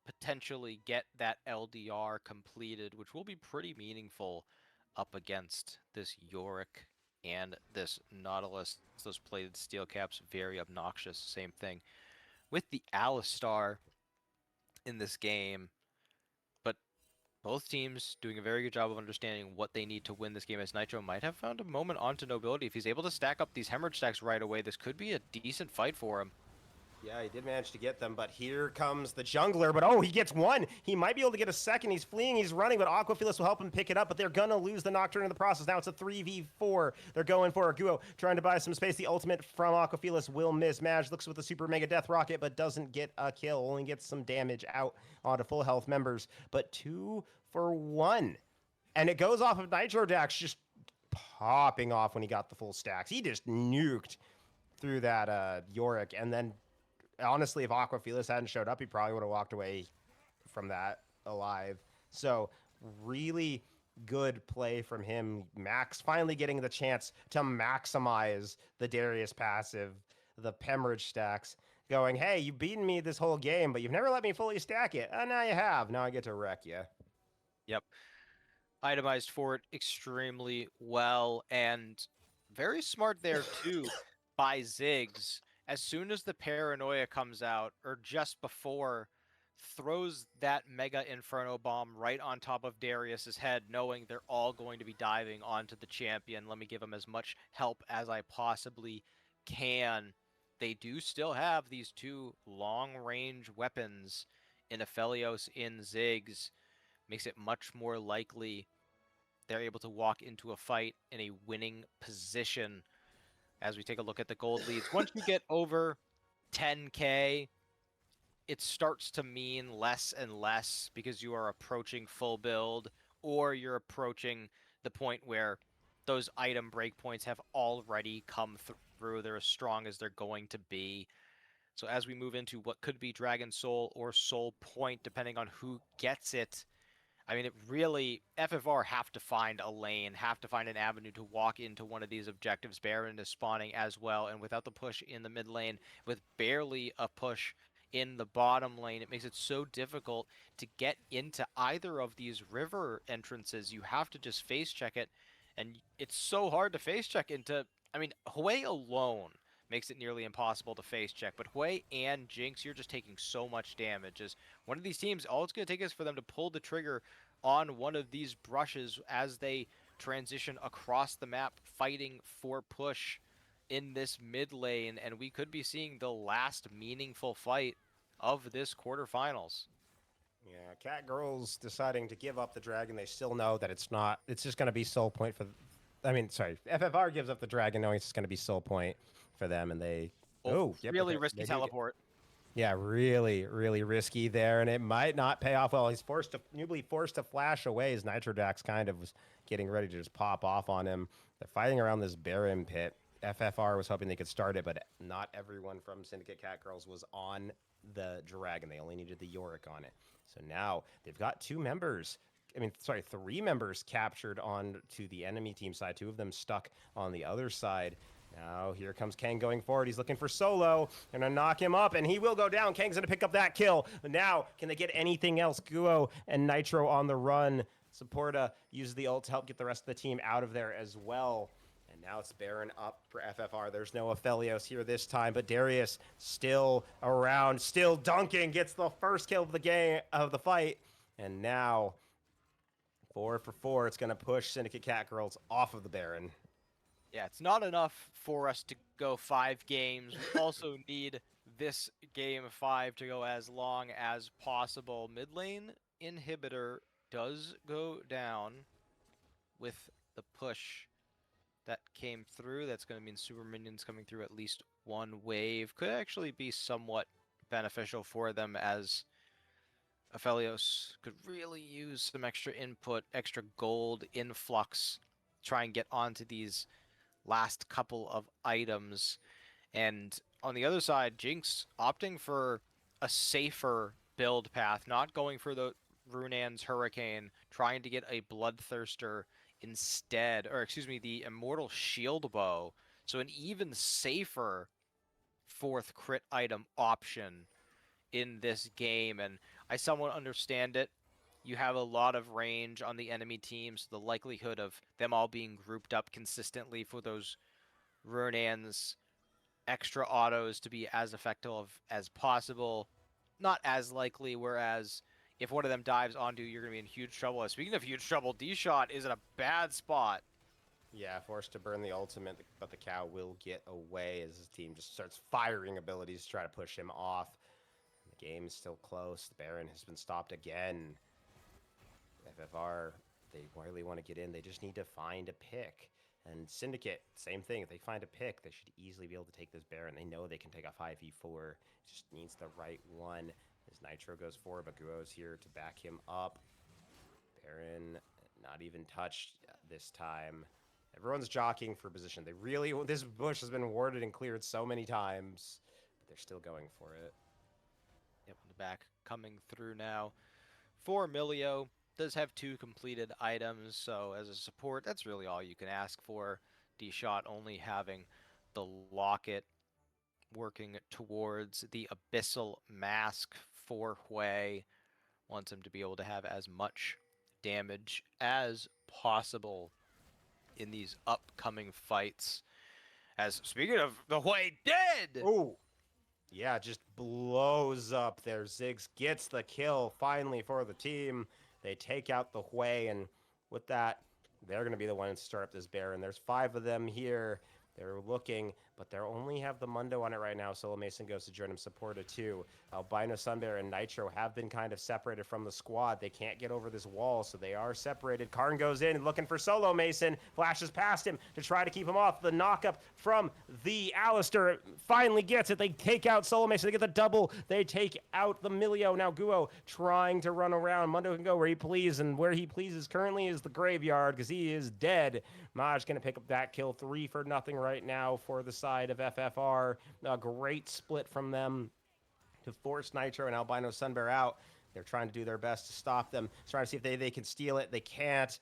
potentially get that LDR completed, which will be pretty meaningful up against this Yorick and this Nautilus. Those plated steel caps, very obnoxious. Same thing with the Alistar in this game. But both teams doing a very good job of understanding what they need to win this game, as Nitro might have found a moment onto Nobility. If he's able to stack up these hemorrhage stacks right away, this could be a decent fight for him. Yeah, he did manage to get them, but here comes the jungler. But oh, he gets one. He might be able to get a second. He's fleeing, he's running, but Aquaphilus will help him pick it up, but they're gonna lose the Nocturne in the process. Now it's a 3v4. They're going for Aguo, trying to buy some space. The ultimate from Aquaphilus will miss. Maj looks with the super mega death rocket, but doesn't get a kill. Only gets some damage out onto full health members, but 2 for 1. And it goes off of Nitro Dax just popping off when he got the full stacks. He just nuked through that Yorick, and then honestly, if Aquaphilus hadn't showed up, he probably would have walked away from that alive. So really good play from him. Max finally getting the chance to maximize the Darius passive, the Pemorage stacks, going, hey, you've beaten me this whole game, but you've never let me fully stack it. Now you have. Now I get to wreck you. Yep. Itemized for it extremely well, and very smart there too by Ziggs. As soon as the Paranoia comes out, or just before, throws that Mega Inferno Bomb right on top of Darius's head, knowing they're all going to be diving onto the champion. Let me give him as much help as I possibly can. They do still have these two long-range weapons in Aphelios, in Ziggs. Makes it much more likely they're able to walk into a fight in a winning position. As we take a look at the gold leads, once you get over 10k, it starts to mean less and less, because you are approaching full build, or you're approaching the point where those item breakpoints have already come through. They're as strong as they're going to be. So as we move into what could be Dragon Soul or Soul Point, depending on who gets it, I mean, it really FFR have to find a lane, have to find an avenue to walk into one of these objectives. Baron is spawning as well, and without the push in the mid lane, with barely a push in the bottom lane, it makes it so difficult to get into either of these river entrances. You have to just face check it, and it's so hard to face check into. I mean, Hwei alone makes it nearly impossible to face check, but Hwei and Jinx, you're just taking so much damage. As one of these teams, all it's going to take is for them to pull the trigger on one of these brushes as they transition across the map, fighting for push in this mid lane, and we could be seeing the last meaningful fight of this quarterfinals. Yeah, Catgirls deciding to give up the dragon. They still know that it's not. It's just going to be soul point for. I mean, sorry. FFR gives up the dragon, knowing it's just going to be soul point for them, and they. Oh, Oh, yep. really risky They do get. teleport. Yeah, really, really risky there, and it might not pay off well. He's forced to, newly forced to flash away as Nitrodax kind of was getting ready to just pop off on him. They're fighting around this Baron pit. FFR was hoping they could start it, but not everyone from Syndicate Catgirls was on the dragon. They only needed the Yorick on it. So now they've got two members. I mean, sorry, three members captured on to the enemy team side. Two of them stuck on the other side. Now, here comes Kang going forward. He's looking for Solo. They're going to knock him up, and he will go down. Kang's going to pick up that kill. But now, can they get anything else? Guo and Nitro on the run. Supporta uses the ult to help get the rest of the team out of there as well. And now it's Baron up for FFR. There's no Aphelios here this time, but Darius still around, still dunking, gets the first kill of the game, of the fight. And now, 4 for 4, it's going to push Syndicate Catgirls off of the Baron. Yeah, it's not enough for us to go 5 games. We also need this game 5 to go as long as possible. Mid lane inhibitor does go down with the push that came through. That's going to mean super minions coming through at least one wave. Could actually be somewhat beneficial for them, as Aphelios could really use some extra input, extra gold influx, try and get onto these last couple of items. And on the other side, Jinx opting for a safer build path, not going for the Runan's Hurricane, trying to get a Bloodthirster instead, or excuse me, the Immortal Shield Bow. So an even safer fourth crit item option in this game, and I somewhat understand it. You have a lot of range on the enemy team, so the likelihood of them all being grouped up consistently for those Runan's extra autos to be as effective as possible, not as likely, whereas if one of them dives onto you, you're going to be in huge trouble. Speaking of huge trouble, D-Shot is in a bad spot. Yeah, forced to burn the ultimate, but the cow will get away as his team just starts firing abilities to try to push him off. The game is still close. The Baron has been stopped again. FFR, they really want to get in. They just need to find a pick. And Syndicate, same thing. If they find a pick, they should easily be able to take this Baron. They know they can take a 5v4. Just needs the right one. As Nitro goes forward, but Guo's here to back him up. Baron not even touched this time. Everyone's jockeying for position. They really, this bush has been warded and cleared so many times, but they're still going for it. Yep, in the back coming through now. For Milio, does have 2 completed items, so as a support, that's really all you can ask for. D-Shot only having the Locket, working towards the Abyssal Mask for Hwei. Wants him to be able to have as much damage as possible in these upcoming fights. As speaking of the Hwei dead! Oh, yeah, just blows up there. Ziggs gets the kill finally for the team. They take out the Hwei, and with that, they're going to be the ones to start up this Baron. There's 5 of them here. They're looking, but they only have the Mundo on it right now. Solo Mason goes to join him, Supporta too. Albino Sunbear and Nitro have been kind of separated from the squad. They can't get over this wall, so they are separated. Karn goes in looking for Solo Mason, flashes past him to try to keep him off. The knockup from the Alistair finally gets it. They take out Solo Mason. They get the double. They take out the Milio. Now Guo trying to run around. Mundo can go where he pleases, and where he pleases currently is the graveyard because he is dead. Maj going to pick up that kill. 3 for nothing right now for the side of FFR. A great split from them to force Nitro and Albino Sunbear out. They're trying to do their best to stop them, trying to see if they can steal it. They can't.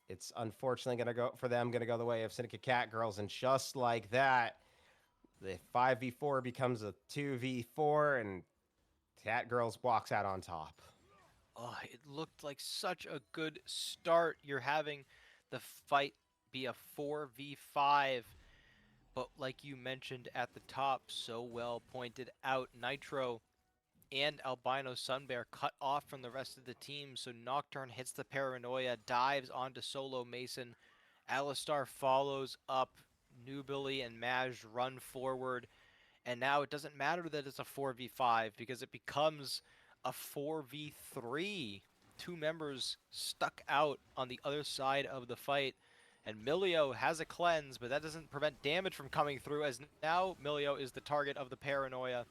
It's unfortunately going to go for them, going to go the way of Syndicate Catgirls. And just like that, the 5v4 becomes a 2v4, and Catgirls walks out on top. Oh, it looked like such a good start. You're having the fight be a 4v5, but like you mentioned at the top, so well pointed out, Nitro and Albino Sunbear cut off from the rest of the team, so Nocturne hits the Paranoia, dives onto Solo Mason. Alistar follows up. Nubili and Maj run forward, and now it doesn't matter that it's a 4v5 because it becomes a 4v3. Two members stuck out on the other side of the fight, and Milio has a cleanse, but that doesn't prevent damage from coming through, as now Milio is the target of the Paranoia.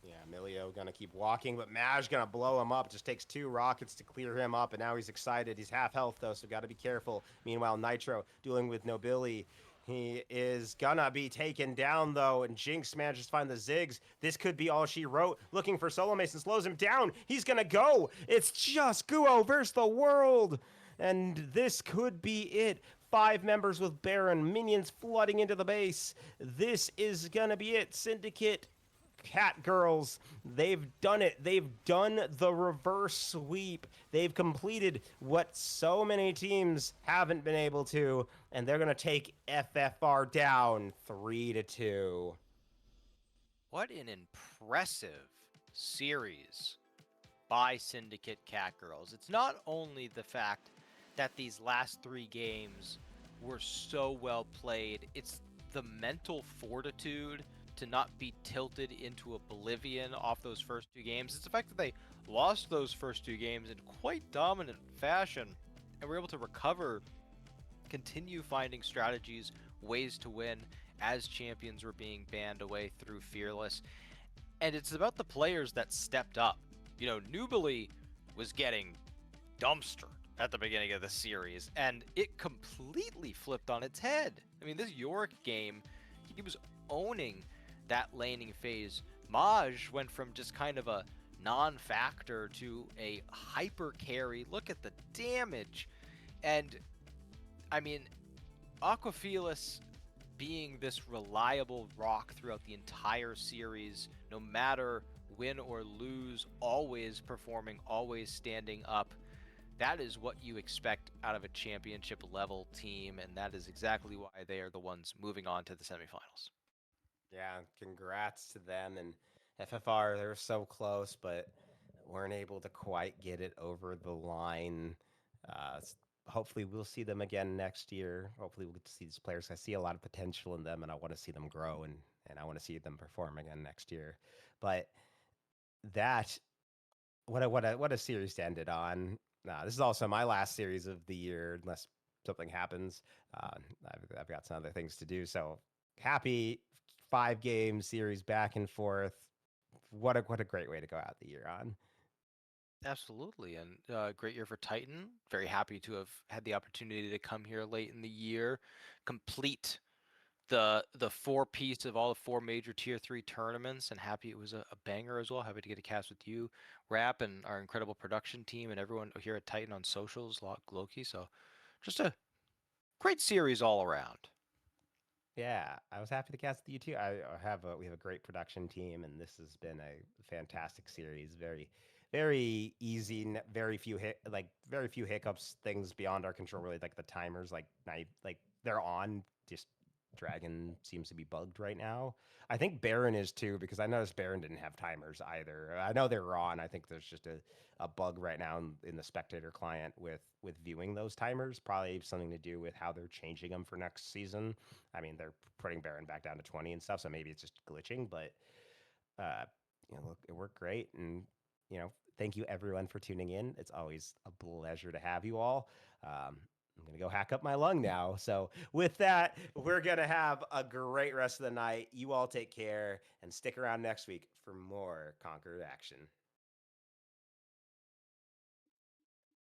Yeah, Milio gonna keep walking, but Maj gonna blow him up. Just takes 2 rockets to clear him up, and now he's excited. He's half health though, so gotta be careful. Meanwhile, Nitro dealing with Nobili. He is gonna be taken down though, and Jinx manages to find the Ziggs. This could be all she wrote. Looking for Solo Mason, slows him down. He's gonna go. It's just Guo versus the world, and this could be it. 5 members with Baron, minions flooding into the base. This is gonna be it. Syndicate Catgirls, they've done it. They've done the reverse sweep. They've completed what so many teams haven't been able to, and they're going to take FFR down 3-2. What an impressive series by Syndicate Catgirls. It's not only the fact that these last 3 games were so well played, it's the mental fortitude to not be tilted into oblivion off those first 2 games. It's the fact that they lost those first 2 games in quite dominant fashion and were able to recover, continue finding strategies, ways to win as champions were being banned away through Fearless. And it's about the players that stepped up. You know, Nubili was getting dumpstered at the beginning of the series, and it completely flipped on its head. I mean, this Yorick game, he was owning that laning phase. Maj went from just kind of a non-factor to a hyper carry. Look at the damage. And I mean, Aquafelis being this reliable rock throughout the entire series, no matter win or lose, always performing, always standing up. That is what you expect out of a championship level team, and that is exactly why they are the ones moving on to the semifinals. Yeah, congrats to them. And FFR, they're so close, but weren't able to quite get it over the line. Hopefully, we'll see them again next year. Hopefully, we'll get to see these players. I see a lot of potential in them, and I want to see them grow, and I want to see them perform again next year. But that what a series to end it on. This is also my last series of the year, unless something happens. I've got some other things to do. So happy 5-game series back and forth. What a great way to go out the year on. Absolutely, and great year for Titan. Very happy to have had the opportunity to come here late in the year, complete the 4-piece of all the 4 major tier 3 tournaments, and happy it was a banger as well. Happy to get a cast with you, Rap, and our incredible production team, and everyone here at Titan on socials, Loki. So just a great series all around. Yeah, I was happy to cast with you too. We have a great production team, and this has been a fantastic series. Very easy. Very few hiccups. Things beyond our control. Really, like the timers. Like they're on. Just Dragon seems to be bugged right now. I think Baron is too, because I noticed Baron didn't have timers either. I know they're on. I think there's just a bug right now in the spectator client with viewing those timers. Probably something to do with how they're changing them for next season. I mean, they're putting Baron back down to 20 and stuff, so maybe it's just glitching. But uh, look, it worked great, and thank you everyone for tuning in. It's always a pleasure to have you all. I'm going to go hack up my lung now. So, with that, we're going to have a great rest of the night. You all take care and stick around next week for more Conqueror action.